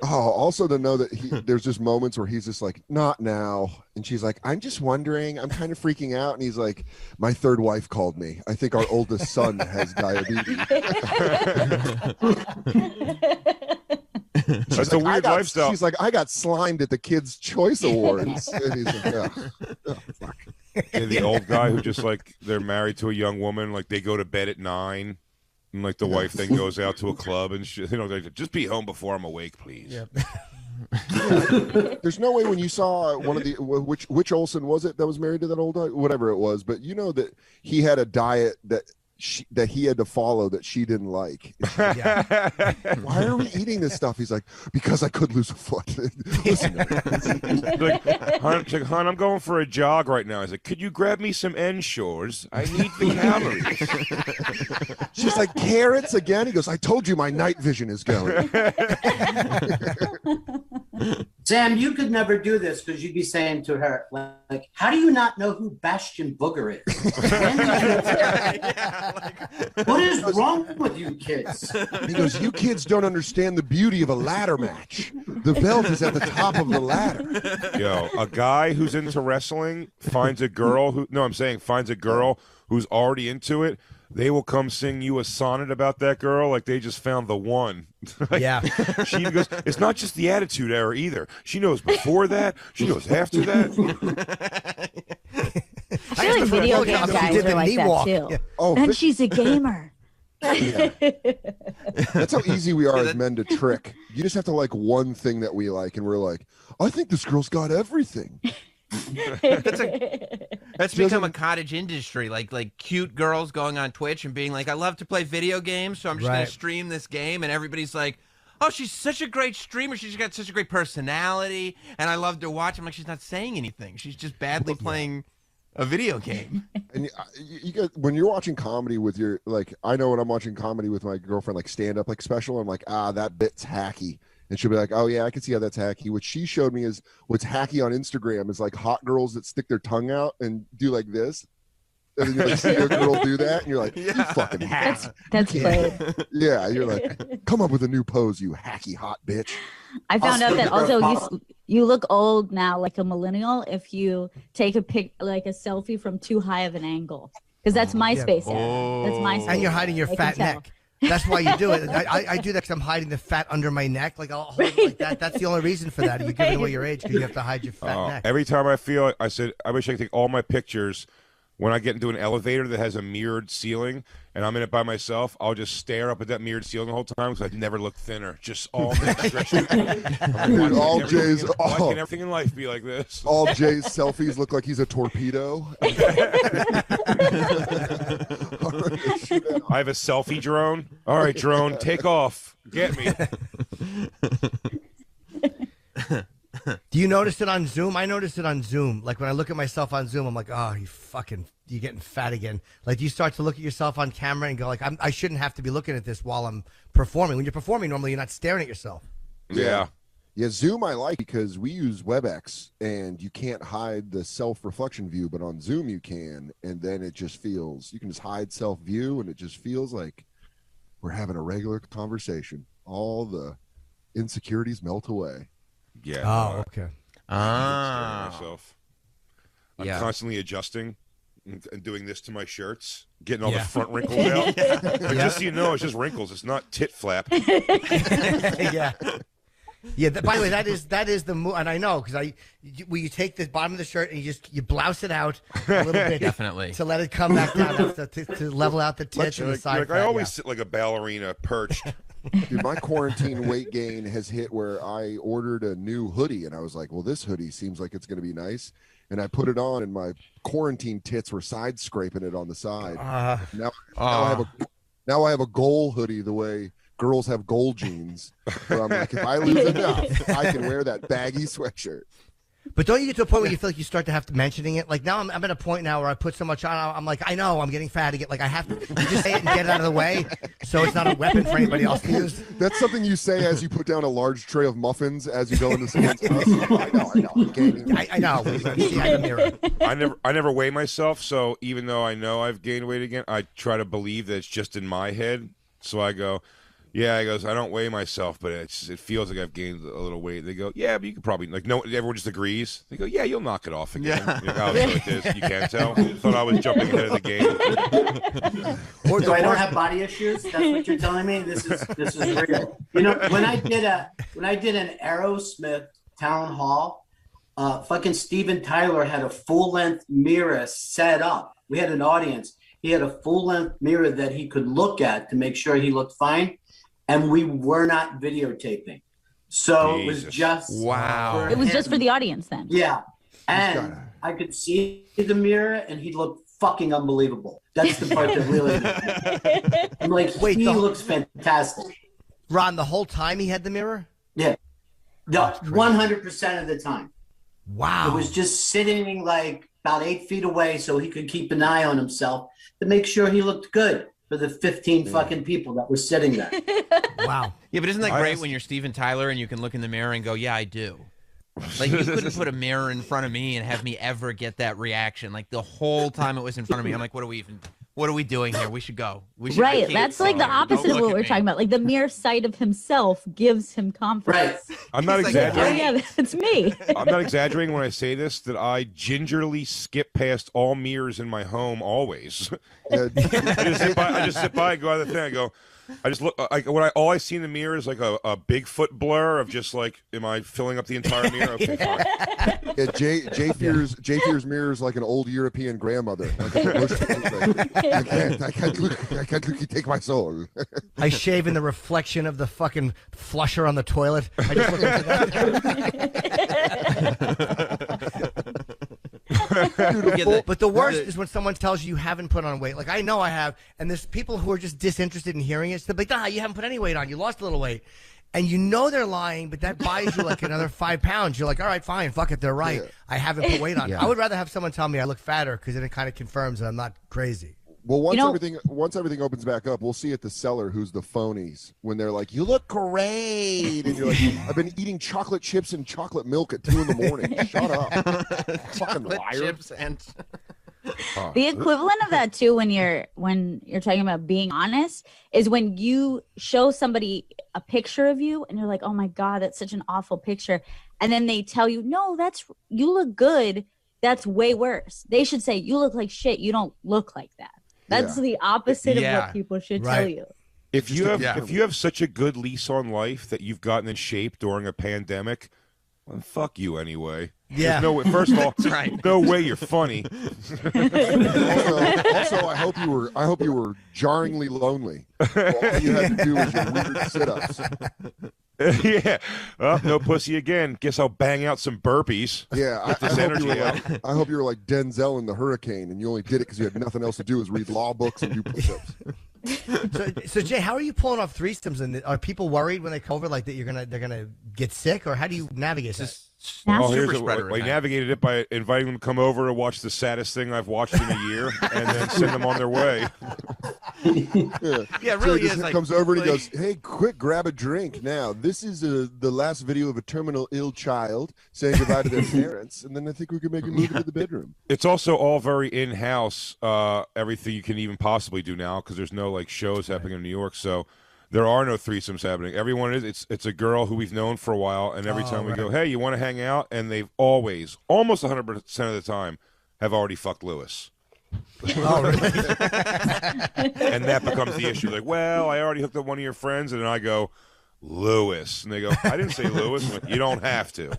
Oh, also to know that there's just moments where he's just like, not now. And she's like, I'm just wondering. I'm kind of freaking out. And he's like, my third wife called me. I think our oldest son has diabetes. That's a weird lifestyle. She's like, I got slimed at the Kids' Choice Awards. And he's like, fuck. Yeah, the old guy who just like, they're married to a young woman, like they go to bed at 9. And like the wife then goes out to a club and shit, they're like, just be home before I'm awake, please. Yep. There's no way when you saw one of the which Olsen was it that was married to that old guy, whatever it was, but you know that he had a diet that he had to follow that she didn't like. Yeah. Why are we eating this stuff? He's like, because I could lose a foot. Listen, hon, I'm going for a jog right now. I was like, could you grab me some Ensures? I need the calories. She's like, carrots again? He goes, I told you my night vision is going. Sam, you could never do this because you'd be saying to her, like, how do you not know who Bastion Booger is? What is wrong with you kids? He goes, you kids don't understand the beauty of a ladder match. The belt is at the top of the ladder. Yo, a guy who's into wrestling finds a girl who's already into it. They will come sing you a sonnet about that girl like they just found the one. Like, yeah. She goes, it's not just the attitude era either. She knows before that. She knows after that. I feel like video game guys are like that too. Yeah. Oh, and she's a gamer. Yeah. That's how easy we are as men to trick. You just have to like one thing that we like, and we're like, I think this girl's got everything. That's become a cottage industry, like cute girls going on Twitch and being like, I love to play video games, so I'm just gonna stream this game, and everybody's like, oh, she's such a great streamer, she's got such a great personality, and I love to watch. I'm like, she's not saying anything, she's just badly playing a video game. And you get, when you're watching comedy with your, like, I know when I'm watching comedy with my girlfriend, like stand up, like special, I'm like, that bit's hacky. And she'll be like, oh yeah, I can see how that's hacky. What she showed me is what's hacky on Instagram is like hot girls that stick their tongue out and do like this. And then you like see a girl do that, and you're like, you fucking hack. That's played. Yeah, you're like, come up with a new pose, you hacky hot bitch. I found out that also you look old now, like a millennial, if you take a selfie from too high of an angle, because that's MySpace era. That's MySpace. And you're hiding your fat neck. That's why you do it. I do that because I'm hiding the fat under my neck. Like I'll hold it like that. That's the only reason for that. You're giving away your age because you have to hide your fat neck. Every time I feel, I said, I wish I could take all my pictures. When I get into an elevator that has a mirrored ceiling and I'm in it by myself, I'll just stare up at that mirrored ceiling the whole time because I've never looked thinner. Just all stretched. Dude, all Jay's, why can everything in life be like this? All Jay's selfies look like he's a torpedo. I have a selfie drone. All right, drone, take off. Get me. Do you notice it on Zoom? I notice it on Zoom. Like when I look at myself on Zoom, I'm like, oh, you're getting fat again. Like you start to look at yourself on camera and go like, I shouldn't have to be looking at this while I'm performing. When you're performing, normally you're not staring at yourself. Yeah. Yeah, Zoom I like because we use WebEx and you can't hide the self-reflection view, but on Zoom you can, and then it just feels, you can just hide self-view and it just feels like we're having a regular conversation. All the insecurities melt away. Yeah. Oh, okay. Myself. I'm constantly adjusting. and doing this to my shirts, getting all the front wrinkles out. But just so you know, it's just wrinkles. It's not tit flap. Yeah. Yeah. By the way, that is the move, and I know because you take the bottom of the shirt and you blouse it out a little bit, definitely, to let it come back down to level out the tits and the side. I always sit like a ballerina perched. Dude, my quarantine weight gain has hit where I ordered a new hoodie, and I was like, well, this hoodie seems like it's going to be nice. And I put it on, and my quarantine tits were side scraping it on the side. Now I have a goal hoodie the way girls have goal jeans. Where I'm like, if I lose enough, I can wear that baggy sweatshirt. But don't you get to a point where you feel like you start to have to mentioning it? Like now I'm at a point now where I put so much on, I'm like, I know I'm getting fat again. Like I have to just say it and get it out of the way so it's not a weapon for anybody else to use. That's something you say as you put down a large tray of muffins as you go into someone's house. I know. I'm gaining. I know. See, I have a mirror. I never weigh myself, so even though I know I've gained weight again, I try to believe that it's just in my head. So I go, yeah, he goes, I don't weigh myself, but it feels like I've gained a little weight. They go, yeah, but you could probably, like, no, everyone just agrees. They go, yeah, you'll knock it off again. Yeah. You're like, oh, so it is. You can't tell. Thought I was jumping ahead of the game. So I don't have body issues. That's what you're telling me. This is real. You know, when I did an Aerosmith town hall, fucking Steven Tyler had a full length mirror set up. We had an audience. He had a full length mirror that he could look at to make sure he looked fine. And we were not videotaping. So it was just wow. It was just for the audience then. Yeah. And I could see the mirror and he looked fucking unbelievable. That's the part that really I'm like, wait, he looks fantastic. Ron, the whole time he had the mirror? Yeah. 100% of the time. Wow. It was just sitting like about 8 feet away so he could keep an eye on himself to make sure he looked good for the 15 fucking people that were sitting there. Wow. Yeah, but isn't that great when you're Steven Tyler and you can look in the mirror and go, yeah, I do. Like, you couldn't put a mirror in front of me and have me ever get that reaction. Like, the whole time it was in front of me, I'm like, what are we doing here? We should go. We should, right. That's like the opposite of what we're talking about. Like the mere sight of himself gives him confidence. Right. I'm not exaggerating. Oh, yeah, that's me. I'm not exaggerating when I say this, that I gingerly skip past all mirrors in my home always. I just sit by, go out of the thing, I go, I just look, all I see in the mirror is like a Bigfoot blur of just like, am I filling up the entire mirror? Okay, fine. Yeah, Jay Fear's mirror is like an old European grandmother. Like I can't look, you take my soul. I shave in the reflection of the fucking flusher on the toilet. I just look into that. But the worst is when someone tells you haven't put on weight. Like, I know I have, and there's people who are just disinterested in hearing it. So they're like, nah, you haven't put any weight on. You lost a little weight. And you know they're lying, but that buys you like another 5 pounds. You're like, all right, fine, fuck it, they're right. Yeah. I haven't put weight on. Yeah. I would rather have someone tell me I look fatter because then it kind of confirms that I'm not crazy. Well, once everything opens back up, we'll see at the cellar who's the phonies when they're like, "You look great," and you're like, "I've been eating chocolate chips and chocolate milk at 2 a.m. Shut up, fucking liar." Chips and the equivalent of that too, when you're talking about being honest, is when you show somebody a picture of you and you're like, "Oh my God, that's such an awful picture," and then they tell you, "No, you look good." That's way worse. They should say, "You look like shit. You don't look like that." That's the opposite of what people should tell you. If you have such a good lease on life that you've gotten in shape during a pandemic, well, fuck you anyway. Yeah. First of all, no way you're funny. also, I hope you were jarringly lonely. All you had to do was your weird sit-ups. Yeah. Oh, no pussy again. Guess I'll bang out some burpees. Yeah. I hope you were like Denzel in The Hurricane, and you only did it because you had nothing else to do is read law books and do push-ups. So Jay, how are you pulling off threesomes? And are people worried when they come over, like that they're gonna get sick, or how do you navigate this? Well, I navigated it by inviting them to come over to watch the saddest thing I've watched in a year, and then send them on their way. Yeah, it really is. He comes over and he goes, "Hey, quick, grab a drink now. This is the last video of a terminal ill child saying goodbye to their parents, and then I think we can make a move into the bedroom." It's also all very in-house, everything you can even possibly do now, because there's no like shows happening in New York, so there are no threesomes happening. Everyone it's a girl who we've known for a while, and every time we go, "Hey, you want to hang out?" and they've always, almost 100% of the time, have already fucked Lewis. Oh, really? And that becomes the issue. Like, well, I already hooked up one of your friends, and then I go, Lewis. And they go, I didn't say Lewis. I'm like, you don't have to.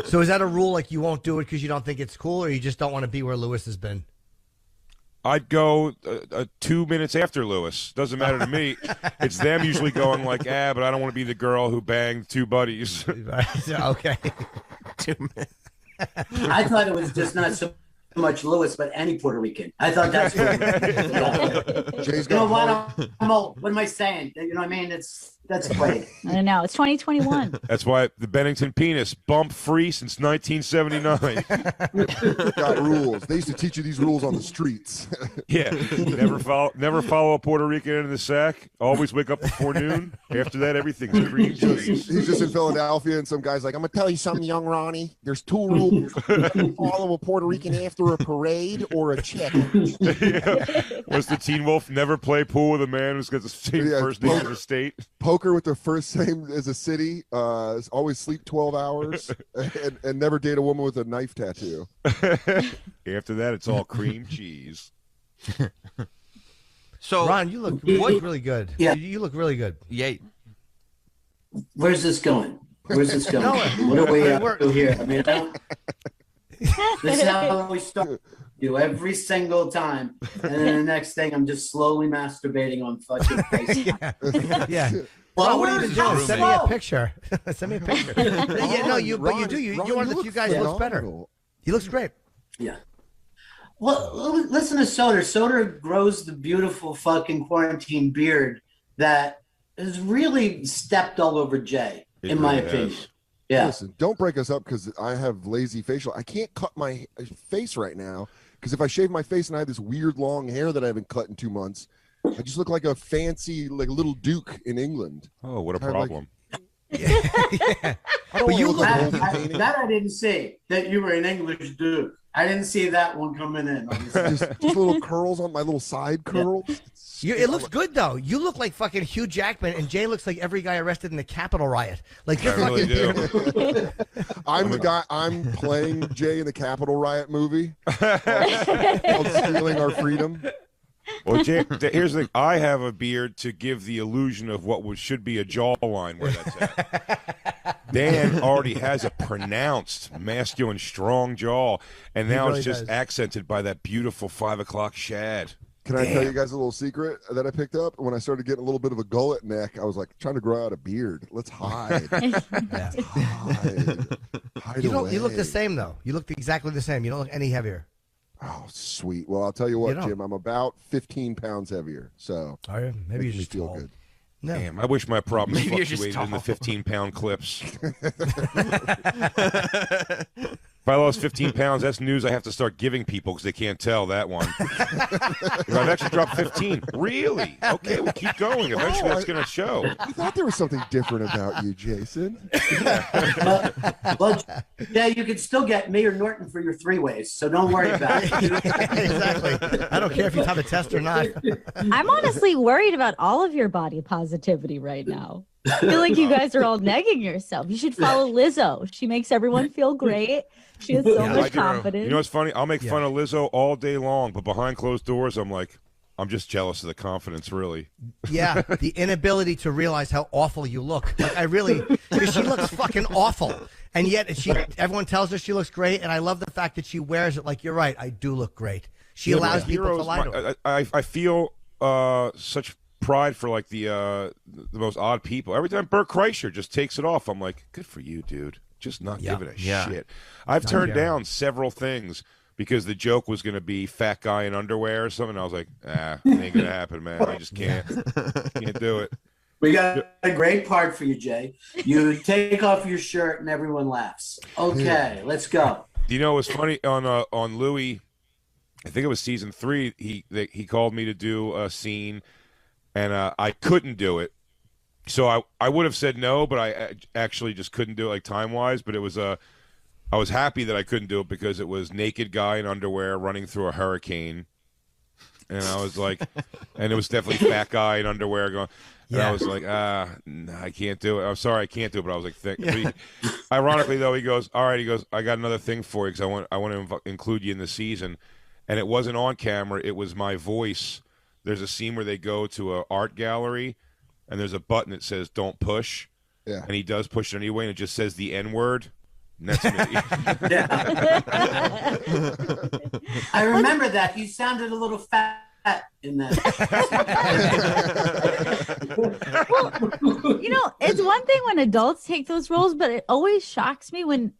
So is that a rule, like you won't do it because you don't think it's cool, or you just don't want to be where Lewis has been? I'd go 2 minutes after Lewis. Doesn't matter to me. It's them usually going like, but I don't want to be the girl who banged two buddies. Okay. 2 minutes. I thought it was just not so much Lewis, but any Puerto Rican. I thought that's what Jay's you know got what? What am I saying? You know what I mean? That's great. I don't know. It's 2021. That's why the Bennington penis bump free since 1979. got rules. They used to teach you these rules on the streets. Yeah, never follow a Puerto Rican into the sack. Always wake up before noon. After that, everything's cream cheese. He's just in Philadelphia, and some guy's like, "I'm gonna tell you something, young Ronnie. There's 2 rules: follow a Puerto Rican after a parade or a chick." Was the Teen Wolf never play pool with a man who's got the same first name as a state? Poker with the first name as a city. Always sleep 12 hours, and never date a woman with a knife tattoo. After that, it's all cream cheese. So Ron, you look really good. Yeah. You look really good. Yeah. Where's this going? Where's this going? No, What are we we're- do here? I mean, this is how we start. Do every single time, and then the next thing, I'm just slowly masturbating on fucking FaceTime. Yeah. Well, what are you even doing? Send me a picture. Send me a picture. Yeah, no, you. But you do. You're one of the few guys who looks better. He looks great. Yeah. Well, listen to Soder. Soder grows the beautiful fucking quarantine beard that has really stepped all over Jay, in my opinion. Yeah. Listen, don't break us up because I have lazy facial. I can't cut my face right now because if I shave my face and I have this weird long hair that I haven't cut in 2 months, I just look like a fancy, like little duke in England. Oh, what a problem. Yeah. But you look that I didn't see, that you were an English dude. I didn't see that one coming in. just little curls on my little side curls. Yeah. It looks good though. You look like fucking Hugh Jackman, and Jay looks like every guy arrested in the Capitol riot. Like you're I really do. I'm the guy. I'm playing Jay in the Capitol riot movie called "Stealing Our Freedom." Well, Jay, here's the thing. I have a beard to give the illusion of what should be a jawline where that's at. Dan already has a pronounced, masculine, strong jaw, and now really it's just does. accented by that beautiful 5 o'clock shad. Can I tell you guys a little secret that I picked up? When I started getting a little bit of a gullet neck, I was like trying to grow out a beard. Let's hide. Let's hide You away. look the same though. You look exactly the same. You don't look any heavier. Oh, sweet. Well, I'll tell you what, You don't. Jim. I'm about 15 pounds heavier, so Are you? Maybe makes you're me just feel tall. good. No. Damn, I wish my problems Maybe you're just fluctuated in the tall. 15-pound clips. If I lost 15 pounds, that's news I have to start giving people because they can't tell that one. I've actually dropped 15. Really? Okay, we'll keep going. Eventually, that's going to show. I thought there was something different about you, Jason. Well, yeah, you can still get me or Norton for your 3-ways, so don't worry about it. Exactly. I don't care if you have a test or not. I'm honestly worried about all of your body positivity right now. I feel like you guys are all negging yourself. You should follow Lizzo. She makes everyone feel great. She has so much confidence. You know what's funny? I'll make fun of Lizzo all day long, but behind closed doors, I'm just jealous of the confidence, really. Yeah, the inability to realize how awful you look. Like because she looks fucking awful, and yet everyone tells her she looks great, and I love the fact that she wears it. Like you're right, I do look great. She allows people to lie to her. I feel such pride for like the most odd people. Every time Bert Kreischer just takes it off, I'm like, good for you, dude. Just not giving a shit. I've turned down several things because the joke was going to be fat guy in underwear or something. I was like, it ain't going to happen, man. I just can't. Can't do it. We got a great part for you, Jay. You take off your shirt and everyone laughs. Okay, let's go. You know, it was funny on Louis. I think it was season 3. He called me to do a scene, and I couldn't do it. So I would have said no, but I actually just couldn't do it, like time-wise. But it was I was happy that I couldn't do it because it was naked guy in underwear running through a hurricane. And I was like, and it was definitely fat guy in underwear going. And I was like, nah, I can't do it. I'm sorry, I can't do it. But I was like, ironically though, he goes, all right. He goes, I got another thing for you because I want to include you in the season. And it wasn't on camera. It was my voice. There's a scene where they go to an art gallery, and there's a button that says "Don't push." Yeah. And he does push it anyway, and it just says the N word. And that's me. I remember that. You sounded a little fat in that. Well, it's one thing when adults take those roles, but it always shocks me when,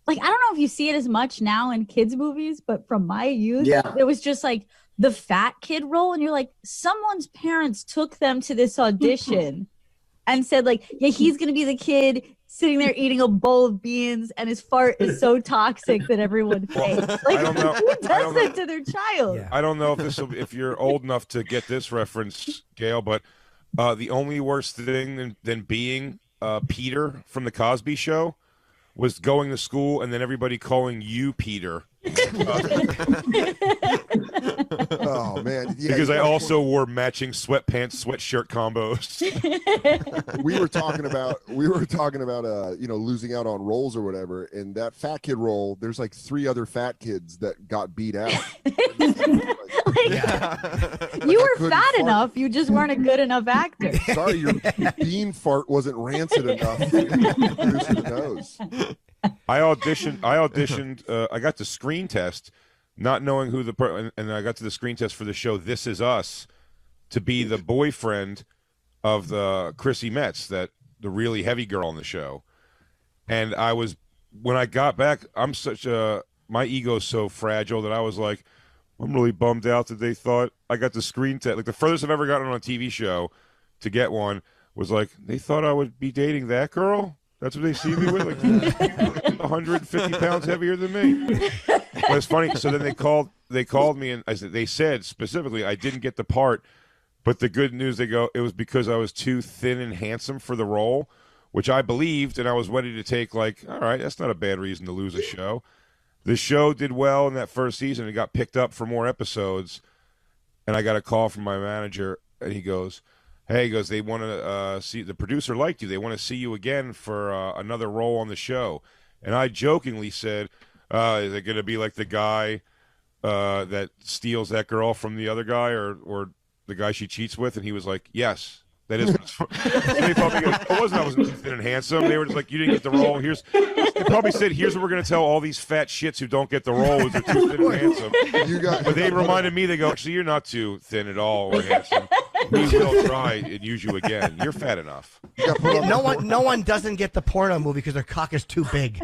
like, I don't know if you see it as much now in kids' movies, but from my youth, there was just like the fat kid role, and you're like, someone's parents took them to this audition and said, like, yeah, he's gonna be the kid sitting there eating a bowl of beans, and his fart is so toxic that everyone fakes. Like, I don't know. who does that to their child? I don't know if you're old enough to get this reference, Gail, but the only worse thing than being Peter from the Cosby Show was going to school and then everybody calling you Peter. Oh man! Yeah, because I also wore matching sweatpants, sweatshirt combos. we were talking about losing out on roles or whatever, and that fat kid role. There's like 3 other fat kids that got beat out. You were fat enough, you just weren't a good enough actor. Sorry, your bean fart wasn't rancid enough to produce the nose. I auditioned. I got the screen test, not knowing who and I got to the screen test for the show This Is Us, to be the boyfriend of the Chrissy Metz, the really heavy girl on the show. And when I got back, my ego's so fragile that I was like, I'm really bummed out that they thought I got the screen test. Like the furthest I've ever gotten on a TV show to get one was like, they thought I would be dating that girl. That's what they see me with, like 150 pounds heavier than me. But it's funny. So then they called me, and they said specifically I didn't get the part, but the good news, they go, it was because I was too thin and handsome for the role, which I believed, and I was ready to take like, all right, that's not a bad reason to lose a show. The show did well in that first season. It got picked up for more episodes, and I got a call from my manager, and he goes, hey, he goes, they want to see, the producer liked you. They want to see you again for another role on the show. And I jokingly said, is it going to be like the guy that steals that girl from the other guy or the guy she cheats with? And he was like, yes, that is. They probably go, I wasn't thin and handsome. They were just like, you didn't get the role. They probably said, here's what we're going to tell all these fat shits who don't get the role is they're too thin and handsome. But they reminded me, they go, actually, you're not too thin at all or handsome. We will try and use you again. You're fat enough. No one doesn't get the porno movie because their cock is too big.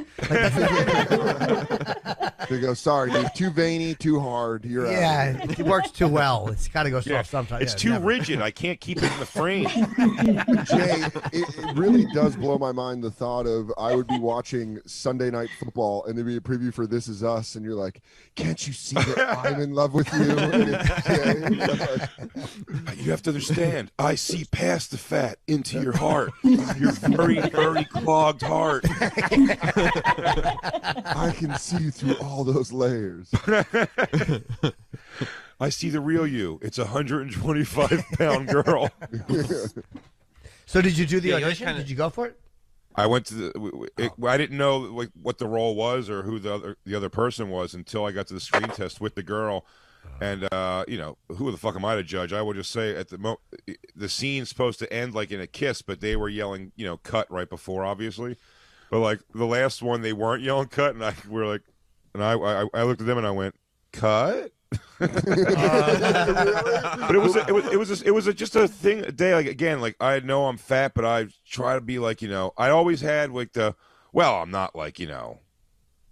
They go, sorry, dude, too veiny, too hard. You're out. Yeah, it works too well. It's got to go soft sometimes. It's too rigid. I can't keep it in the frame. Jay, it really does blow my mind the thought of I would be watching Sunday Night Football and there'd be a preview for This Is Us, and you're like, can't you see that I'm in love with you? You have to understand, I see past the fat into your heart. Your very, very clogged heart. I can see through all those layers. I see the real you. It's a 125-pound girl. So did you do the audition? Did you go for it? I went to I didn't know like what the role was or who the other person was until I got to the screen test with the girl. And who the fuck am I to judge? I would just say at the scene's supposed to end like in a kiss, but they were yelling, cut right before, obviously. But like the last one, they weren't yelling cut, and I looked at them and I went, cut. But it was just a thing a day. Like again, like I know I'm fat, but I try to be like I always had like I'm not like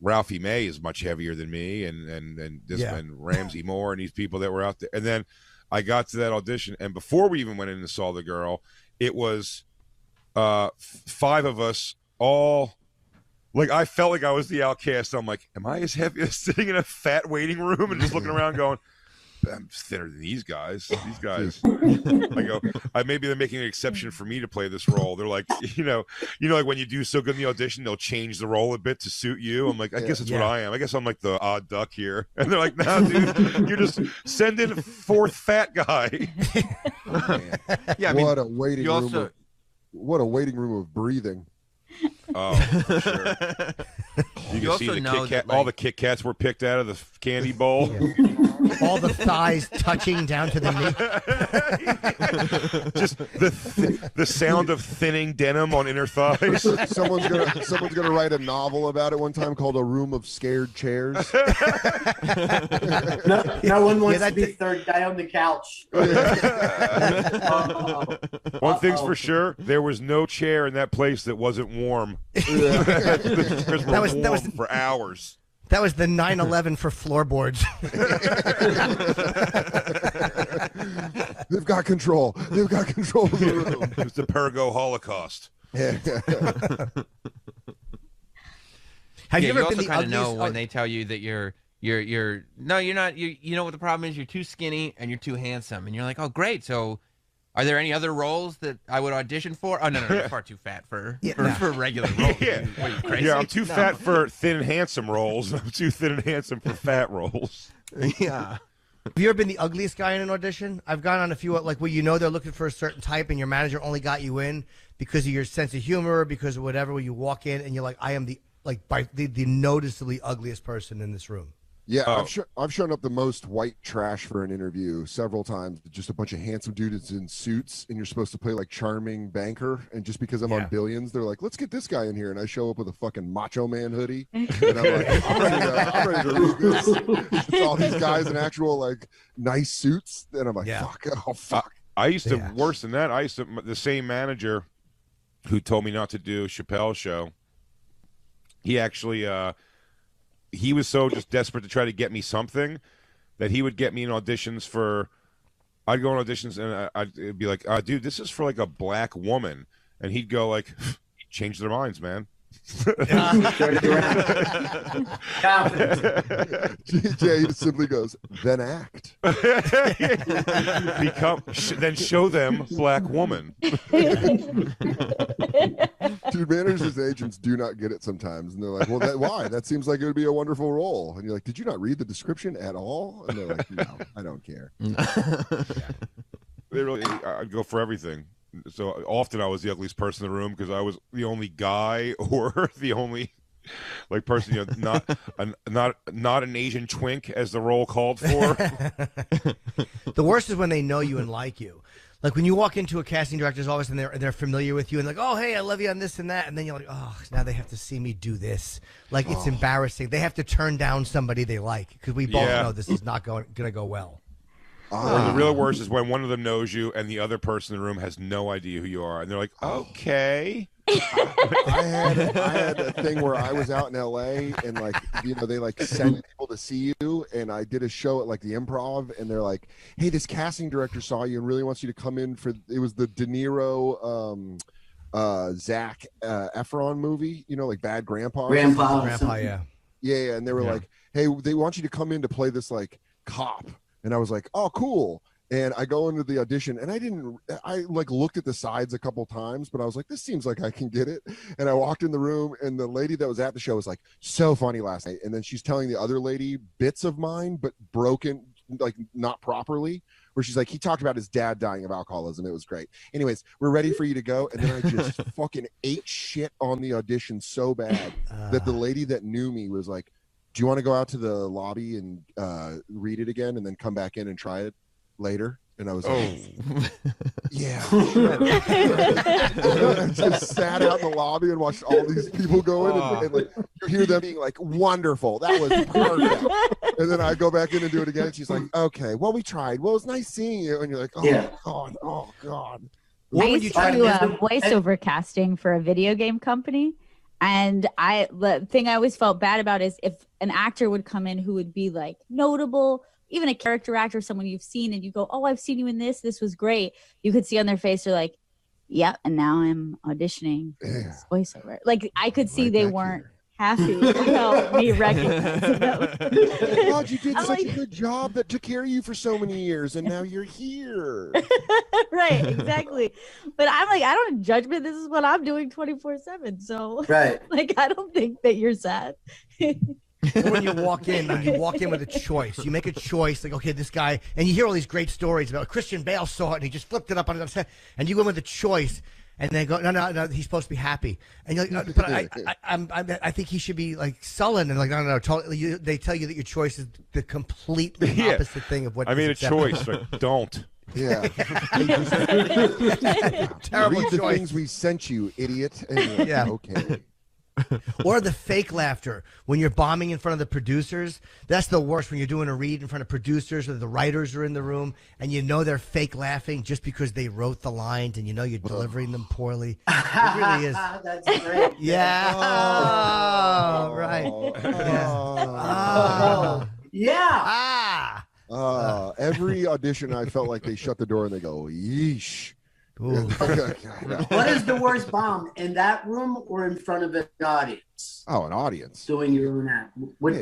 Ralphie May is much heavier than me, and Ramsey Moore and these people that were out there. And then I got to that audition, and before we even went in and saw the girl, it was 5 of us all. Like I felt like I was the outcast. I'm like, am I as heavy as sitting in a fat waiting room and just looking around going, I'm thinner than these guys. These guys. I go, maybe they're making an exception for me to play this role. They're like, like when you do so good in the audition, they'll change the role a bit to suit you. I'm like, I guess that's what I am. I guess I'm like the odd duck here. And they're like, no, dude, you're just sending fourth fat guy. Yeah, what a waiting room. What a waiting room of breathing. Oh, for sure. You can see the Kit Kat, all the Kit Kats were picked out of the candy bowl. Yeah. All the thighs touching down to the knee. Just the sound of thinning denim on inner thighs. Someone's gonna write a novel about it one time called A Room of Scared Chairs. No one wants to be third guy on the couch. One thing's for sure, there was no chair in that place that wasn't warm. That was for hours. That was the 9/11 for floorboards. They've got control. They've got control of the room. It's the Pergo Holocaust. Have you ever been kind of know when they tell you that you're not. You know what the problem is? You're too skinny and you're too handsome, and you're like, oh great. So, are there any other roles that I would audition for? Oh no, you're far too fat for regular roles. Yeah, what, are you crazy? Yeah, I'm too fat for thin and handsome roles. I'm too thin and handsome for fat roles. Yeah. Have you ever been the ugliest guy in an audition? I've gone on a few, like where they're looking for a certain type, and your manager only got you in because of your sense of humor, because of whatever. Where you walk in and you're like, I am the noticeably ugliest person in this room. Yeah, I've shown up the most white trash for an interview several times. Just a bunch of handsome dudes in suits, and you're supposed to play like charming banker. And just because I'm on Billions, they're like, "Let's get this guy in here." And I show up with a fucking Macho Man hoodie, and I'm like, "I'm ready to read this." It's all these guys in actual like nice suits, and I'm like, "Fuck." I used to worse than that. The same manager who told me not to do Chappelle's show. He actually. He was so just desperate to try to get me something that he would get me in auditions for. I'd go on auditions and I'd be like, dude, this is for like a black woman. And he'd go like, change their minds, man. Jay simply goes, then act. Then show them black woman. Dude, managers and agents do not get it sometimes, and they're like, "Well, why? That seems like it would be a wonderful role." And you're like, "Did you not read the description at all?" And they're like, "No, I don't care." I'd go for everything. So often I was the ugliest person in the room because I was the only guy or the only person, not an Asian twink as the role called for. The worst is when they know you and like you. Like when you walk into a casting director's office and they're familiar with you and like, oh, hey, I love you on this and that. And then you're like, oh, now they have to see me do this. Like it's embarrassing. They have to turn down somebody they like because we both know this is not going to go well. Or the real worst is when one of them knows you and the other person in the room has no idea who you are. And they're like, okay. I had a thing where I was out in LA and they send people to see you, and I did a show at like the Improv, and they're like, hey, this casting director saw you and really wants you to come in for it was the De Niro Zac Efron movie, like Bad Grandpa. Yeah. Yeah, and they were like, hey, they want you to come in to play this like cop. And I was like, oh, cool. And I go into the audition, and I looked at the sides a couple times, but I was like, this seems like I can get it. And I walked in the room, and the lady that was at the show was like, so funny last night. And then she's telling the other lady bits of mine, but broken, like not properly, where she's like, he talked about his dad dying of alcoholism. It was great. Anyways, we're ready for you to go. And then I just fucking ate shit on the audition so bad that the lady that knew me was like, do you want to go out to the lobby and read it again and then come back in and try it later? And I was like, yeah. I just sat out in the lobby and watched all these people go in and like you hear them being like, wonderful, that was perfect. And then I go back in and do it again. And she's like, okay, well, we tried. Well, it was nice seeing you. And you're like, God. I used to do voiceover casting for a video game company. And the thing I always felt bad about is if an actor would come in who would be like notable, even a character actor, someone you've seen, and you go, oh, I've seen you in this. This was great. You could see on their face, they're like, yeah, and now I'm auditioning for this voiceover. Like I could see they weren't happy about me recognizing them. God, you did I'm such like- a good job that took care of you for so many years, and now you're here. Right, exactly. But I'm like, I don't judgment. This is what I'm doing 24/7. So Right. like, I don't think that you're sad. When you walk in with a choice, you make a choice like, okay, this guy, and you hear all these great stories about Christian Bale saw it and he just flipped it up on the set, and you go in with a choice, and they go, no, he's supposed to be happy, and you're like, no, but I think he should be like sullen, and like, no, totally. They tell you that your choice is the completely opposite thing of what I made a is acceptable. choice, but don't. Yeah. Terrible Read the choice. things we sent you, idiot. And you're like, Yeah. Okay. Or the fake laughter when you're bombing in front of the producers. That's the worst, when you're doing a read in front of producers or the writers are in the room and you know they're fake laughing just because they wrote the lines and you know you're delivering them poorly. It really is. That's great. Yeah. Oh, right. Yeah. Every audition, I felt like they shut the door and they go, yeesh. What is the worst bomb, in that room or in front of an audience? Oh, an audience. Doing your own act. What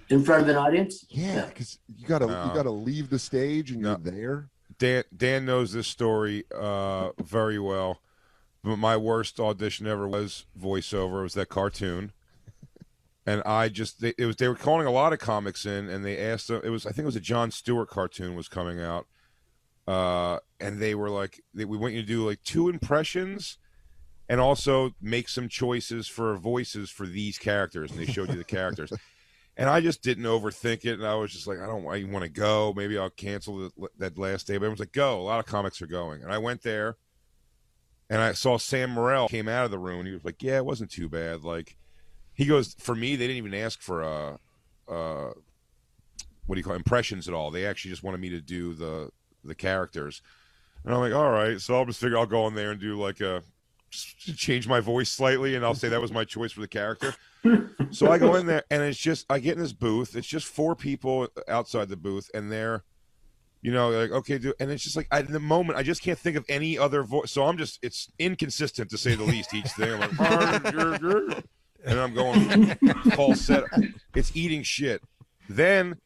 in front of an audience? Yeah, because you gotta leave the stage and you're there. Dan knows this story very well. But my worst audition ever was voiceover. It was that cartoon. And they were calling a lot of comics in, and they asked I think it was a Jon Stewart cartoon was coming out. And they were like, we want you to do like 2 impressions and also make some choices for voices for these characters. And they showed you the characters. And I just didn't overthink it. And I was just like, I want to go. Maybe I'll cancel that last day. But everyone's like, go. A lot of comics are going. And I went there and I saw Sam Morril came out of the room. And he was like, yeah, it wasn't too bad. Like, he goes, for me, they didn't even ask for what do you call it, impressions at all. They actually just wanted me to do the characters. And I'm like, all right, so I'll just figure I'll go in there and do like change my voice slightly, and I'll say that was my choice for the character. So I go in there, and it's just, I get in this booth. It's just 4 people outside the booth, and they're, like, okay, and it's just like, in the moment, I just can't think of any other voice. So it's inconsistent to say the least, each thing. I'm like, and I'm going falsetto. It's eating shit. Then,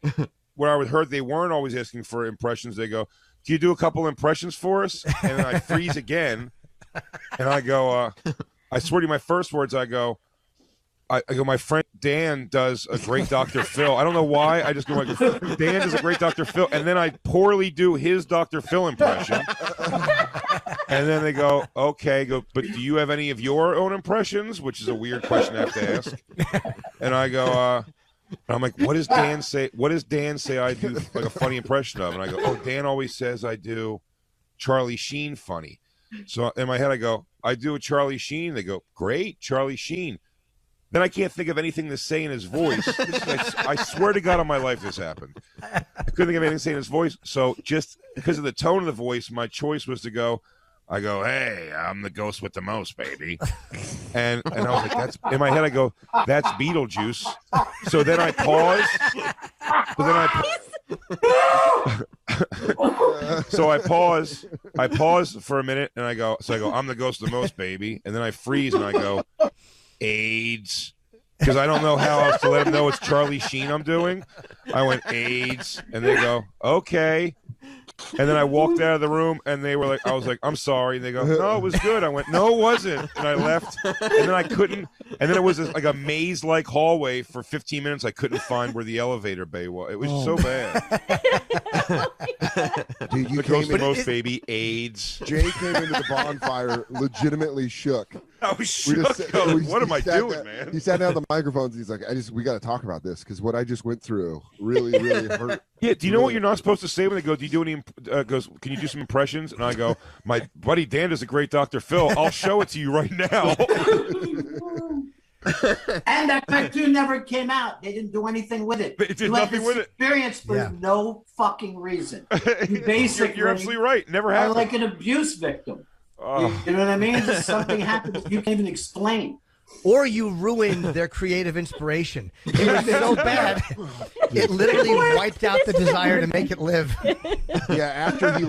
where I heard they weren't always asking for impressions, they go, can you do a couple impressions for us? And then I freeze again. And I go, I swear to you, my first words, I go, my friend Dan does a great Dr. Phil. I don't know why. I just go like, Dan does a great Dr. Phil. And then I poorly do his Dr. Phil impression. And then they go, okay, but do you have any of your own impressions? Which is a weird question to have to ask. And I go, I'm like, what does Dan say? What does Dan say I do like a funny impression of? And I go, oh, Dan always says I do Charlie Sheen funny. So in my head, I go, I do a Charlie Sheen. They go, great, Charlie Sheen. Then I can't think of anything to say in his voice. I swear to God on my life this happened. I couldn't think of anything to say in his voice. So just because of the tone of the voice, my choice was to go, hey, I'm the ghost with the most, baby. And I was like, that's in my head. I go, that's Beetlejuice. So then I pause. So I pause for a minute, and I go, I'm the ghost of the most, baby. And then I freeze, and I go, AIDS. Because I don't know how else to let them know it's Charlie Sheen I'm doing. I went, AIDS. And they go, okay. And then I walked out of the room, and they were like, I was like, I'm sorry. And they go, no, it was good. I went, no, it wasn't. And I left. And then I couldn't. And then it was like a maze-like hallway for 15 minutes. I couldn't find where the elevator bay was. It was so bad. Dude, you the ghost the most, baby. AIDS. Jay came into the bonfire legitimately shook. I was shook. What am I doing, man? He sat down the microphones. He's like, we got to talk about this because what I just went through really, really hurt. Yeah, do you know what you're not supposed to say when they go, do you do any, goes, can you do some impressions? And I go, my buddy Dan does a great Dr. Phil. I'll show it to you right now. And that cartoon never came out. They didn't do anything with it. They did nothing with it. Experience for no fucking reason. You basically, you're absolutely right. Never happened. Like an abuse victim. You know what I mean? Just something happens you can't even explain. or you ruined their creative inspiration. It was so bad, it literally wiped out the desire to make it live. Yeah, after he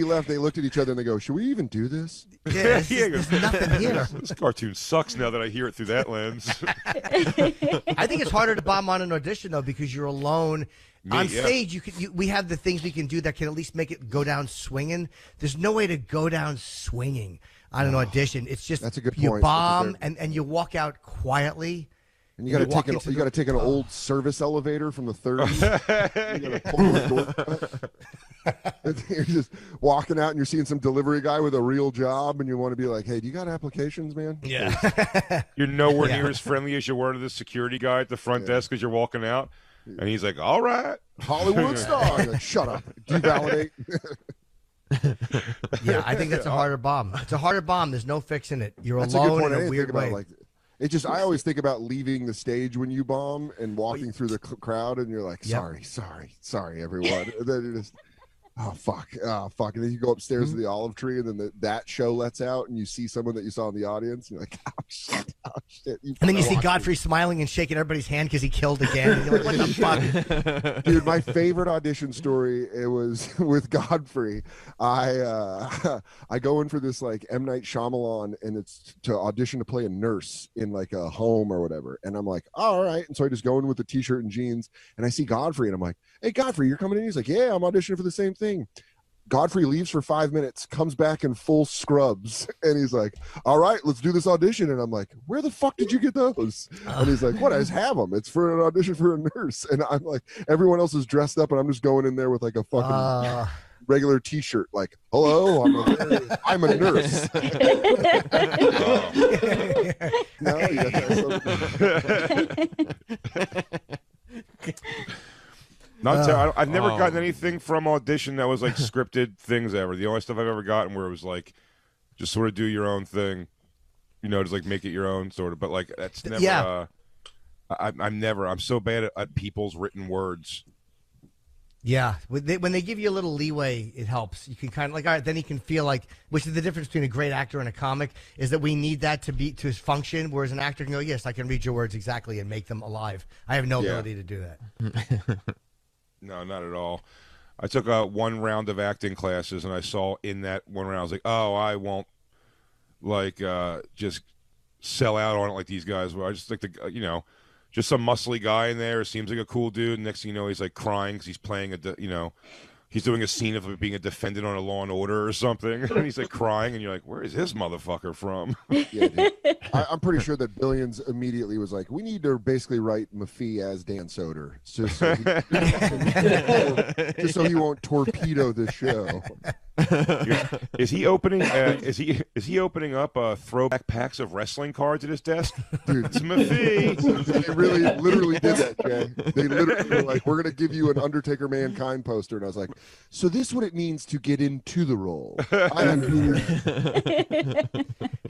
left, they looked at each other and they go, "Should we even do this?" Yeah, there's nothing here. This cartoon sucks now that I hear it through that lens. I think it's harder to bomb on an audition though because you're alone. On stage, we have the things we can do that can at least make it go down swinging. There's no way to go down swinging on an audition. It's just That's a good you point. bomb and you walk out and you got to take an old service elevator from the 30s. You got to pull the door. You're just walking out and you're seeing some delivery guy with a real job, and you want to be like, "Hey, do you got applications, man?" Yeah. You're nowhere near as friendly as you were to the security guy at the front desk as you're walking out. And he's like, "All right, Hollywood star." Like, shut up. Devalidate. Yeah, I think that's a harder bomb. It's a harder bomb. There's no fixing it. You're That's a good alone point. I in a didn't weird think about, way. like, it just, I always think about leaving the stage when you bomb and walking through the crowd, and you're like, sorry, everyone. And then you're just, oh, fuck. And then you go upstairs to the olive tree, and then that show lets out, and you see someone that you saw in the audience, and you're like, oh, shit. And then you see Godfrey smiling and shaking everybody's hand because he killed again. And you're like, what the fuck? Dude, my favorite audition story, it was with Godfrey. I go in for this like M. Night Shyamalan, and it's to audition to play a nurse in like a home or whatever. And I'm like, all right. And so I just go in with a t-shirt and jeans, and I see Godfrey, and I'm like, hey, Godfrey, you're coming in? He's like, yeah, I'm auditioning for the same thing. Godfrey leaves for 5 minutes, comes back in full scrubs, and he's like, all right, let's do this audition. And I'm like, where the fuck did you get those? And he's like, what? I just have them. It's for an audition for a nurse. And I'm like, everyone else is dressed up, and I'm just going in there with like a fucking regular t-shirt, like, hello, I'm a nurse. I've never gotten anything from audition that was like scripted things ever. The only stuff I've ever gotten where it was like, just sort of do your own thing, just like make it your own sort of. But like that's never. Yeah. I'm so bad at people's written words. Yeah, when they give you a little leeway, it helps. You can kind of like, all right, then you can feel like, which is the difference between a great actor and a comic, is that we need that to function. Whereas an actor can go, yes, I can read your words exactly and make them alive. I have no ability to do that. No, not at all. I took one round of acting classes, and I saw in that one round, I was like, oh, I won't like just sell out on it like these guys will. I just like the just some muscly guy in there. Seems like a cool dude. Next thing you know, he's like crying because he's playing he's doing a scene of it being a defendant on a Law and Order or something, and he's like crying, and you're like, where is this motherfucker from? Yeah, dude. I'm pretty sure that Billions immediately was like, we need to basically write Maffei as Dan Soder, just so he won't torpedo the show. Is he opening? Is he opening up throwback packs of wrestling cards at his desk? Dude, it's Maffei. They literally did that, Jay. They literally were like, we're gonna give you an Undertaker Mankind poster, and I was like, so this is what it means to get into the role.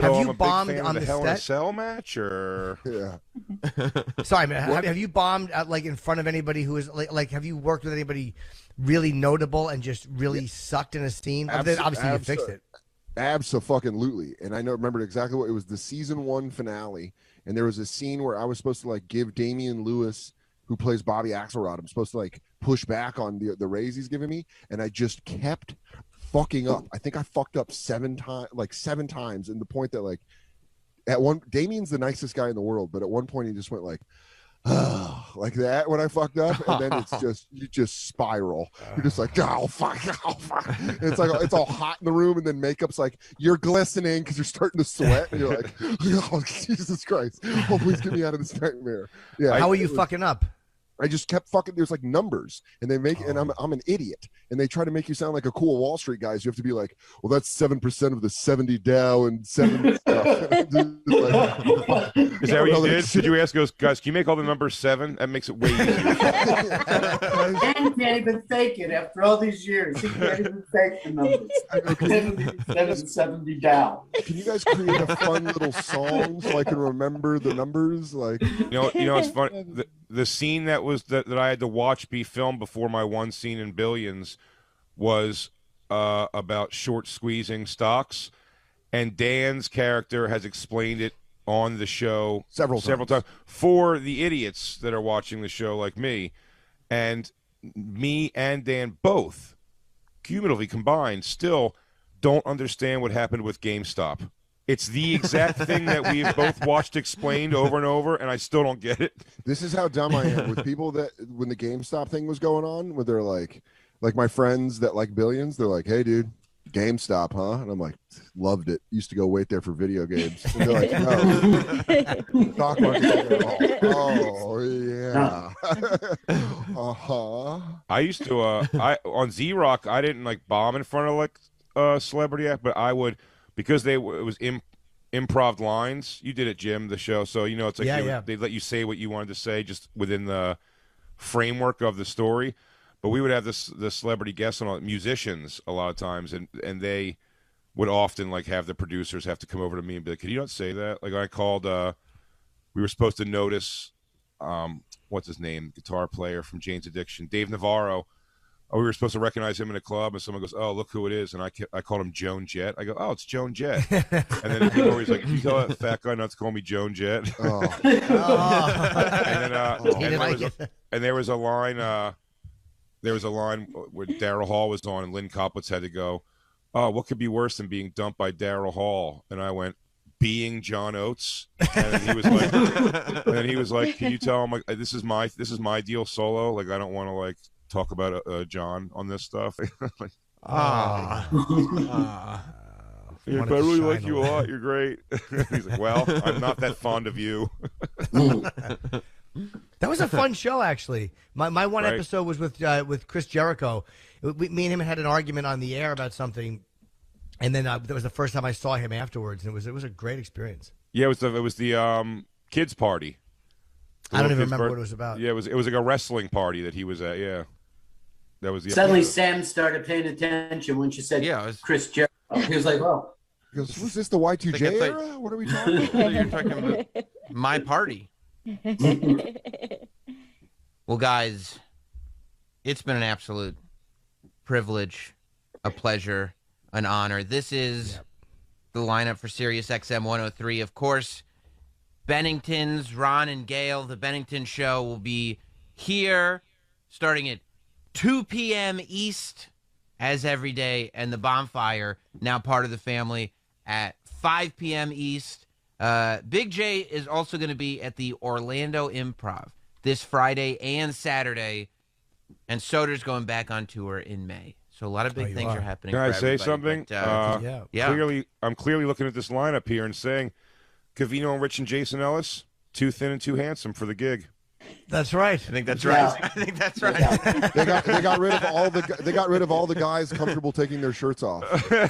Have you bombed on the Hell in a set? Cell match, or Sorry, man. Have you bombed like in front of anybody who is like? Have you worked with anybody really notable and just really sucked in a scene? Obviously, you fixed it. Abso-fucking-lutely. And I remembered exactly what it was. The season 1 finale, and there was a scene where I was supposed to like give Damian Lewis, who plays Bobby Axelrod, I'm supposed to like push back on the raise he's giving me, and I just kept fucking up. I think I fucked up 7 times, and the point that like Damian's the nicest guy in the world, but at one point he just went like, oh, like that when I fucked up, and then you just spiral. You're just like, oh fuck. And it's like it's all hot in the room, and then makeup's like, you're glistening because you're starting to sweat, and you're like, oh Jesus Christ, oh please get me out of this nightmare. Yeah. How are you fucking up? I just kept fucking. There's like numbers, and they make, and I'm an idiot, and they try to make you sound like a cool Wall Street guy. So you have to be like, well, that's 7% of the 70 Dow and 70 stuff. is that what you did? Did you ask those guys? Can you make all the numbers 7? That makes it way easier. Dan can't even fake it after all these years. He can't even fake the numbers. 70 Dow. Can you guys create a fun little song so I can remember the numbers? Like, it's fun. The scene that I had to watch be filmed before my one scene in Billions was about short squeezing stocks, and Dan's character has explained it on the show several times for the idiots that are watching the show like me. And me and Dan both, cumulatively combined, still don't understand what happened with GameStop. It's the exact thing that we've both watched explained over and over, and I still don't get it. This is how dumb I am with people that when the GameStop thing was going on, where they're like my friends that like billions, they're like, "Hey, dude, GameStop, huh?" And I'm like, "Loved it. Used to go wait there for video games." And they're like, "No, stock market." Oh yeah. I used to on Z-Rock, I didn't like bomb in front of like a celebrity act, but I would, because it was improv lines. You did it, Jim, the show, so you know it's like they let you say what you wanted to say just within the framework of the story. But we would have the celebrity guests on, musicians a lot of times, and they would often like have the producers have to come over to me and be like, "Can you not say that?" Like I called, we were supposed to notice, what's his name, guitar player from Jane's Addiction, Dave Navarro. We were supposed to recognize him in a club, and someone goes, "Oh, look who it is!" And I called him Joan Jett. I go, "Oh, it's Joan Jett." And then people were always like, "Can you tell that fat guy not to call me Joan Jett?" And there was a line. There was a line where Daryl Hall was on, and Lynn Koplitz had to go, "Oh, what could be worse than being dumped by Daryl Hall?" And I went, "Being John Oates." And he was like, "Can you tell him like this is my deal solo? Like I don't want to like talk about John on this stuff." Like, I really like you a lot. You're great. He's like, "Well, I'm not that fond of you." That was a fun show, actually. My one episode was with Chris Jericho. Me and him had an argument on the air about something, and then that was the first time I saw him afterwards, and it was a great experience. Yeah, it was the kids party. I don't even remember what it was about. Yeah, it was like a wrestling party that he was at. Yeah, that was the Suddenly Sam started paying attention when she said Chris Jericho. He was like, "Oh." He goes, "Was this the Y2J era? What are we talking about?" You're talking about my party. Well, guys, it's been an absolute privilege, a pleasure, an honor. This is the lineup for Sirius XM 103. Of course, Bennington's, Ron and Gail, the Bennington Show will be here starting at 2 p.m. East, as every day, and the Bonfire, now part of the family, at 5 p.m. East. Big J is also going to be at the Orlando Improv this Friday and Saturday, and Soder's going back on tour in May. So a lot of big things are happening. Can I for say everybody, something? But, I'm clearly looking at this lineup here and saying, Covino and Rich and Jason Ellis, too thin and too handsome for the gig. That's right. I think that's right. I think that's right. They got rid of all the guys comfortable taking their shirts off. We're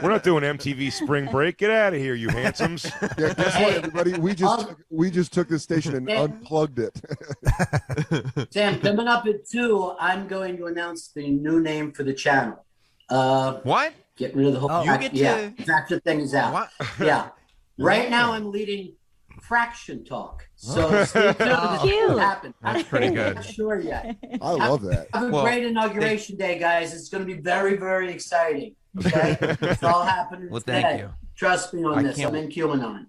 not doing MTV Spring Break. Get out of here, you handsomes. Yeah, guess what, everybody? We just took this station and unplugged it. Sam, coming up at 2, I'm going to announce the new name for the channel. What? Get rid of the whole. Factor thing is out. What? Yeah. Right now, I'm leading Fraction Talk. So stay tuned. This will happen. That's pretty good. I'm not sure yet. I love that. Have a great inauguration day, guys. It's going to be very, very exciting. Okay? It's all happening Well, today. thank you. Trust me on this. I'm in QAnon.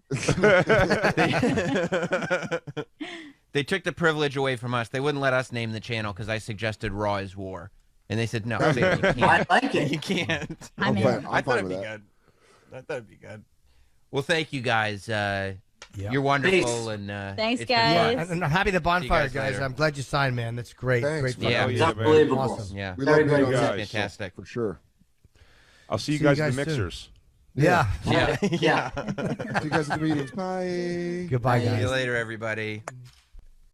They took the privilege away from us. They wouldn't let us name the channel because I suggested Raw is War. And they said, no, you can't. I like it. You can't. I'm fine I thought it'd with be that. good. I thought it'd be good. Well, thank you guys. You're wonderful. And Thanks, it's been guys. fun. And I'm happy the Bonfire, guys. later. I'm glad you signed, man. That's great. Thanks, Great man. fun. Yeah, It's unbelievable. Awesome. Yeah. We love Very, being very on good. the show, Fantastic. for sure. I'll see you See you guys at the guys soon. mixers. Yeah. Yeah. Yeah. See you guys at the meetings. Bye. Goodbye, See you guys. later, everybody.